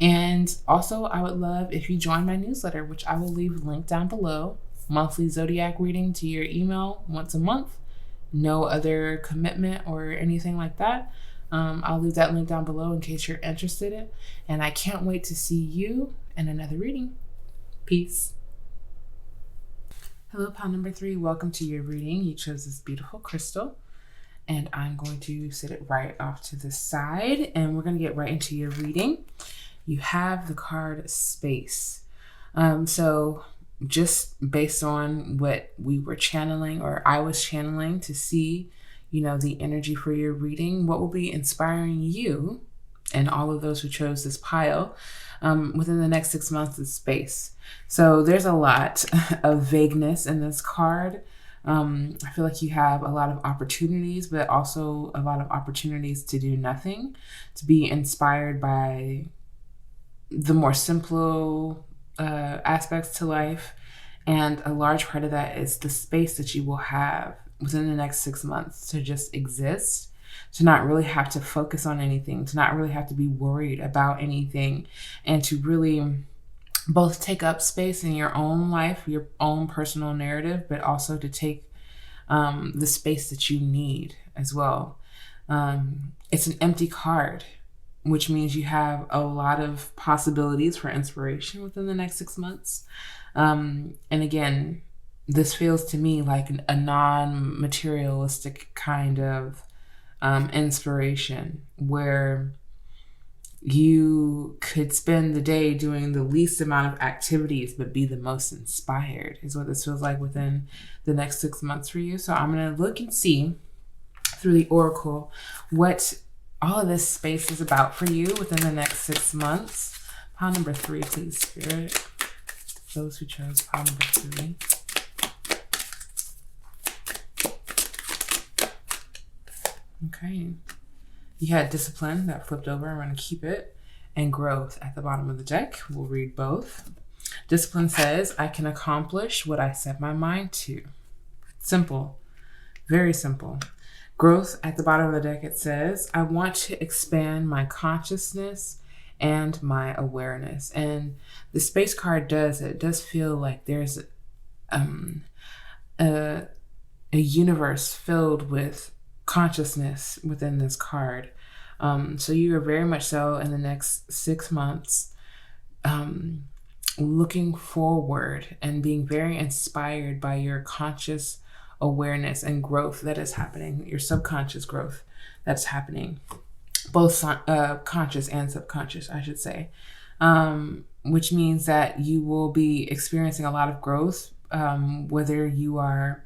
And also, I would love if you join my newsletter, which I will leave a link down below. Monthly zodiac reading to your email once a month. No other commitment or anything like that. I'll leave that link down below in case you're interested in. And I can't wait to see you in another reading. Peace. Hello, pile number 3. Welcome to your reading. You chose this beautiful crystal. And I'm going to set it right off to the side. And we're going to get right into your reading. You have the card Space. So just based on what we were channeling, or I was channeling to see, the energy for your reading, what will be inspiring you and all of those who chose this pile within the next 6 months is space. So there's a lot of vagueness in this card. I feel like you have a lot of opportunities, but also a lot of opportunities to do nothing, to be inspired by the more simple aspects to life. And a large part of that is the space that you will have within the next 6 months to just exist, to not really have to focus on anything, to not really have to be worried about anything, and to really both take up space in your own life, your own personal narrative, but also to take the space that you need as well. It's an empty card, which means you have a lot of possibilities for inspiration within the next 6 months. And again, this feels to me like a non-materialistic kind of inspiration where you could spend the day doing the least amount of activities but be the most inspired is what this feels like within the next 6 months for you. So I'm going to look and see through the oracle what all of this space is about for you within the next 6 months. Pile number 3, please, Spirit. Those who chose pile number 3. Okay. You had discipline that flipped over. I'm going to keep it. And growth at the bottom of the deck. We'll read both. Discipline says, I can accomplish what I set my mind to. Simple. Very simple. Growth at the bottom of the deck, it says, I want to expand my consciousness and my awareness. And the space card it does feel like there's a universe filled with consciousness within this card. So you are very much so in the next 6 months looking forward and being very inspired by your conscious awareness and growth that is happening, your subconscious growth that's happening, both conscious and subconscious, I should say, which means that you will be experiencing a lot of growth, whether you are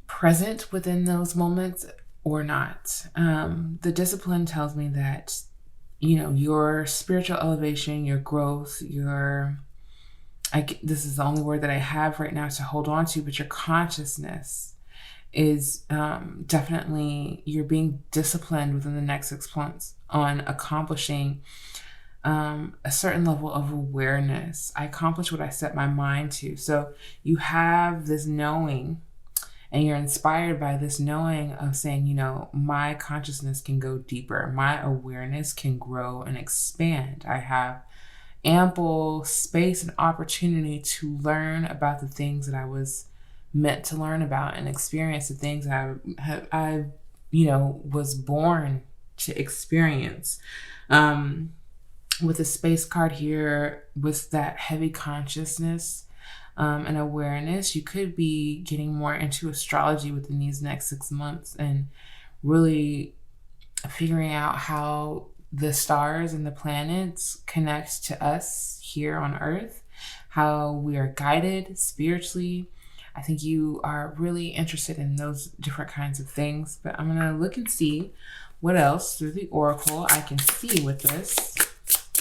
present within those moments or not. The discipline tells me that, your spiritual elevation, your growth, this is the only word that I have right now to hold on to, but your consciousness is definitely, you're being disciplined within the next 6 months on accomplishing a certain level of awareness. I accomplished what I set my mind to. So you have this knowing, and you're inspired by this knowing of saying, my consciousness can go deeper. My awareness can grow and expand. I have ample space and opportunity to learn about the things that I was meant to learn about and experience the things I was born to experience. With the space card here, with that heavy consciousness and awareness, you could be getting more into astrology within these next 6 months and really figuring out how the stars and the planets connect to us here on Earth, how we are guided spiritually. I think you are really interested in those different kinds of things, but I'm going to look and see what else through the oracle I can see with this.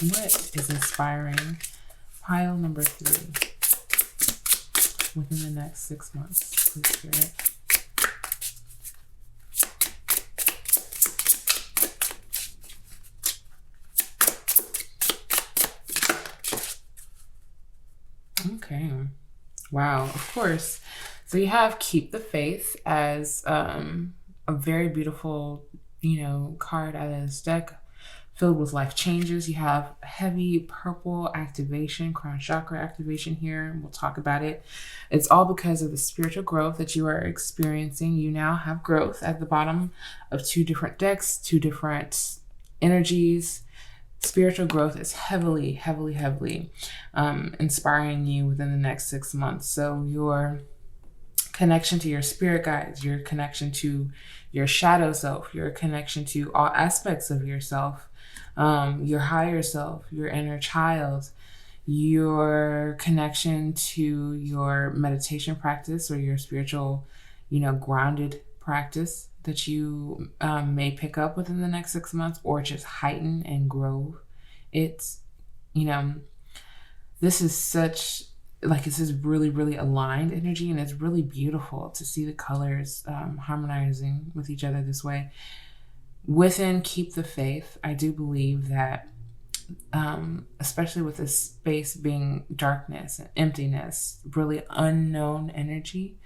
What is inspiring pile number 3 within the next 6 months, please, Spirit? Okay. Wow. Of course. So you have keep the faith as a very beautiful, card out of this deck, filled with life changes. You have heavy purple activation, crown chakra activation here, and we'll talk about it. It's all because of the spiritual growth that you are experiencing. You now have growth at the bottom of 2 different decks, 2 different energies. Spiritual growth is heavily, heavily, heavily inspiring you within the next 6 months. So your connection to your spirit guides, your connection to your shadow self, your connection to all aspects of yourself, your higher self, your inner child, your connection to your meditation practice or your spiritual, grounded practice that you may pick up within the next 6 months, or just heighten and grow. It's, this is really, really aligned energy, and it's really beautiful to see the colors harmonizing with each other this way. Within Keep the Faith, I do believe that, especially with this space being darkness and emptiness, really unknown energy,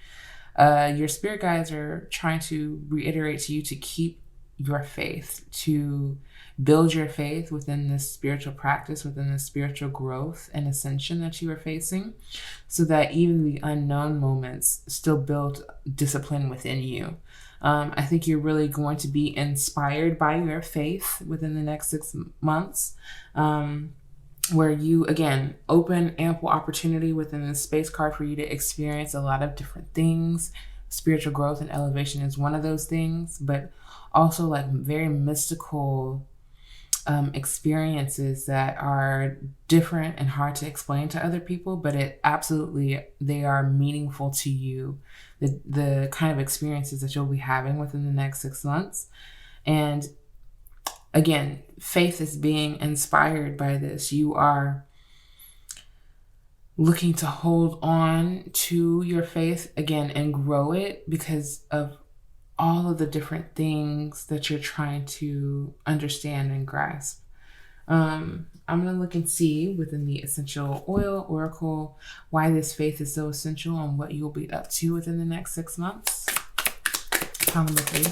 your spirit guides are trying to reiterate to you to keep your faith, to build your faith within this spiritual practice, within the spiritual growth and ascension that you are facing, so that even the unknown moments still build discipline within you. I think you're really going to be inspired by your faith within the next 6 months, where you, again, open ample opportunity within the space card for you to experience a lot of different things. Spiritual growth and elevation is one of those things, but also like very mystical experiences that are different and hard to explain to other people, but they are meaningful to you. The kind of experiences that you'll be having within the next 6 months. And again, faith is being inspired by this. You are looking to hold on to your faith again and grow it because of all of the different things that you're trying to understand and grasp. I'm going to look and see within the Essential Oil Oracle why this faith is so essential and what you'll be up to within the next 6 months. Pile number 3.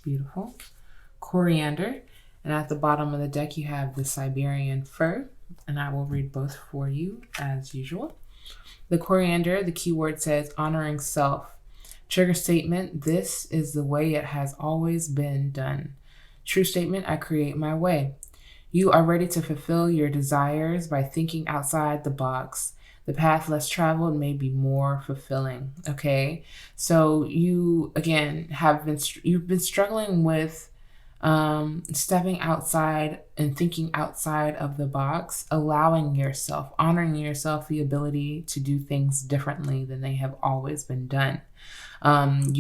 Beautiful. Coriander. And at the bottom of the deck, you have the Siberian fir. And I will read both for you as usual. The coriander, the keyword says honoring self. Trigger statement, this is the way it has always been done. True statement, I create my way. You are ready to fulfill your desires by thinking outside the box. The path less traveled may be more fulfilling. Okay, so you again you've been struggling with stepping outside and thinking outside of the box, honoring yourself the ability to do things differently than they have always been done. I'm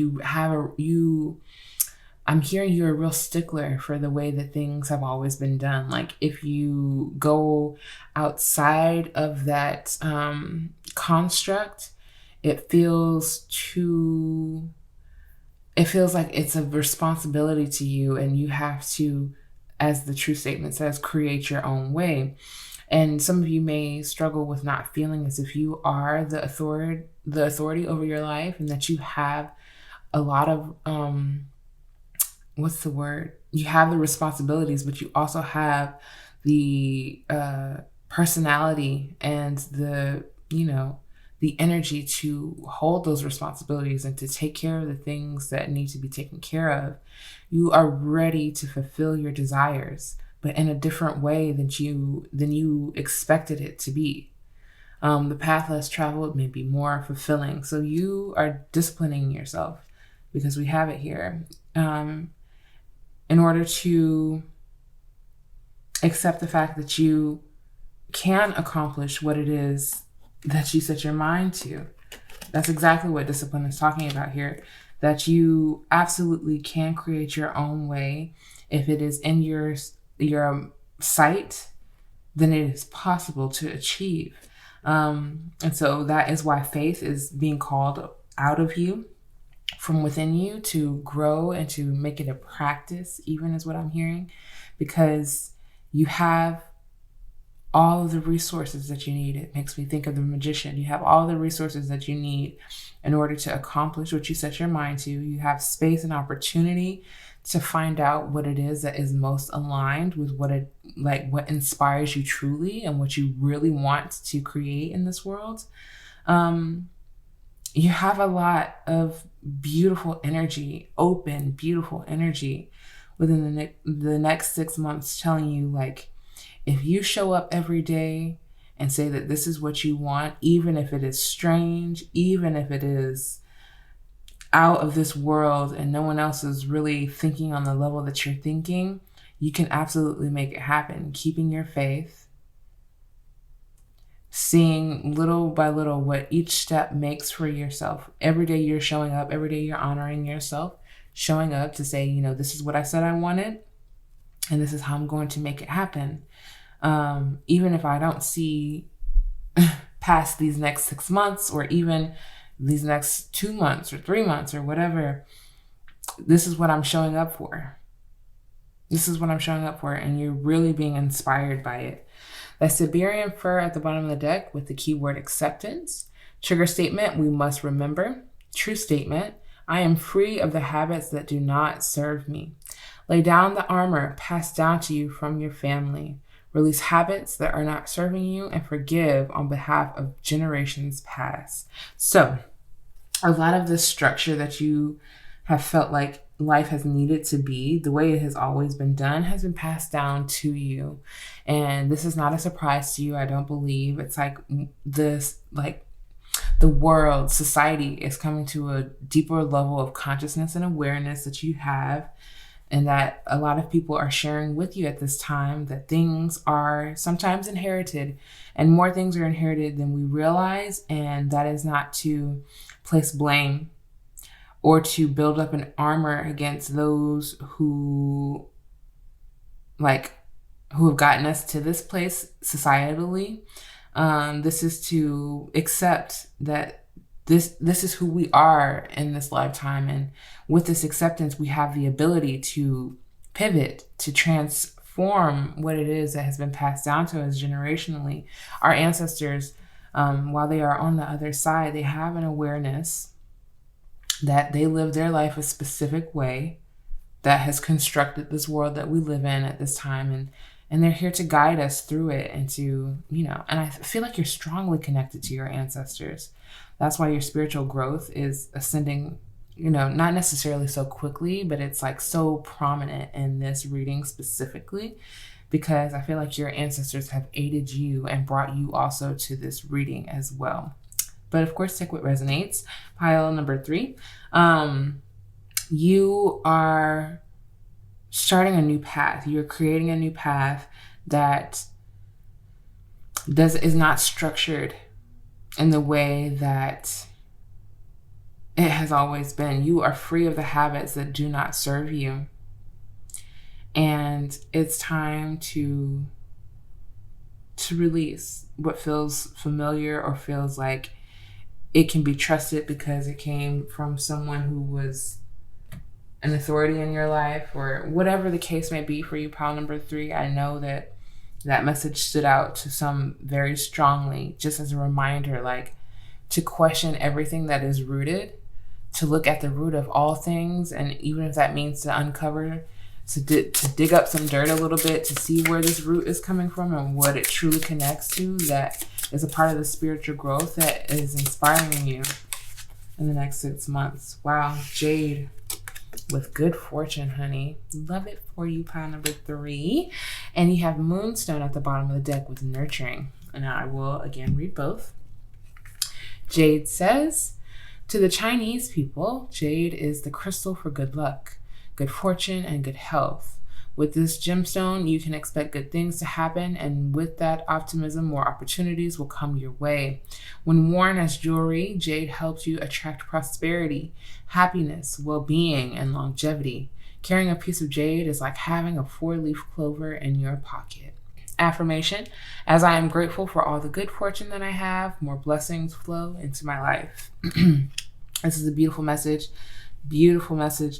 hearing you're a real stickler for the way that things have always been done. Like if you go outside of that construct, it feels like it's a responsibility to you, and you have to, as the true statement says, create your own way. And some of you may struggle with not feeling as if you are the authority over your life, and that you have a lot of you have the responsibilities, but you also have the personality and the energy to hold those responsibilities and to take care of the things that need to be taken care of. You are ready to fulfill your desires, but in a different way than you expected it to be. The path less traveled may be more fulfilling. So you are disciplining yourself, because we have it here, in order to accept the fact that you can accomplish what it is that you set your mind to. That's exactly what discipline is talking about here. that you absolutely can create your own way. If it is in your sight, then it is possible to achieve. And so that is why faith is being called out of you, from within you, to grow and to make it a practice, even is what I'm hearing, because you have all of the resources that you need. It makes me think of the magician. You have all the resources that you need in order to accomplish what you set your mind to. You have space and opportunity to find out what it is that is most aligned with what inspires you truly and what you really want to create in this world. You have a lot of beautiful energy, open, beautiful energy within the next 6 months, telling you, like, if you show up every day and say that this is what you want, even if it is strange, even if it is out of this world and no one else is really thinking on the level that you're thinking, you can absolutely make it happen. Keeping your faith, seeing little by little what each step makes for yourself. Every day you're showing up, every day you're honoring yourself, showing up to say, this is what I said I wanted, and this is how I'm going to make it happen. Even if I don't see past these next 6 months, or even these next 2 months or 3 months or whatever, this is what I'm showing up for. This is what I'm showing up for, and you're really being inspired by it. The Siberian fur at the bottom of the deck with the keyword acceptance. Trigger statement, we must remember. True statement, I am free of the habits that do not serve me. Lay down the armor passed down to you from your family. Release habits that are not serving you and forgive on behalf of generations past. So, a lot of the structure that you have felt like life has needed to be, the way it has always been done, has been passed down to you. And this is not a surprise to you, I don't believe. It's like this, like the world, society is coming to a deeper level of consciousness and awareness that you have, and that a lot of people are sharing with you at this time, that things are sometimes inherited, and more things are inherited than we realize. And that is not to place blame or to build up an armor against those who have gotten us to this place societally. This is to accept that this is who we are in this lifetime. And with this acceptance, we have the ability to pivot, to transform what it is that has been passed down to us generationally. Our ancestors, while they are on the other side, they have an awareness that they live their life a specific way that has constructed this world that we live in at this time. And they're here to guide us through it, and to, and I feel like you're strongly connected to your ancestors. That's why your spiritual growth is ascending, not necessarily so quickly, but it's like so prominent in this reading specifically, because I feel like your ancestors have aided you and brought you also to this reading as well. But of course, take what resonates. Pile number 3. You are starting a new path. You're creating a new path that is not structured in the way that it has always been. You are free of the habits that do not serve you. And it's time to release what feels familiar or feels like it can be trusted because it came from someone who was an authority in your life, or whatever the case may be for you, pile number 3. I know that message stood out to some very strongly, just as a reminder, like, to question everything that is rooted, to look at the root of all things. And even if that means to uncover, to dig up some dirt a little bit, to see where this root is coming from and what it truly connects to, that is a part of the spiritual growth that is inspiring you in the next 6 months. Wow, Jade with good fortune, honey. Love it for you, pile number 3. And you have Moonstone at the bottom of the deck with nurturing. And I will again read both. Jade says, to the Chinese people, jade is the crystal for good luck, good fortune, and good health. With this gemstone, you can expect good things to happen, and with that optimism, more opportunities will come your way. When worn as jewelry, jade helps you attract prosperity, happiness, well-being, and longevity. Carrying a piece of jade is like having a 4-leaf clover in your pocket. Affirmation: as I am grateful for all the good fortune that I have, more blessings flow into my life. This is a beautiful message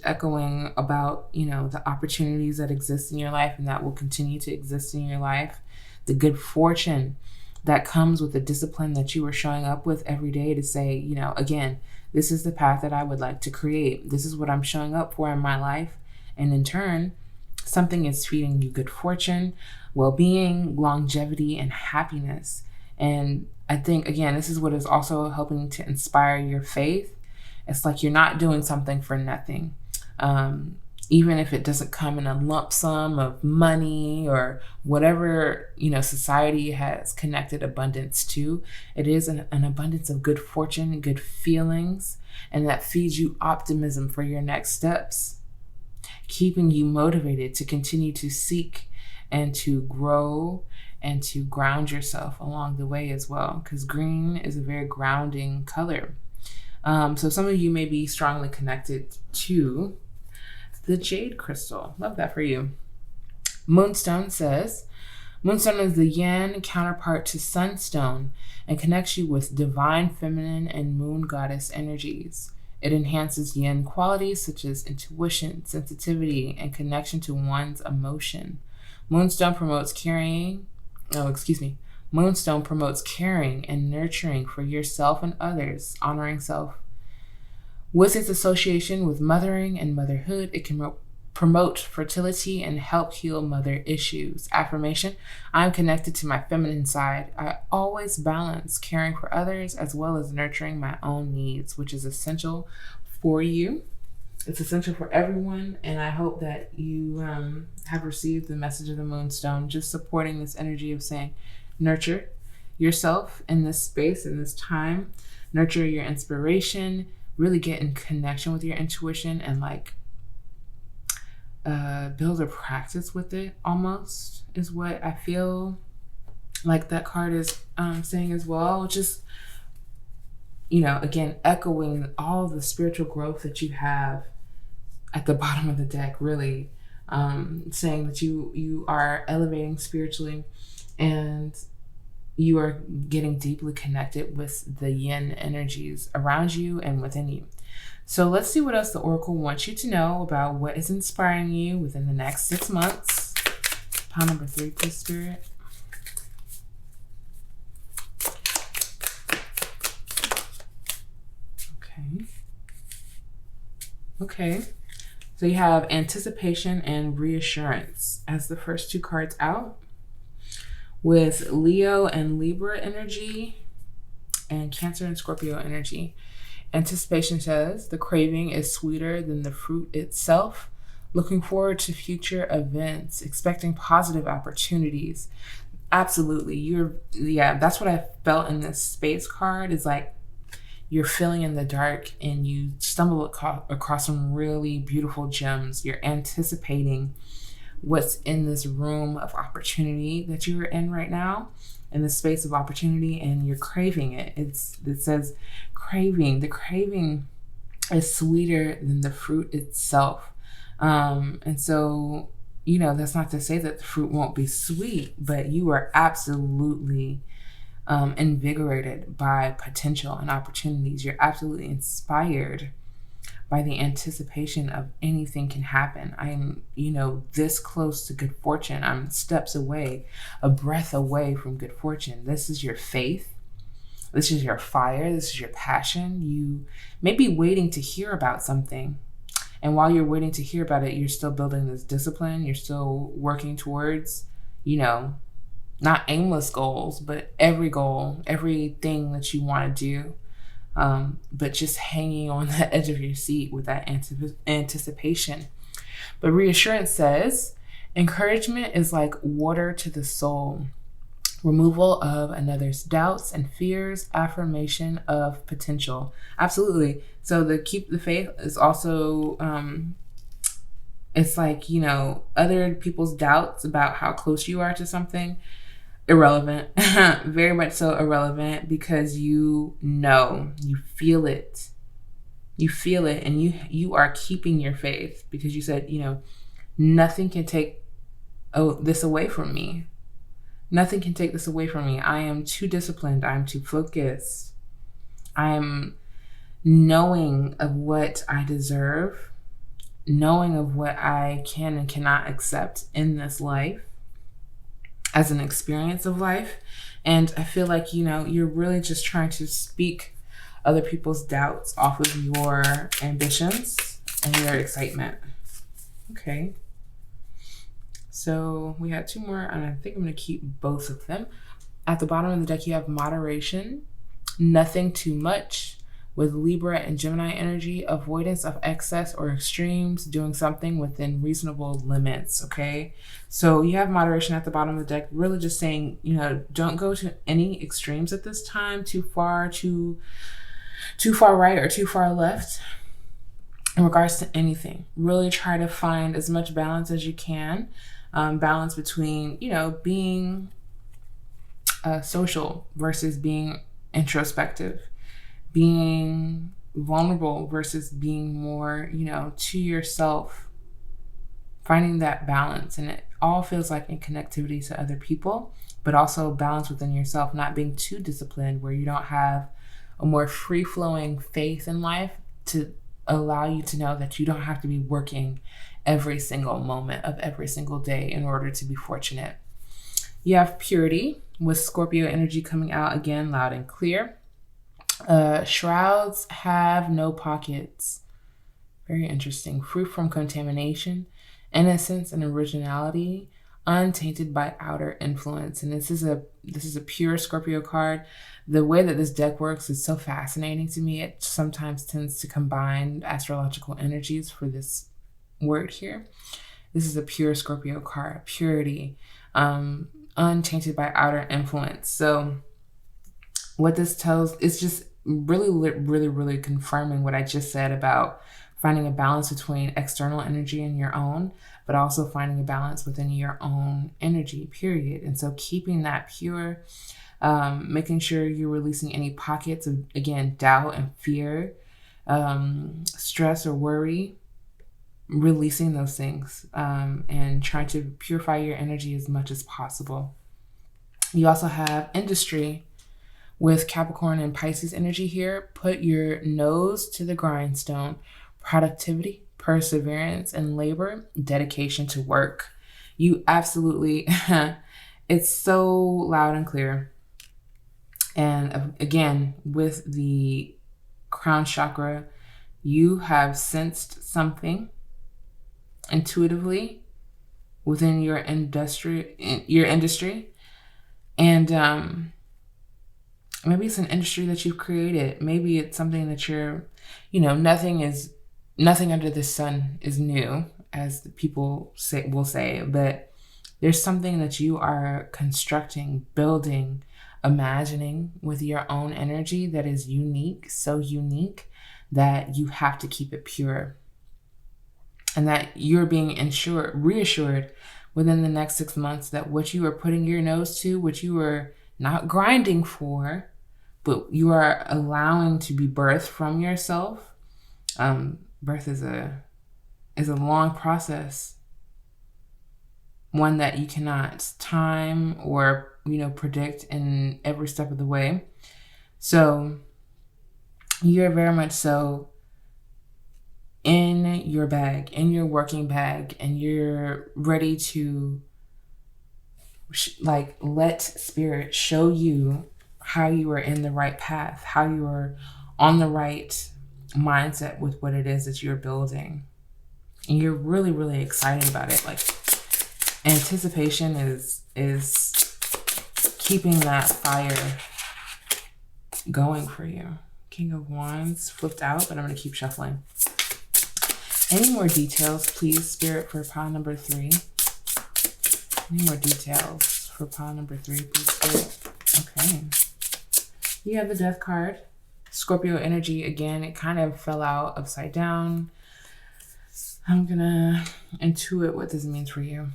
echoing about, the opportunities that exist in your life and that will continue to exist in your life. The good fortune that comes with the discipline that you are showing up with every day to say, again, this is the path that I would like to create. This is what I'm showing up for in my life. And in turn, something is feeding you good fortune, well-being, longevity, and happiness. And I think, again, this is what is also helping to inspire your faith. It's like you're not doing something for nothing. Even if it doesn't come in a lump sum of money or whatever, society has connected abundance to, it is an abundance of good fortune, good feelings, and that feeds you optimism for your next steps, keeping you motivated to continue to seek and to grow and to ground yourself along the way as well, because green is a very grounding color. So some of you may be strongly connected to the jade crystal. Love that for you. Moonstone says, Moonstone is the yin counterpart to sunstone and connects you with divine feminine and moon goddess energies. It enhances yin qualities such as intuition, sensitivity, and connection to one's emotion. Moonstone promotes caring and nurturing for yourself and others, honoring self. With its association with mothering and motherhood, it can promote fertility and help heal mother issues. Affirmation: I'm connected to my feminine side. I always balance caring for others as well as nurturing my own needs, which is essential for you. It's essential for everyone, and I hope that you have received the message of the Moonstone, just supporting this energy of saying, nurture yourself in this space, in this time, nurture your inspiration, really get in connection with your intuition and build a practice with it, almost, is what I feel like that card is saying as well. Just, again, echoing all the spiritual growth that you have at the bottom of the deck, really saying that you are elevating spiritually and you are getting deeply connected with the yin energies around you and within you. So let's see what else the Oracle wants you to know about what is inspiring you within the next 6 months. Pile number 3, please, Spirit. Okay. So you have anticipation and reassurance as the first 2 cards out, with Leo and Libra energy and Cancer and Scorpio energy. Anticipation says the craving is sweeter than the fruit itself. Looking forward to future events, expecting positive opportunities. Absolutely. That's what I felt in this space card, is like you're feeling in the dark and you stumble across some really beautiful gems. You're anticipating what's in this room of opportunity that you're in right now, in the space of opportunity, and you're craving it. It says craving. The craving is sweeter than the fruit itself. And so, that's not to say that the fruit won't be sweet, but you are absolutely invigorated by potential and opportunities. You're absolutely inspired by the anticipation of anything can happen. I'm, this close to good fortune. I'm steps away, a breath away from good fortune. This is your faith. This is your fire. This is your passion. You may be waiting to hear about something. And while you're waiting to hear about it, you're still building this discipline. You're still working towards, not aimless goals, but every goal, everything that you want to do. But just hanging on the edge of your seat with that anticipation. But reassurance says, encouragement is like water to the soul. Removal of another's doubts and fears, affirmation of potential. Absolutely. So the keep the faith is also It's like, other people's doubts about how close you are to something, irrelevant. Very much so irrelevant, because you feel it. You feel it, and you are keeping your faith, because you said, nothing can take this away from me. Nothing can take this away from me. I am too disciplined. I'm too focused. I'm knowing of what I deserve, knowing of what I can and cannot accept in this life as an experience of life. And I feel like, you're really just trying to speak other people's doubts off of your ambitions and your excitement. Okay. So we had 2 more, and I think I'm going to keep both of them. At the bottom of the deck, you have moderation, nothing too much, with Libra and Gemini energy, avoidance of excess or extremes, doing something within reasonable limits. Okay. So you have moderation at the bottom of the deck, really just saying, don't go to any extremes at this time, too far right or too far left in regards to anything. Really try to find as much balance as you can. Balance between, being social versus being introspective, being vulnerable versus being more, to yourself, finding that balance. And it all feels like in connectivity to other people, but also balance within yourself, not being too disciplined where you don't have a more free-flowing faith in life to allow you to know that you don't have to be working every single moment of every single day in order to be fortunate. You have purity, with Scorpio energy coming out again loud and clear. Shrouds have no pockets. Very interesting. Free from contamination, innocence, and originality, untainted by outer influence. And this is a pure Scorpio card. The way that this deck works is so fascinating to me. It sometimes tends to combine astrological energies for this word here. This is a pure Scorpio card. Purity, untainted by outer influence. So what this tells is just really confirming what I just said about finding a balance between external energy and your own, but also finding a balance within your own energy, period. And so keeping that pure, making sure you're releasing any pockets of, again, doubt and fear, stress or worry, releasing those things, and trying to purify your energy as much as possible. You also have industry with Capricorn and Pisces energy here. Put your nose to the grindstone. Productivity, perseverance, and labor, dedication to work. You absolutely, it's so loud and clear. And again, with the crown chakra, you have sensed something intuitively within your industry, and maybe it's an industry that you've created. Maybe it's something that you're, nothing under the sun is new, as the people will say, but there's something that you are constructing, building, imagining with your own energy that is unique, so unique that you have to keep it pure. And that you're being reassured within the next 6 months that what you are putting your nose to, what you are not grinding for, but you are allowing to be birthed from yourself. Birth is a long process, one that you cannot time or predict in every step of the way. So you're very much so in your bag, in your working bag, and you're ready to let spirit show you how you are in the right path, how you are on the right mindset with what it is that you're building. And you're really, really excited about it. Like, anticipation is keeping that fire going for you. King of Wands flipped out, but I'm going to keep shuffling. Any more details, please, Spirit, for pile number 3? Any more details for pile number 3, please, Spirit? Okay. You have the Death card. Scorpio energy, again, it kind of fell out upside down. I'm gonna intuit what this means for you.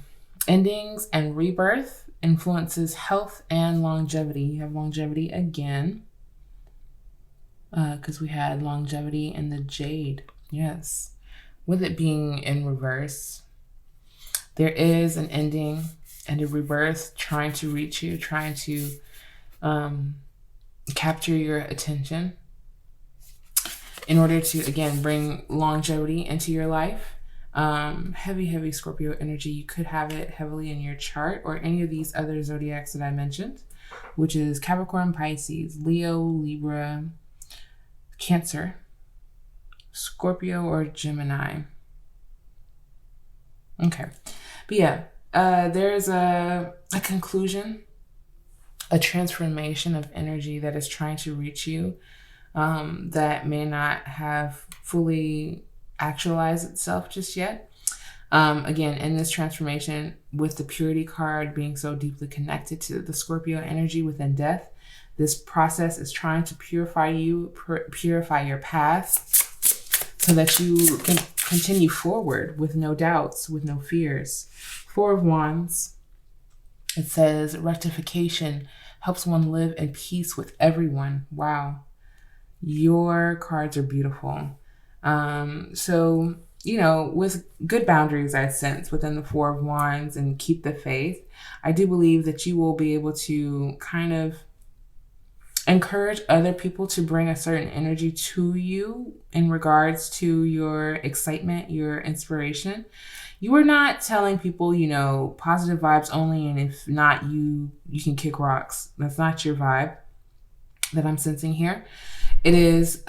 Endings and rebirth influences health and longevity. You have longevity again, because we had longevity in the jade. Yes. With it being in reverse, there is an ending and a rebirth trying to reach you, trying to capture your attention in order to, again, bring longevity into your life. Heavy Scorpio energy. You could have it heavily in your chart or any of these other zodiacs that I mentioned, which is Capricorn, Pisces, Leo, Libra, Cancer, Scorpio, or Gemini. Okay. But yeah, there's a conclusion, a transformation of energy that is trying to reach you, that may not have fully actualized itself just yet. Again, in this transformation, with the Purity card being so deeply connected to the Scorpio energy within death, this process is trying to purify you, purify your past, so that you can continue forward with no doubts, with no fears. Four of Wands, it says rectification helps one live in peace with everyone. Wow. Your cards are beautiful. So, you know, with good boundaries, I sense within the Four of Wands and keep the faith, I do believe that you will be able to kind of encourage other people to bring a certain energy to you in regards to your excitement, your inspiration. You are not telling people, you know, positive vibes only, and if not, you can kick rocks. That's not your vibe that I'm sensing here. It is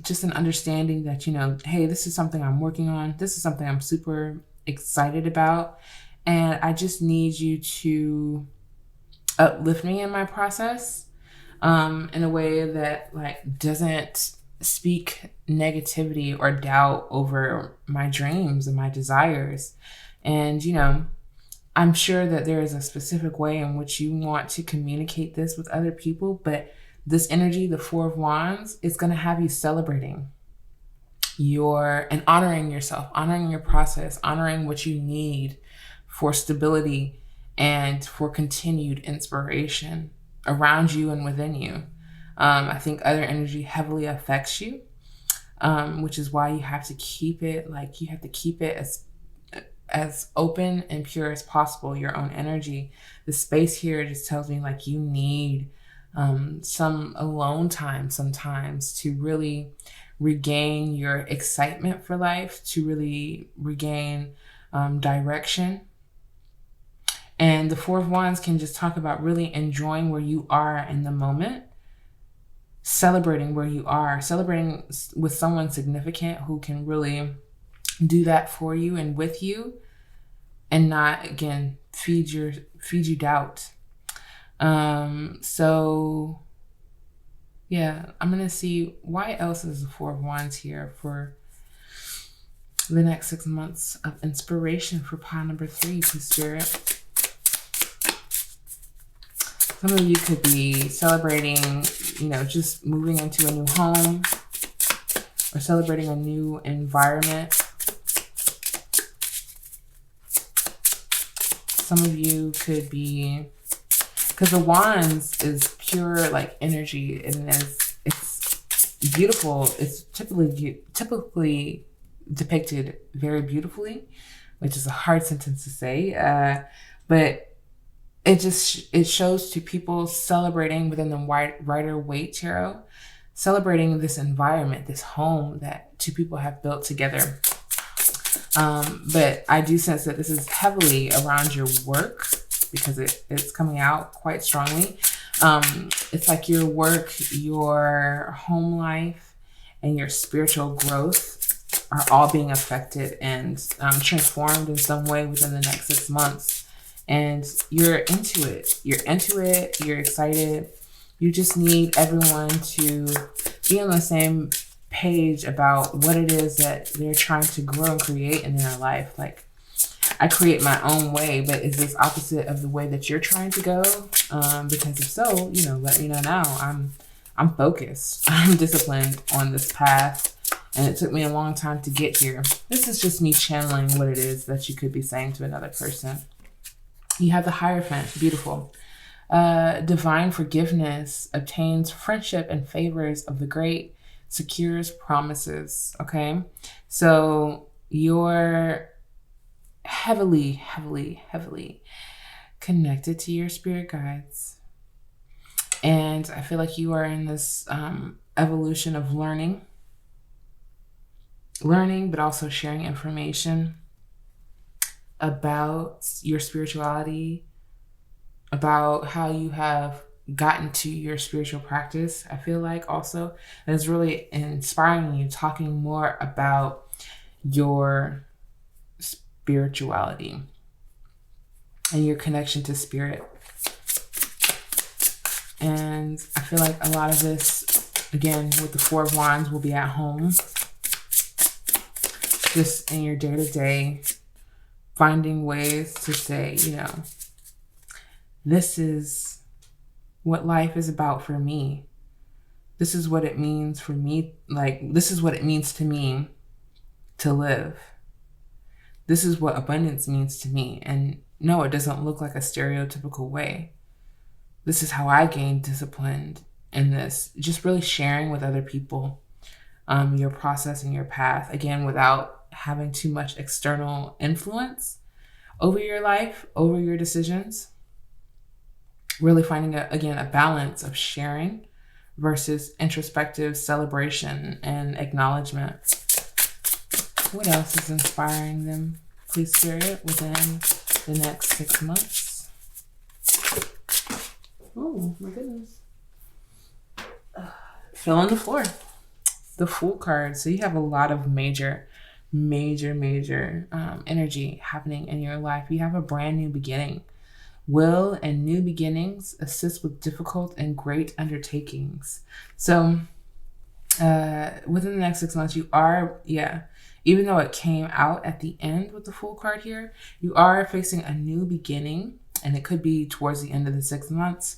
just an understanding that, you know, hey, this is something I'm working on. This is something I'm super excited about. And I just need you to uplift me in my process in a way that like doesn't speak negativity or doubt over my dreams and my desires. And, you know, I'm sure that there is a specific way in which you want to communicate this with other people, but this energy, the Four of Wands, is going to have you celebrating and honoring yourself, honoring your process, honoring what you need for stability and for continued inspiration around you and within you. I think other energy heavily affects you, which is why you have to keep it as open and pure as possible, your own energy. The space here just tells me like you need some alone time sometimes to really regain your excitement for life, to really regain direction. And the Four of Wands can just talk about really enjoying where you are in the moment, celebrating where you are, celebrating with someone significant who can really do that for you and with you, and not, again, feed you doubt. So yeah, I'm going to see why else is the Four of Wands here for the next 6 months of inspiration for pile number 3 to Spirit. Some of you could be celebrating, you know, just moving into a new home or celebrating a new environment. Some of you could be, because the Wands is pure like energy, and it's beautiful. It's typically depicted very beautifully, which is a hard sentence to say, but it shows to people celebrating within the Rider-Waite Tarot, celebrating this environment, this home that two people have built together. But I do sense that this is heavily around your work, because it's coming out quite strongly. It's like your work, your home life, and your spiritual growth are all being affected and transformed in some way within the next 6 months. And you're into it. You're excited. You just need everyone to be on the same page about what it is that they're trying to grow and create in their life. Like, I create my own way, but is this opposite of the way that you're trying to go? Because if so, you know, let me know now. I'm focused. I'm disciplined on this path, And it took me a long time to get here. This is just me channeling what it is that you could be saying to another person. You have the Hierophant, beautiful. Divine forgiveness obtains friendship and favors of the great, secures promises. Okay, so you're heavily connected to your spirit guides, and I feel like you are in this evolution of learning, but also sharing information about your spirituality, about how you have gotten to your spiritual practice. I feel like also that is really inspiring you, talking more about your spirituality and your connection to spirit. And I feel like a lot of this, again, with the Four of Wands, will be at home, just in your day-to-day, finding ways to say, you know, this is what life is about for me. This is what it means for me. Like, this is what it means to me to live. This is what abundance means to me. And no, it doesn't look like a stereotypical way. This is how I gained discipline in this. Just really sharing with other people your process and your path. Again, without having too much external influence over your life, over your decisions. Really finding, a balance of sharing versus introspective celebration and acknowledgement. What else is inspiring them, please, Spirit, within the next 6 months? Oh, my goodness. Fill in the floor. The Fool card. So you have a lot of major energy happening in your life. You have a brand new beginning. Will and new beginnings assist with difficult and great undertakings. So within the next 6 months, you are, even though it came out at the end with the Fool card here, you are facing a new beginning, and it could be towards the end of the 6 months,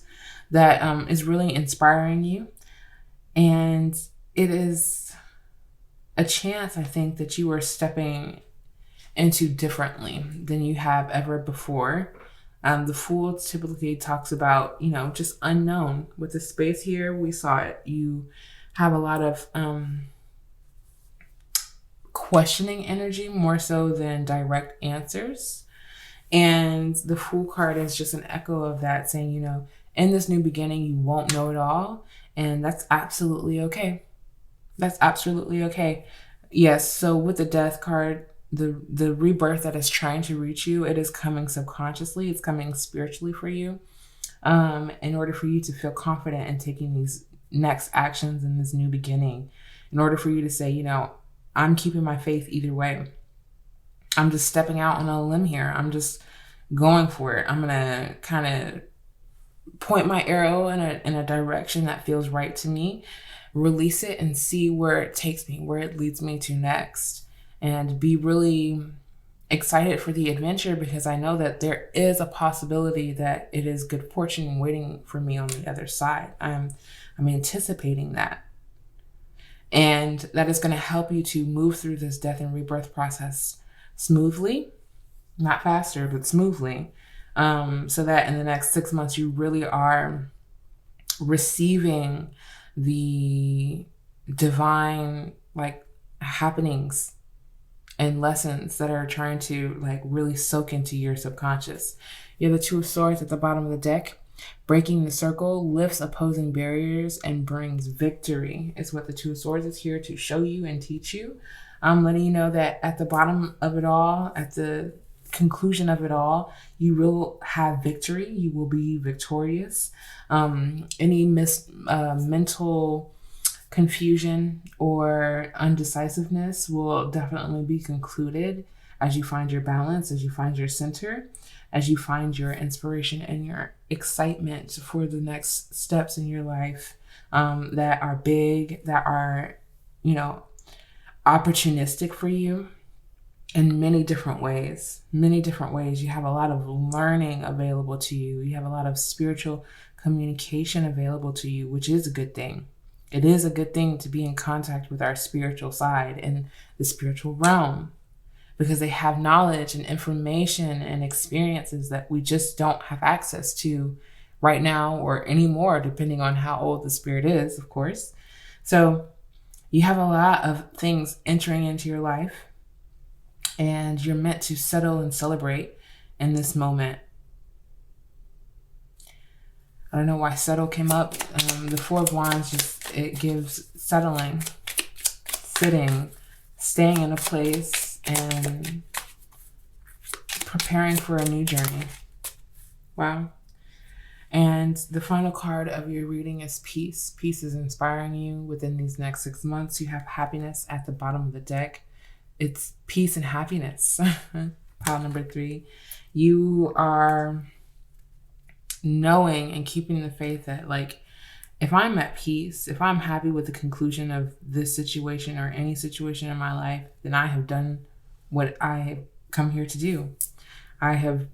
that is really inspiring you. And it is a chance, I think, that you are stepping into differently than you have ever before. The Fool typically talks about, just unknown. With the space here, we saw it. You have a lot of questioning energy, more so than direct answers. And the Fool card is just an echo of that, saying, in this new beginning, you won't know it all. And that's absolutely okay. That's absolutely okay. Yes, so with the Death card, the rebirth that is trying to reach you, it is coming subconsciously. It's coming spiritually for you, in order for you to feel confident in taking these next actions in this new beginning. In order for you to say, I'm keeping my faith either way. I'm just stepping out on a limb here. I'm just going for it. I'm going to kind of point my arrow in a direction that feels right to me, release it, and see where it takes me, where it leads me to next. And be really excited for the adventure, because I know that there is a possibility that it is good fortune waiting for me on the other side. I'm anticipating that. And that is going to help you to move through this death and rebirth process smoothly, not faster, but smoothly. So that in the next 6 months, you really are receiving the divine, happenings and lessons that are trying to really soak into your subconscious. You have the Two of Swords at the bottom of the deck. Breaking the circle lifts opposing barriers and brings victory is what the Two of Swords is here to show you and teach you. I'm letting you know that at the bottom of it all, at the conclusion of it all, you will have victory. You will be victorious. Any mental confusion or undecisiveness will definitely be concluded as you find your balance, as you find your center, as you find your inspiration and your excitement for the next steps in your life, that are big, that are, opportunistic for you in many different ways. You have a lot of learning available to you. You have a lot of spiritual communication available to you, which is a good thing. It is a good thing to be in contact with our spiritual side and the spiritual realm, because they have knowledge and information and experiences that we just don't have access to right now or anymore, depending on how old the spirit is, of course. So you have a lot of things entering into your life, and you're meant to settle and celebrate in this moment. I don't know why settle came up. The Four of Wands, it gives settling, sitting, staying in a place, and preparing for a new journey. Wow. And the final card of your reading is peace. Peace is inspiring you within these next 6 months. You have happiness at the bottom of the deck. It's peace and happiness. Pile number 3. You are knowing and keeping the faith that, like, if I'm at peace, if I'm happy with the conclusion of this situation or any situation in my life, then I have done what I have come here to do. I have,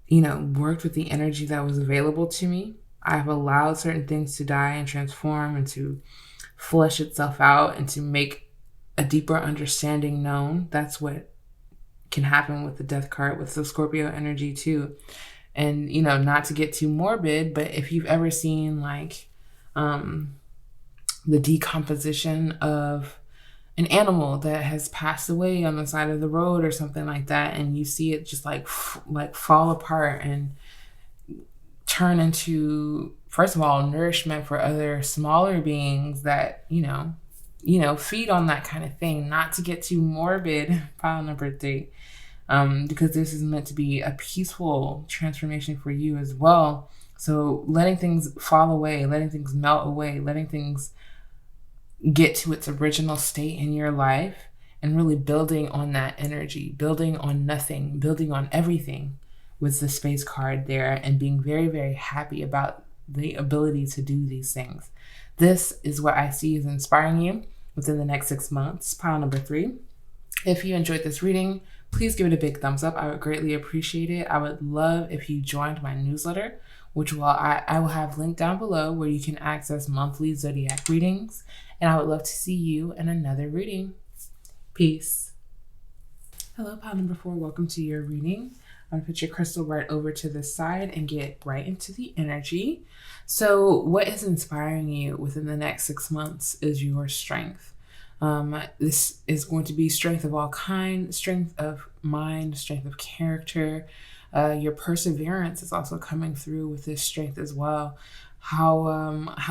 worked with the energy that was available to me. I have allowed certain things to die and transform and to flesh itself out and to make a deeper understanding known. That's what can happen with the death card, with the Scorpio energy too. And, not to get too morbid, but if you've ever seen like the decomposition of an animal that has passed away on the side of the road or something like that, and you see it just like fall apart and turn into, first of all, nourishment for other smaller beings that, feed on that kind of thing. Not to get too morbid, pile number 3. Because this is meant to be a peaceful transformation for you as well. So letting things fall away, letting things melt away, letting things get to its original state in your life, and really building on that energy, building on nothing, building on everything with the Space card there, and being very, very happy about the ability to do these things. This is what I see as inspiring you within the next 6 months. Pile number 3. If you enjoyed this reading, please give it a big thumbs up. I would greatly appreciate it. I would love if you joined my newsletter, which I will have linked down below, where you can access monthly zodiac readings. And I would love to see you in another reading. Peace. Hello, pile number 4. Welcome to your reading. I'm going to put your crystal right over to the side and get right into the energy. So what is inspiring you within the next 6 months is your strength. This is going to be strength of all kinds, strength of mind, strength of character. Your perseverance is also coming through with this strength as well. How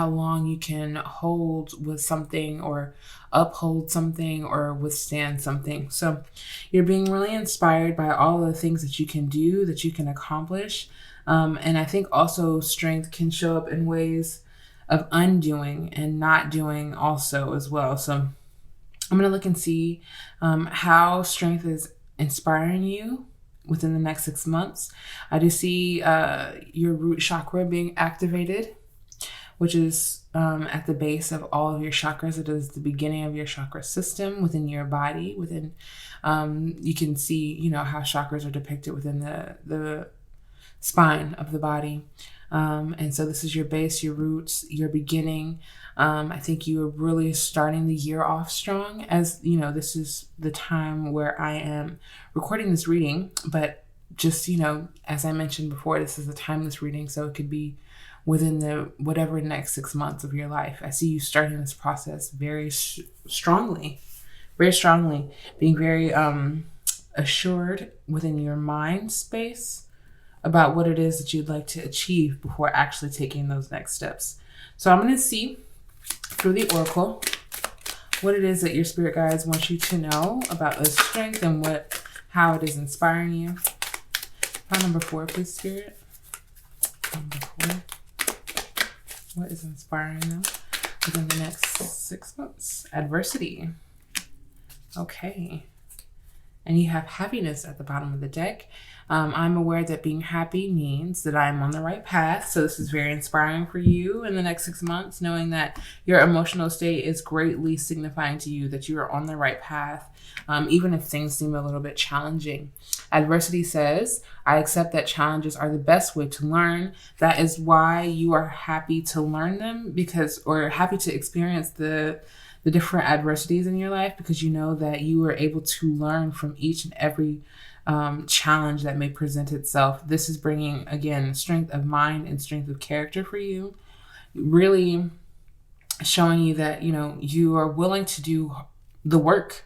long you can hold with something, or uphold something, or withstand something. So you're being really inspired by all the things that you can do, that you can accomplish. And I think also strength can show up in ways of undoing and not doing also as well. So I'm going to look and see how strength is inspiring you within the next 6 months. I do see your root chakra being activated, which is at the base of all of your chakras. It is the beginning of your chakra system within your body. You can see, how chakras are depicted within the spine of the body. And so this is your base, your roots, your beginning. I think you are really starting the year off strong, as this is the time where I am recording this reading, but just, as I mentioned before, this is a timeless reading. So it could be within the whatever next 6 months of your life. I see you starting this process very strongly, being very assured within your mind space about what it is that you'd like to achieve before actually taking those next steps. So I'm going to see through the oracle what it is that your spirit guides want you to know about this strength and how it is inspiring you. File number 4, please, spirit. Number 4. What is inspiring them within the next 6 months? Adversity. Okay. and you have happiness at the bottom of the deck. I'm aware that being happy means that I'm on the right path. So this is very inspiring for you in the next 6 months, knowing that your emotional state is greatly signifying to you that you are on the right path, even if things seem a little bit challenging. Adversity says, I accept that challenges are the best way to learn. That is why you are happy to learn them, or happy to experience the different adversities in your life, because you know that you are able to learn from each and every challenge that may present itself. This is bringing, again, strength of mind and strength of character for you, really showing you that, you are willing to do the work,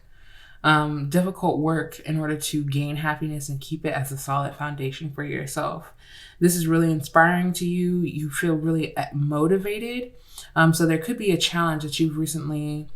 difficult work, in order to gain happiness and keep it as a solid foundation for yourself. This is really inspiring to you. You feel really motivated. So there could be a challenge that you've recently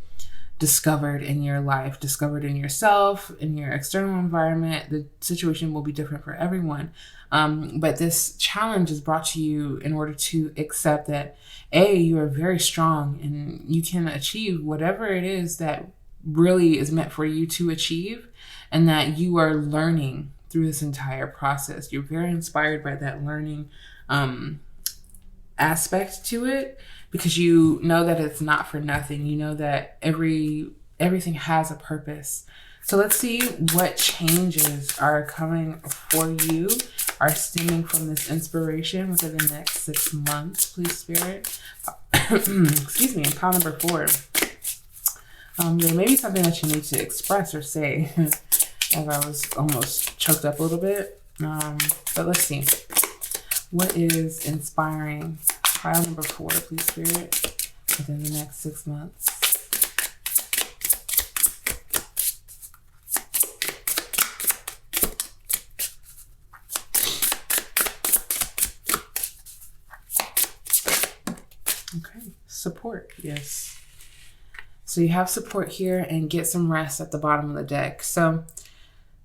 discovered in your life, discovered in yourself, in your external environment. The situation will be different for everyone. But this challenge is brought to you in order to accept that, you are very strong and you can achieve whatever it is that really is meant for you to achieve, and that you are learning through this entire process. You're very inspired by that learning aspect to it, because you know that it's not for nothing. You know that everything has a purpose. So let's see what changes are coming for you, are stemming from this inspiration within the next 6 months, please, Spirit. Excuse me, pile number 4. There may be something that you need to express or say, as I was almost choked up a little bit. But let's see. What is inspiring? Pile number 4, please, Spirit, within the next 6 months. Okay, support, yes. So you have support here, and get some rest at the bottom of the deck. So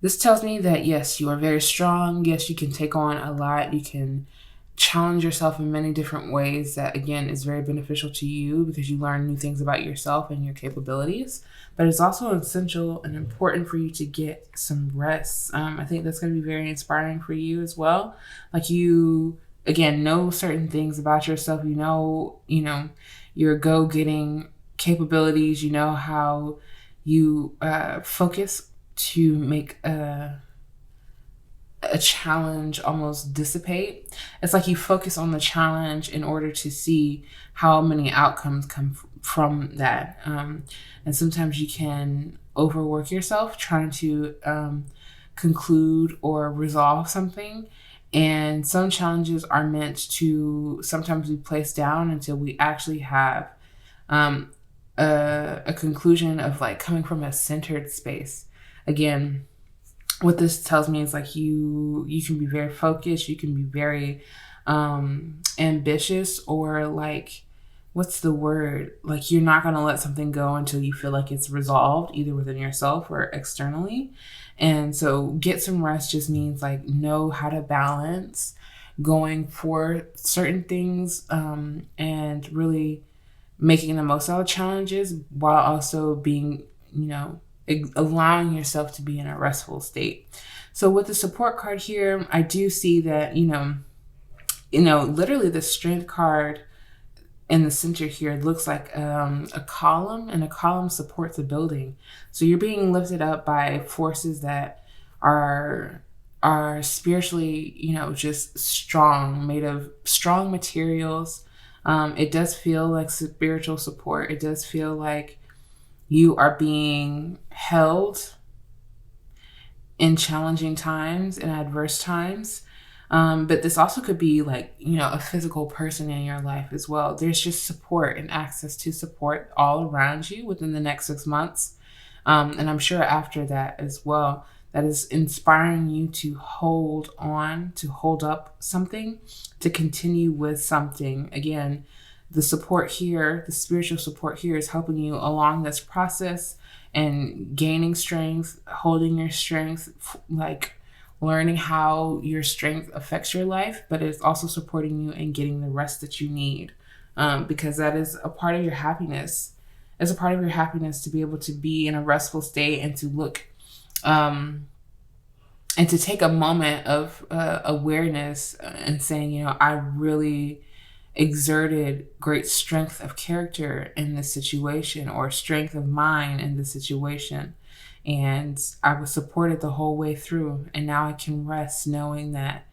this tells me that, yes, you are very strong. Yes, you can take on a lot. You can challenge yourself in many different ways that, again, is very beneficial to you, because you learn new things about yourself and your capabilities. But it's also essential and important for you to get some rest. I think that's going to be very inspiring for you as well. Like, you, again, know certain things about yourself. You know, your go-getting capabilities. You know how you focus to make a challenge almost dissipate. It's like you focus on the challenge in order to see how many outcomes come from that. And sometimes you can overwork yourself trying to conclude or resolve something. And some challenges are meant to sometimes be placed down until we actually have a conclusion of, like, coming from a centered space. Again, what this tells me is, like, you can be very focused, you can be very ambitious, or, like, what's the word? Like, you're not going to let something go until you feel like it's resolved, either within yourself or externally. And so get some rest just means, like, know how to balance going for certain things, and really making the most out of challenges, while also being, allowing yourself to be in a restful state. So with the support card here, I do see that, literally the strength card in the center here looks like a column, and a column supports a building. So you're being lifted up by forces that are spiritually, just strong, made of strong materials. It does feel like spiritual support. It does feel like you are being held in challenging times, in adverse times. But this also could be, like, a physical person in your life as well. There's just support and access to support all around you within the next 6 months. And I'm sure after that as well, that is inspiring you to hold on, to hold up something, to continue with something. Again, the support here, the spiritual support here, is helping you along this process and gaining strength, holding your strength, like learning how your strength affects your life, but it's also supporting you in getting the rest that you need, because that is a part of your happiness. It's a part of your happiness to be able to be in a restful state and to look And to take a moment of awareness and saying, I really exerted great strength of character in this situation, or strength of mind in this situation. And I was supported the whole way through. And now I can rest knowing that,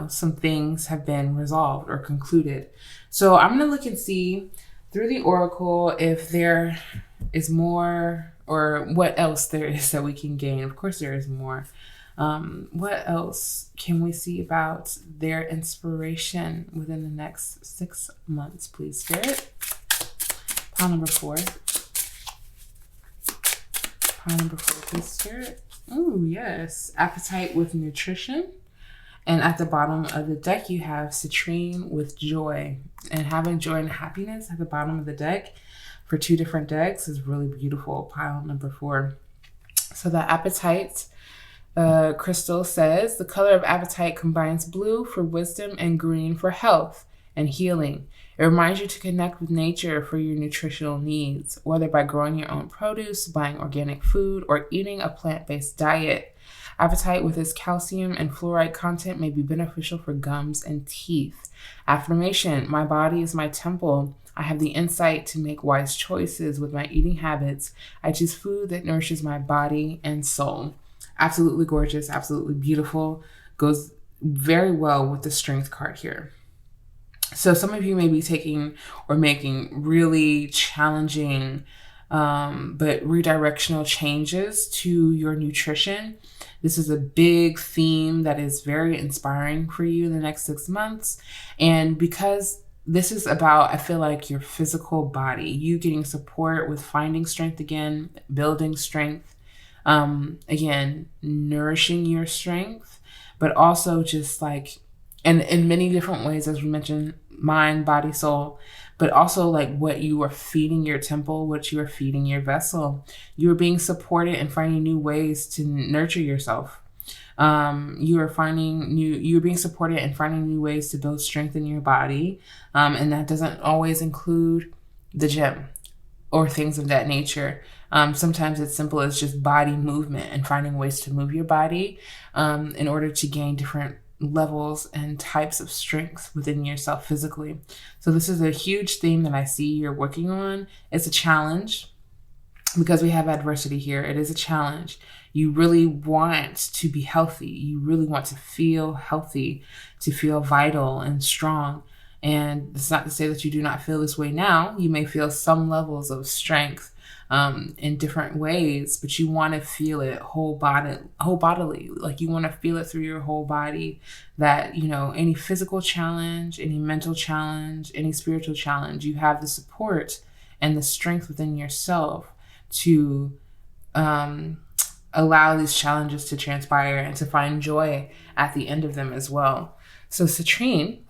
some things have been resolved or concluded. So I'm going to look and see through the oracle if there is more, or what else there is that we can gain. Of course, there is more. What else can we see about their inspiration within the next 6 months, please, Spirit? Pile number 4. Pile number 4, please, Spirit. Oh, yes. Appetite with nutrition. And at the bottom of the deck, you have citrine with joy. And having joy and happiness at the bottom of the deck for 2 different decks is really beautiful. Pile number 4. So the appetite crystal says, the color of appetite combines blue for wisdom and green for health and healing. It reminds you to connect with nature for your nutritional needs, whether by growing your own produce, buying organic food, or eating a plant-based diet. Appetite with its calcium and fluoride content may be beneficial for gums and teeth. Affirmation: my body is my temple. I have the insight to make wise choices with my eating habits. I choose food that nourishes my body and soul. Absolutely gorgeous, absolutely beautiful. Goes very well with the strength card here. So some of you may be taking or making really challenging but redirectional changes to your nutrition. This is a big theme that is very inspiring for you in the next 6 months. And because this is about, I feel like, your physical body, you getting support with finding strength again, building strength, again, nourishing your strength, but also just like, and in many different ways, as we mentioned, mind, body, soul, but also like what you are feeding your temple, what you are feeding your vessel. You are being supported and finding new ways to nurture yourself. You're being supported and finding new ways to build strength in your body. And that doesn't always include the gym or things of that nature. Sometimes it's simple as just body movement and finding ways to move your body in order to gain different levels and types of strength within yourself physically. So this is a huge theme that I see you're working on. It's a challenge because we have adversity here. It is a challenge. You really want to be healthy. You really want to feel healthy, to feel vital and strong. And it's not to say that you do not feel this way now. You may feel some levels of strength in different ways, but you want to feel it whole bodily. Like you want to feel it through your whole body, that, any physical challenge, any mental challenge, any spiritual challenge, you have the support and the strength within yourself to allow these challenges to transpire and to find joy at the end of them as well. So citrine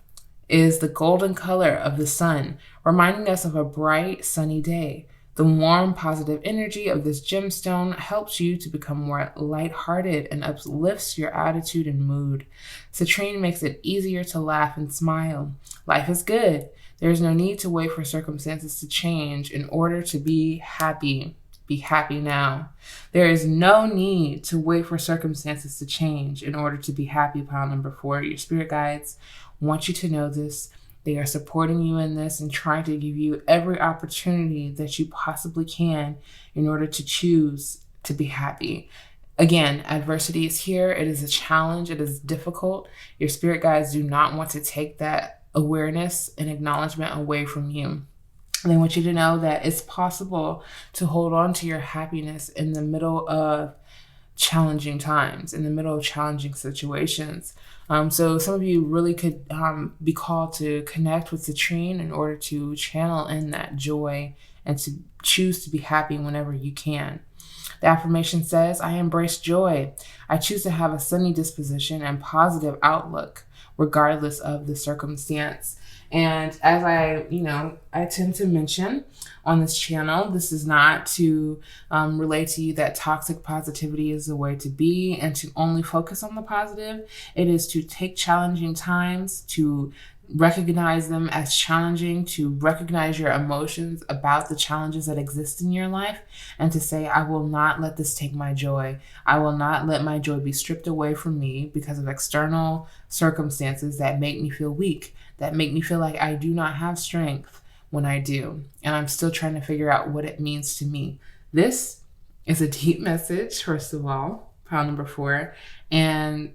is the golden color of the sun, reminding us of a bright, sunny day. The warm, positive energy of this gemstone helps you to become more lighthearted and uplifts your attitude and mood. Citrine makes it easier to laugh and smile. Life is good. There is no need to wait for circumstances to change in order to be happy. Be happy now. There is no need to wait for circumstances to change in order to be happy. Pile number 4, your spirit guides want you to know this. They are supporting you in this and trying to give you every opportunity that you possibly can in order to choose to be happy. Again, adversity is here. It is a challenge. It is difficult. Your spirit guides do not want to take that awareness and acknowledgement away from you. They want you to know that it's possible to hold on to your happiness in the middle of challenging times, in the middle of challenging situations. So some of you really could be called to connect with citrine in order to channel in that joy and to choose to be happy whenever you can. The affirmation says, I embrace joy. I choose to have a sunny disposition and positive outlook, regardless of the circumstance. And as I tend to mention on this channel. This is not to relate to you that toxic positivity is the way to be and to only focus on the positive. It is to take challenging times, to recognize them as challenging, to recognize your emotions about the challenges that exist in your life, and to say, I will not let this take my joy. I will not let my joy be stripped away from me because of external circumstances that make me feel weak, that make me feel like I do not have strength when I do. And I'm still trying to figure out what it means to me. This is a deep message, first of all, pile number 4. And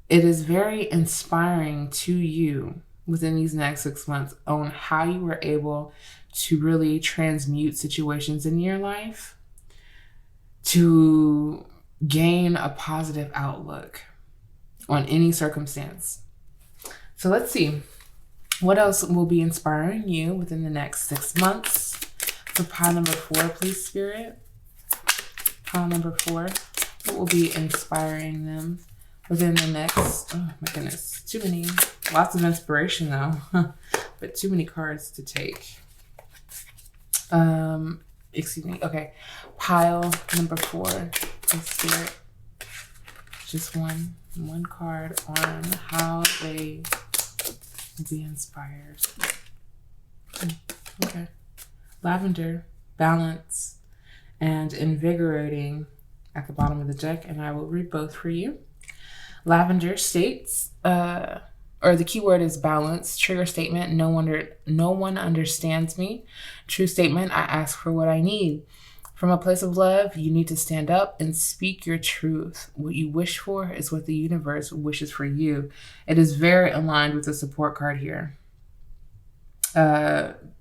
it is very inspiring to you within these next 6 months on how you were able to really transmute situations in your life to gain a positive outlook on any circumstance. So let's see what else will be inspiring you within the next 6 months. For pile number 4, please, Spirit. Pile number 4, what will be inspiring them within the next, oh my goodness, too many, lots of inspiration though, but too many cards to take. Excuse me, okay. Pile number 4, please, Spirit. Just one card on how they will be inspired. Okay. Lavender, balance, and invigorating at the bottom of the deck, and I will read both for you. Lavender states, or the keyword is balance. Trigger statement, no one understands me. True statement, I ask for what I need. From a place of love, you need to stand up and speak your truth. What you wish for is what the universe wishes for you. It is very aligned with the support card here.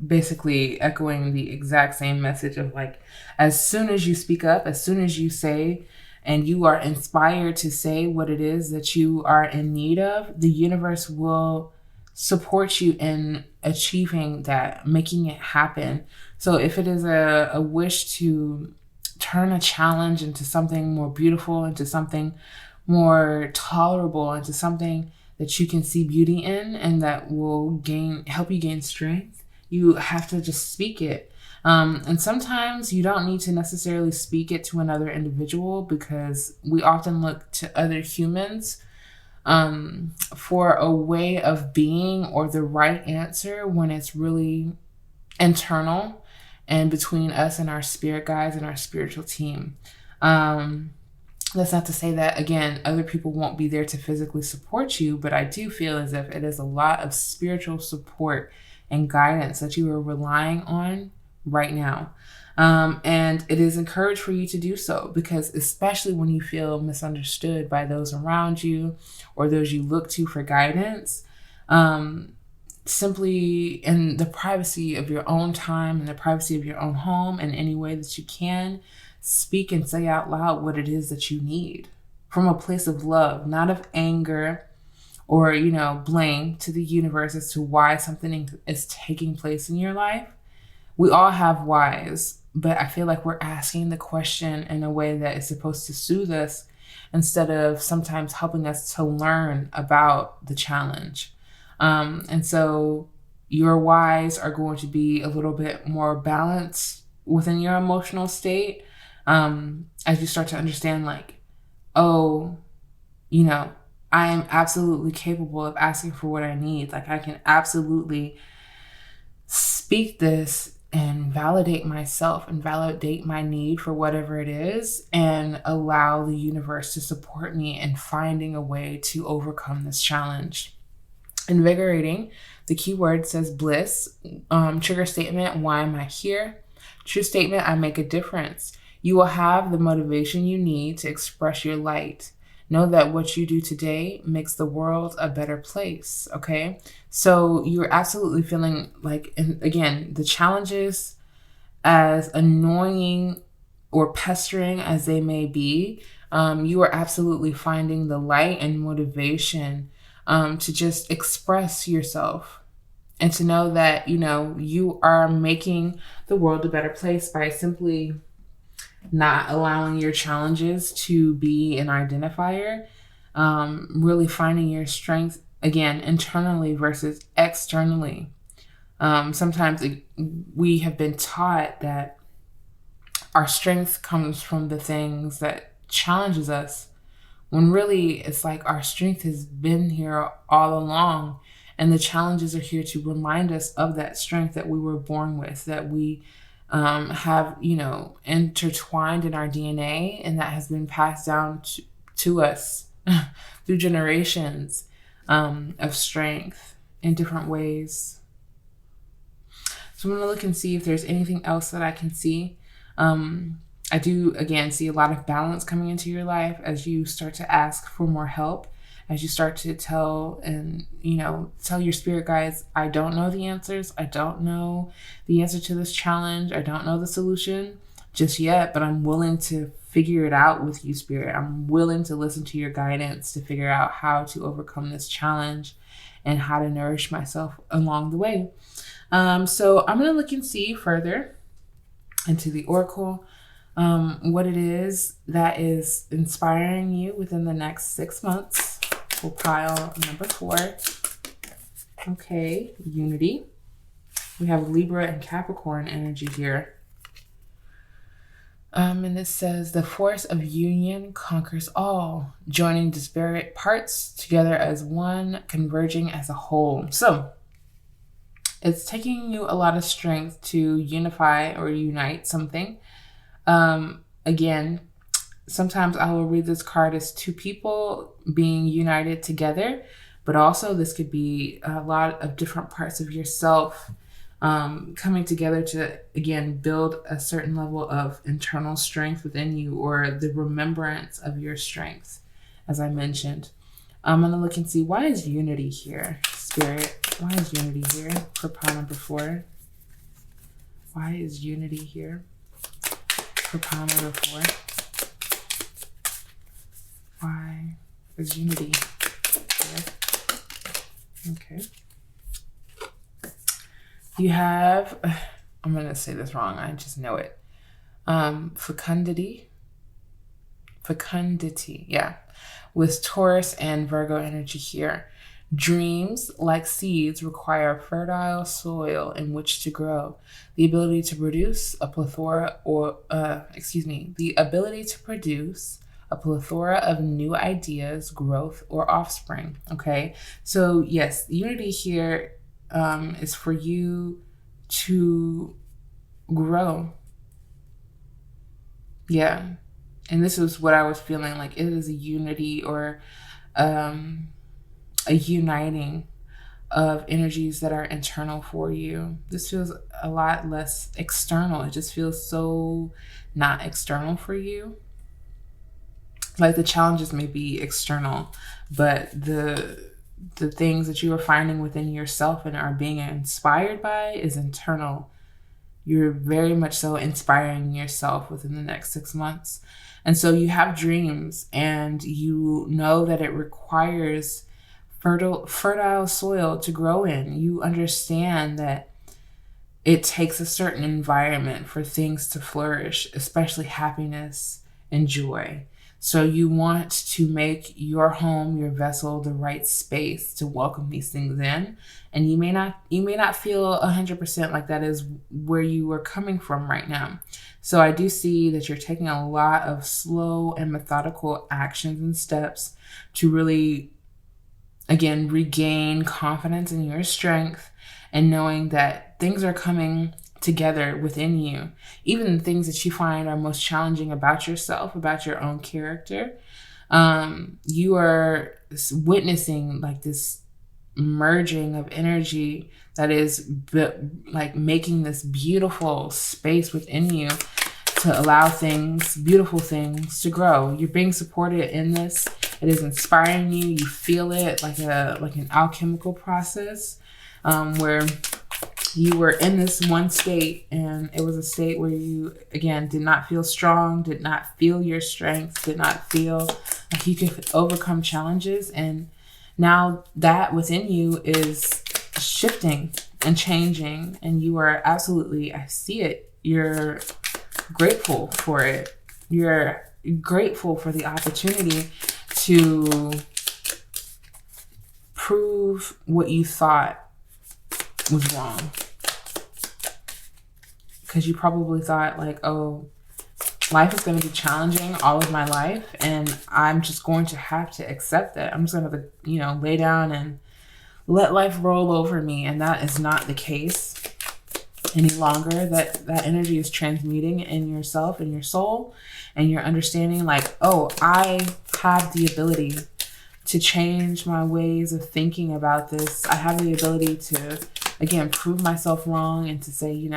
Basically echoing the exact same message of like, as soon as you speak up, as soon as you say and you are inspired to say what it is that you are in need of, the universe will support you in achieving that, making it happen. So if it is a wish to turn a challenge into something more beautiful, into something more tolerable, into something that you can see beauty in and that will help you gain strength, you have to just speak it. And sometimes you don't need to necessarily speak it to another individual, because we often look to other humans for a way of being or the right answer when it's really internal and between us and our spirit guides and our spiritual team. That's not to say that, again, other people won't be there to physically support you, but I do feel as if it is a lot of spiritual support and guidance that you are relying on right now. And it is encouraged for you to do so, because especially when you feel misunderstood by those around you or those you look to for guidance, simply in the privacy of your own time and the privacy of your own home, in any way that you can, speak and say out loud what it is that you need from a place of love, not of anger or, blame to the universe as to why something is taking place in your life. We all have whys, but I feel like we're asking the question in a way that is supposed to soothe us instead of sometimes helping us to learn about the challenge. And so your whys are going to be a little bit more balanced within your emotional state, as you start to understand, like, oh, I am absolutely capable of asking for what I need. Like, I can absolutely speak this and validate myself and validate my need for whatever it is, and allow the universe to support me in finding a way to overcome this challenge. Invigorating, the key word says bliss. Trigger statement, why am I here? True statement, I make a difference. You will have the motivation you need to express your light. Know that what you do today makes the world a better place, okay? So you're absolutely feeling like, and again, the challenges, as annoying or pestering as they may be, you are absolutely finding the light and motivation to just express yourself and to know that, you are making the world a better place by simply not allowing your challenges to be an identifier, really finding your strength, again, internally versus externally. Sometimes we have been taught that our strength comes from the things that challenges us, when really it's like our strength has been here all along, and the challenges are here to remind us of that strength that we were born with, that we have, intertwined in our DNA, and that has been passed down to us through generations of strength in different ways. So I'm going to look and see if there's anything else that I can see. I do, again, see a lot of balance coming into your life as you start to ask for more help, as you start to tell your spirit guides, I don't know the answers. I don't know the answer to this challenge. I don't know the solution just yet, but I'm willing to figure it out with you, spirit. I'm willing to listen to your guidance to figure out how to overcome this challenge and how to nourish myself along the way. So I'm going to look and see further into the oracle, what it is that is inspiring you within the next 6 months. We'll pile number 4. Okay, unity. We have Libra and Capricorn energy here. And it says, the force of union conquers all, joining disparate parts together as one, converging as a whole. So it's taking you a lot of strength to unify or unite something. Again, sometimes I will read this card as two people being united together, but also this could be a lot of different parts of yourself coming together to, again, build a certain level of internal strength within you, or the remembrance of your strength, as I mentioned. I'm going to look and see, why is unity here, spirit? Why is unity here for pile number 4? Why is unity here for pile number 4? Why is unity here? Okay. You have, I'm going to say this wrong, I just know it. Fecundity, yeah. With Taurus and Virgo energy here. Dreams, like seeds, require fertile soil in which to grow. The ability to produce a plethora of new ideas, growth, or offspring. Okay, so yes, unity here is for you to grow. Yeah, and this is what I was feeling like. It is a unity, or a uniting of energies that are internal for you. This feels a lot less external. It just feels so not external for you. Like the challenges may be external, but the things that you are finding within yourself and are being inspired by is internal. You're very much so inspiring yourself within the next 6 months. And so you have dreams, and you know that it requires fertile soil to grow in. You understand that it takes a certain environment for things to flourish, especially happiness and joy. So you want to make your home, your vessel, the right space to welcome these things in. And you may not feel 100% like that is where you are coming from right now. So I do see that you're taking a lot of slow and methodical actions and steps to really, again, regain confidence in your strength, and knowing that things are coming together within you. Even the things that you find are most challenging about yourself, about your own character, you are witnessing like this merging of energy that is like making this beautiful space within you to allow beautiful things to grow. You're being supported in this. It is inspiring you. You feel it like an alchemical process, where you were in this one state, and it was a state where you, again, did not feel strong, did not feel your strength, did not feel like you could overcome challenges. And now that within you is shifting and changing, and you are absolutely, I see it, you're grateful for it. You're grateful for the opportunity to prove what you thought was wrong. because you probably thought like, oh, life is going to be challenging all of my life, and I'm just going to have to accept it. I'm just going to have to, lay down and let life roll over me. And that is not the case any longer. That energy is transmuting in yourself and your soul, and you're understanding like, oh, I have the ability to change my ways of thinking about this. I have the ability to, again, prove myself wrong and to say,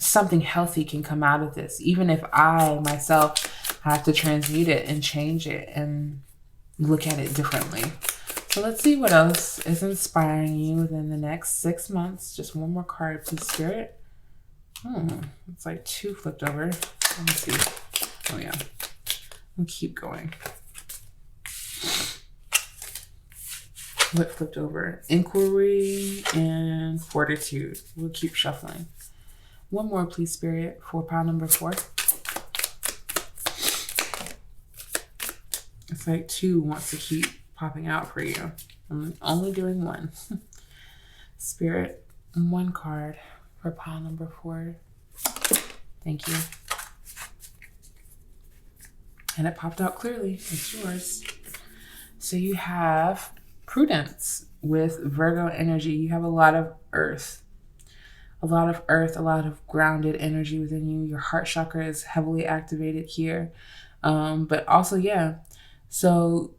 something healthy can come out of this, even if I myself have to transmute it and change it and look at it differently. So let's see what else is inspiring you within the next 6 months. Just one more card, please, Spirit. It's like 2 flipped over. Let me see. Oh yeah, we'll keep going. What flipped over? Inquiry and fortitude. We'll keep shuffling. One more, please, Spirit, for pile number 4. It's like 2 wants to keep popping out for you. I'm only doing 1. Spirit, 1 card for pile number 4. Thank you. And it popped out clearly. It's yours. So you have prudence with Virgo energy. You have a lot of earth. A lot of grounded energy within you. Your heart chakra is heavily activated here. But also, yeah. So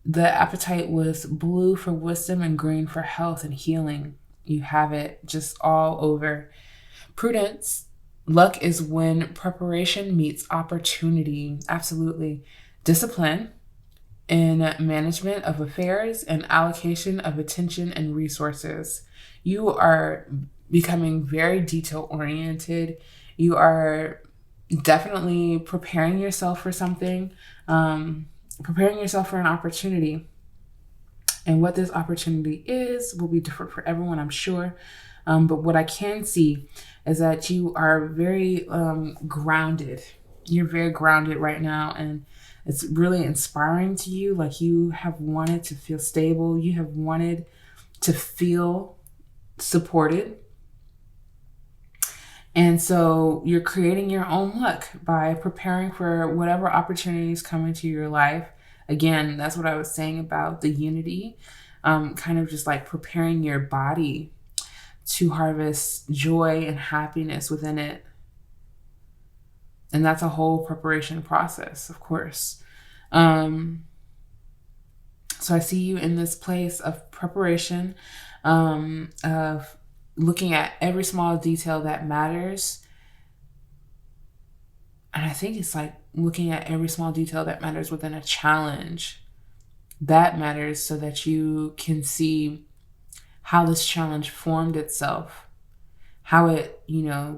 the appetite was blue for wisdom and green for health and healing. You have it just all over. Prudence. Luck is when preparation meets opportunity. Absolutely. Discipline in management of affairs and allocation of attention and resources. You are becoming very detail oriented. You are definitely preparing yourself for something, preparing yourself for an opportunity. And what this opportunity is will be different for everyone, I'm sure. But what I can see is that you are very grounded. You're very grounded right now, and it's really inspiring to you. Like, you have wanted to feel stable. You have wanted to feel supported. And so you're creating your own luck by preparing for whatever opportunities come into your life. Again, that's what I was saying about the unity, kind of just like preparing your body to harvest joy and happiness within it. And that's a whole preparation process, of course. So I see you in this place of preparation, of looking at every small detail that matters. And I think it's like looking at every small detail that matters within a challenge that matters, so that you can see how this challenge formed itself, how it,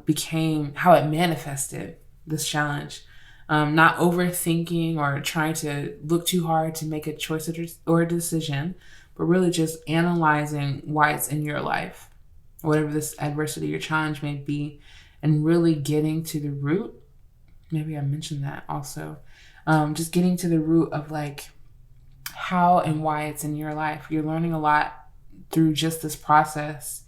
became, how it manifested, this challenge. Not overthinking or trying to look too hard to make a choice or a decision, but really just analyzing why it's in your life, whatever this adversity or challenge may be, and really getting to the root. Maybe I mentioned that also. Just getting to the root of like how and why it's in your life. You're learning a lot through just this process,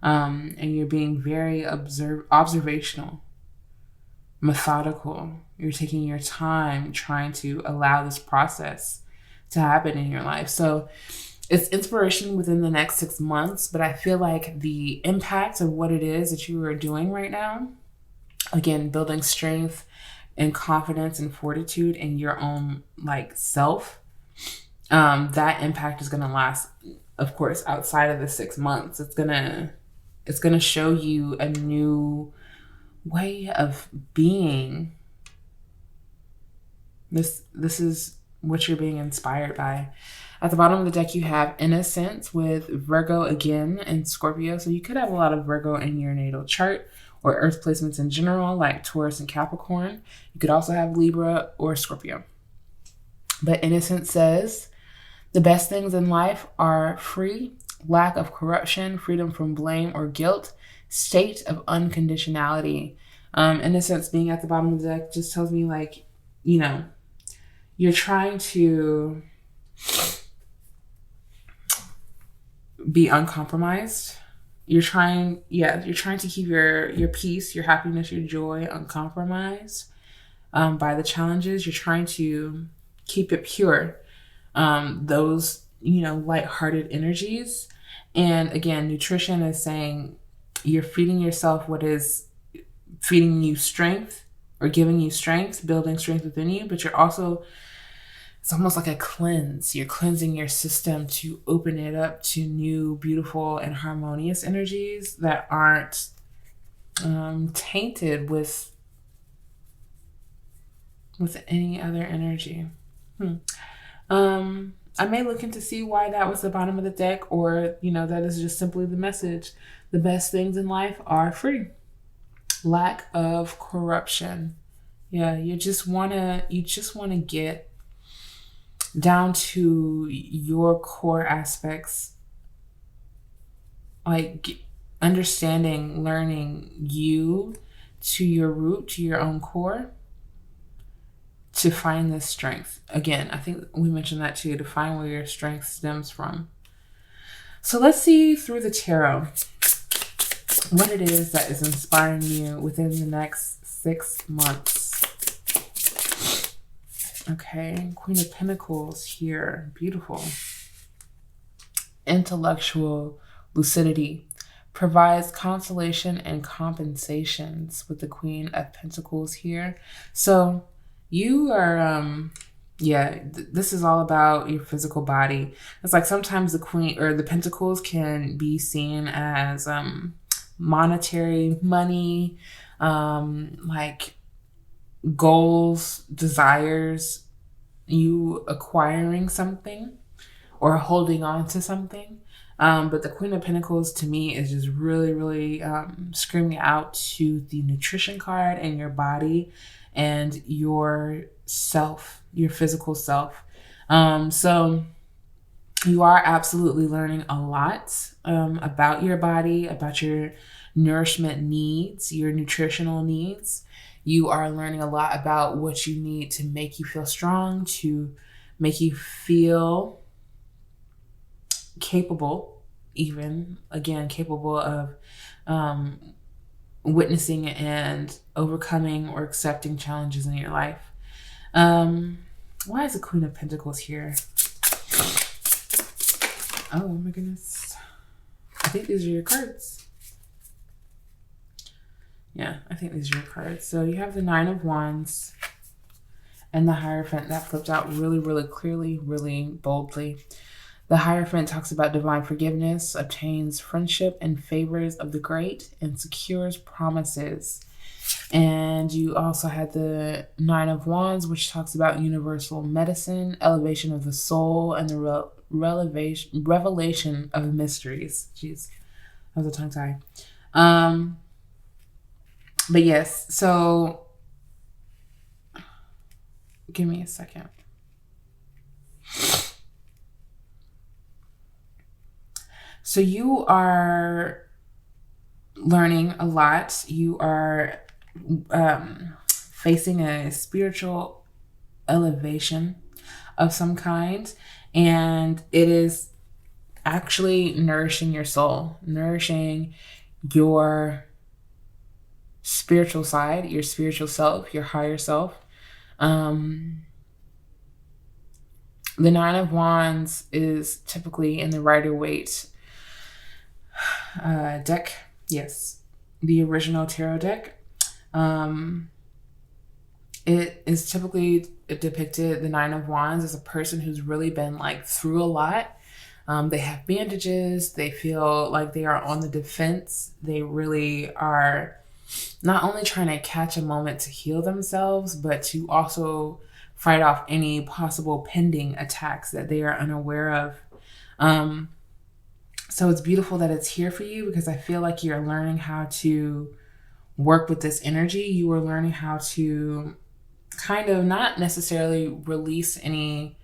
and you're being very observational, methodical. You're taking your time trying to allow this process to happen in your life. So it's inspiration within the next 6 months, but I feel like the impact of what it is that you are doing right now, again, building strength and confidence and fortitude in your own self, that impact is going to last, of course, outside of the 6 months. It's going to show you a new way of being. This is what you're being inspired by. At the bottom of the deck, you have Innocence with Virgo again and Scorpio. So you could have a lot of Virgo in your natal chart, or Earth placements in general, like Taurus and Capricorn. You could also have Libra or Scorpio. But Innocence says, the best things in life are free, lack of corruption, freedom from blame or guilt, state of unconditionality. Innocence being at the bottom of the deck just tells me you're trying to be uncompromised. you're trying to keep your peace, your happiness, your joy uncompromised by the challenges. You're trying to keep it pure. Those, lighthearted energies. And again, nutrition is saying you're feeding yourself what is feeding you strength or giving you strength, building strength within you, but you're also, it's almost like a cleanse. You're cleansing your system to open it up to new, beautiful, and harmonious energies that aren't tainted with any other energy. I may look into see why that was the bottom of the deck, or, that is just simply the message. The best things in life are free. Lack of corruption. Yeah, you just wanna get down to your core aspects, like understanding, learning you to your root, to your own core, to find this strength. Again, I think we mentioned that too, to find where your strength stems from. So let's see through the tarot what it is that is inspiring you within the next 6 months. Okay, Queen of Pentacles here. Beautiful. Intellectual lucidity provides consolation and compensations with the Queen of Pentacles here. So you are, this is all about your physical body. It's like sometimes the Queen or the Pentacles can be seen as monetary, money, like goals, desires, you acquiring something or holding on to something. But the Queen of Pentacles to me is just really, really screaming out to the nutrition card and your body and your self, your physical self. So you are absolutely learning a lot about your body, about your nourishment needs, your nutritional needs. You are learning a lot about what you need to make you feel strong, to make you feel capable, capable of witnessing and overcoming or accepting challenges in your life. Why is the Queen of Pentacles here? Oh my goodness. I think these are your cards. Yeah, I think these are your cards. So you have the Nine of Wands and the Hierophant that flipped out really, really clearly, really boldly. The Hierophant talks about divine forgiveness, obtains friendship and favors of the great, and secures promises. And you also had the Nine of Wands, which talks about universal medicine, elevation of the soul, and the revelation of mysteries. Jeez, that was a tongue tie. But yes, so give me a second. So you are learning a lot. You are facing a spiritual elevation of some kind, and it is actually nourishing your soul, nourishing your spiritual side, your spiritual self, your higher self. The Nine of Wands is typically in the Rider-Waite deck. Yes, the original tarot deck. It is typically depicted, the Nine of Wands, as a person who's really been like through a lot. They have bandages. They feel like they are on the defense. They really are not only trying to catch a moment to heal themselves, but to also fight off any possible pending attacks that they are unaware of. So it's beautiful that it's here for you, because I feel like you're learning how to work with this energy. You are learning how to kind of not necessarily release any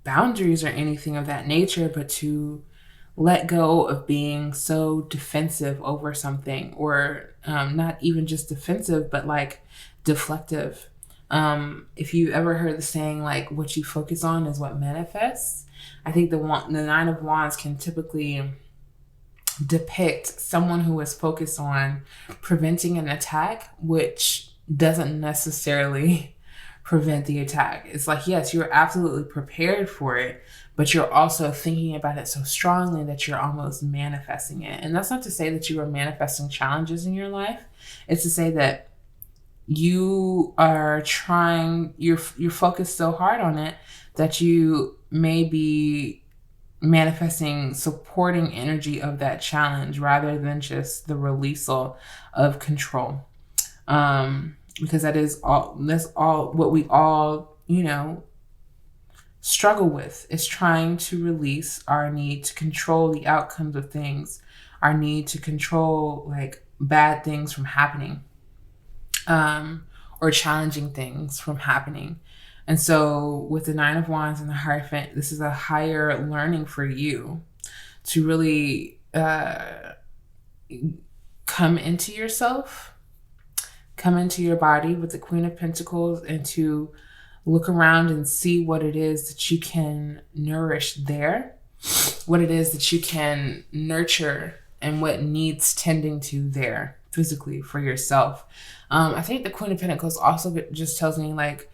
boundaries or anything of that nature, but to let go of being so defensive over something, or not even just defensive, but like deflective. If you ever heard the saying, like, what you focus on is what manifests, I think the Nine of Wands can typically depict someone who is focused on preventing an attack, which doesn't necessarily prevent the attack. It's like, yes, you're absolutely prepared for it, but you're also thinking about it so strongly that you're almost manifesting it. And that's not to say that you are manifesting challenges in your life. It's to say that you are trying, you're focused so hard on it that you may be manifesting supporting energy of that challenge rather than just the releasal of control. Because that's all what we all, struggle with, is trying to release our need to control the outcomes of things, our need to control like bad things from happening, or challenging things from happening. And so with the Nine of Wands and the Hierophant, this is a higher learning for you to really come into yourself, come into your body with the Queen of Pentacles, and to look around and see what it is that you can nourish there, what it is that you can nurture, and what needs tending to there physically for yourself. I think the Queen of Pentacles also just tells me, like,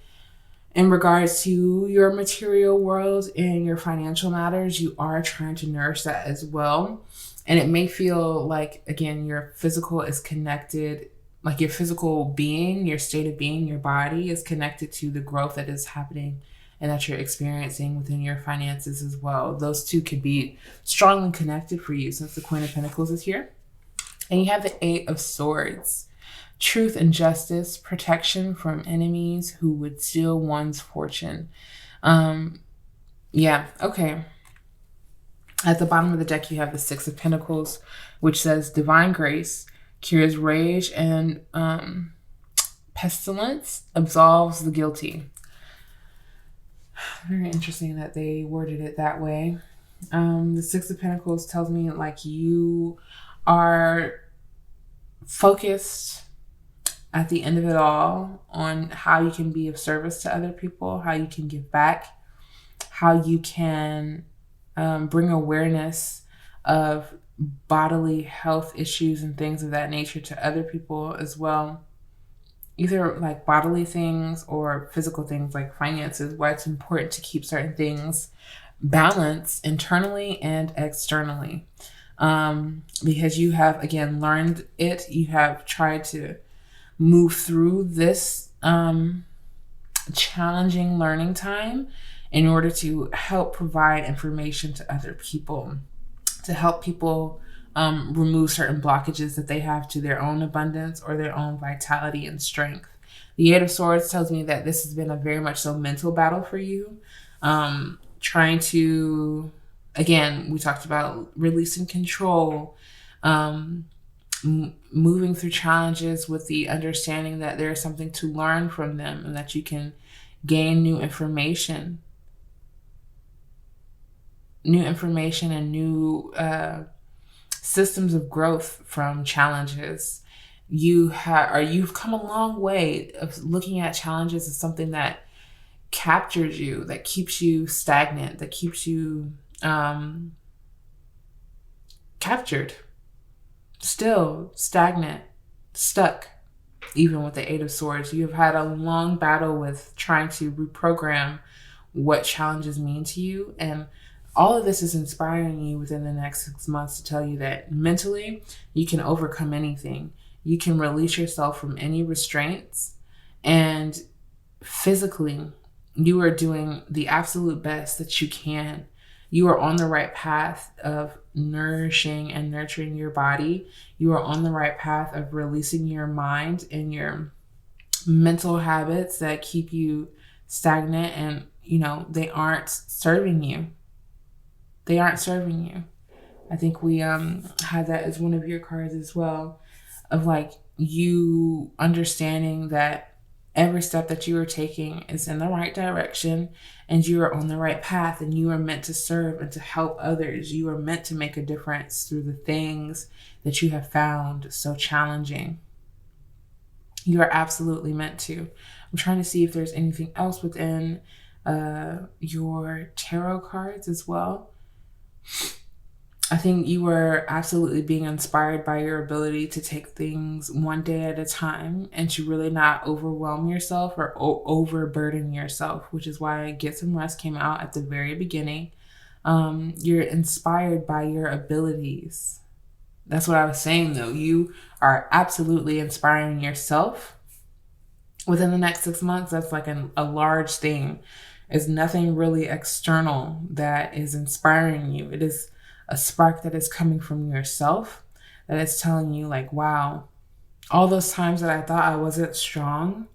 in regards to your material world and your financial matters, you are trying to nourish that as well. And it may feel like, again, your physical is connected, like your physical being, your state of being, your body is connected to the growth that is happening and that you're experiencing within your finances as well. Those two could be strongly connected for you since the Queen of Pentacles is here. And you have the Eight of Swords. Truth and justice, protection from enemies who would steal one's fortune. Yeah, okay. At the bottom of the deck, you have the Six of Pentacles, which says divine grace cures rage and pestilence, absolves the guilty. Very interesting that they worded it that way. The Six of Pentacles tells me like you are focused at the end of it all on how you can be of service to other people, how you can give back, how you can bring awareness of bodily health issues and things of that nature to other people as well. Either like bodily things or physical things like finances, why it's important to keep certain things balanced internally and externally. Because you have, again, learned it. You have tried to move through this challenging learning time in order to help provide information to other people, to help people remove certain blockages that they have to their own abundance or their own vitality and strength. The Eight of Swords tells me that this has been a very much so mental battle for you. Trying to, again, we talked about releasing control, moving through challenges with the understanding that there is something to learn from them and that you can gain new information and new systems of growth from challenges. You've come a long way of looking at challenges as something that captures you, that keeps you stagnant, that keeps you captured, still stagnant, stuck. Even with the Eight of Swords, you have had a long battle with trying to reprogram what challenges mean to you. And all of this is inspiring you within the next 6 months to tell you that mentally you can overcome anything. You can release yourself from any restraints, and physically you are doing the absolute best that you can. You are on the right path of nourishing and nurturing your body. You are on the right path of releasing your mind and your mental habits that keep you stagnant, and they aren't serving you. They aren't serving you. I think we had that as one of your cards as well, of like you understanding that every step that you are taking is in the right direction and you are on the right path, and you are meant to serve and to help others. You are meant to make a difference through the things that you have found so challenging. You are absolutely meant to. I'm trying to see if there's anything else within your tarot cards as well. I think you were absolutely being inspired by your ability to take things one day at a time and to really not overwhelm yourself or overburden yourself, which is why Get Some Rest came out at the very beginning. You're inspired by your abilities. That's what I was saying, though. You are absolutely inspiring yourself. Within the next 6 months, that's like a large thing. It's nothing really external that is inspiring you. It is a spark that is coming from yourself that is telling you, like, wow, all those times that I thought I wasn't strong,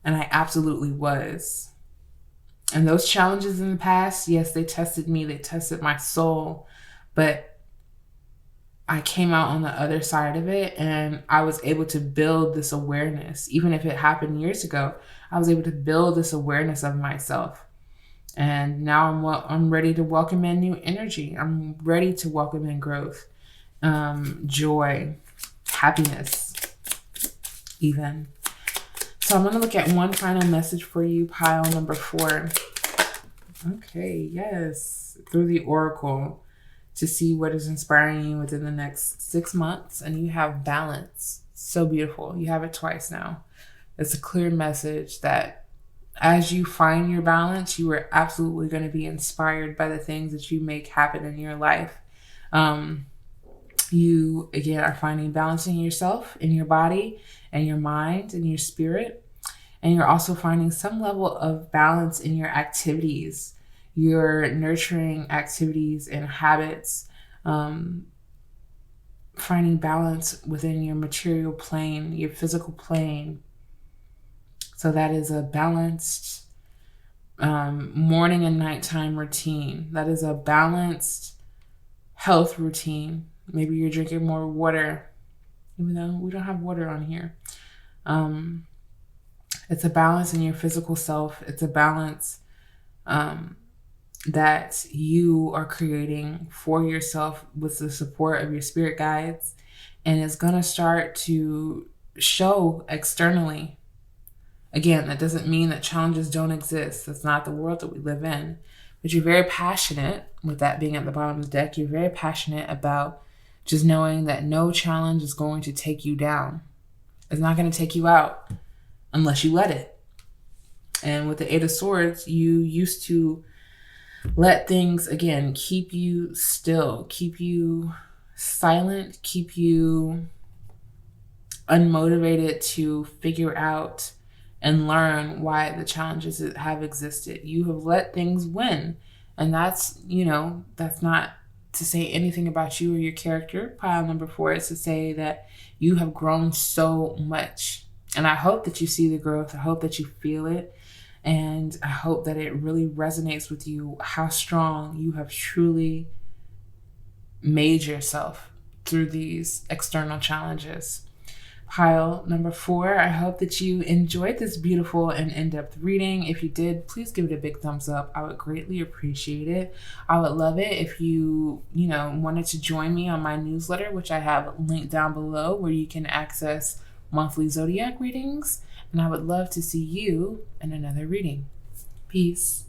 and I absolutely was. And those challenges in the past, yes, they tested me, they tested my soul, but I came out on the other side of it and I was able to build this awareness. Even if it happened years ago, I was able to build this awareness of myself. And now I'm ready to welcome in new energy. I'm ready to welcome in growth, joy, happiness, even. So I'm going to look at one final message for you, pile number 4. Okay, yes, through the Oracle, to see what is inspiring you within the next 6 months. And you have balance. So beautiful. You have it twice now. It's a clear message that as you find your balance, you are absolutely going to be inspired by the things that you make happen in your life. You, again, are finding balance in yourself, in your body, and your mind, and your spirit. And you're also finding some level of balance in your activities, your nurturing activities and habits, finding balance within your material plane, your physical plane. So that is a balanced morning and nighttime routine. That is a balanced health routine. Maybe you're drinking more water, even though we don't have water on here. It's a balance in your physical self. It's a balance that you are creating for yourself with the support of your spirit guides. And it's going to start to show externally. Again, that doesn't mean that challenges don't exist. That's not the world that we live in. But you're very passionate, with that being at the bottom of the deck, you're very passionate about just knowing that no challenge is going to take you down. It's not going to take you out unless you let it. And with the 8 of Swords, you used to let things, again, keep you still, keep you silent, keep you unmotivated to figure out and learn why the challenges have existed. You have let things win. And that's, that's not to say anything about you or your character. Pile number 4 is to say that you have grown so much. And I hope that you see the growth. I hope that you feel it. And I hope that it really resonates with you how strong you have truly made yourself through these external challenges. Pile number 4, I hope that you enjoyed this beautiful and in-depth reading. If you did, please give it a big thumbs up. I would greatly appreciate it. I would love it if you, wanted to join me on my newsletter, which I have linked down below, where you can access monthly zodiac readings. And I would love to see you in another reading. Peace.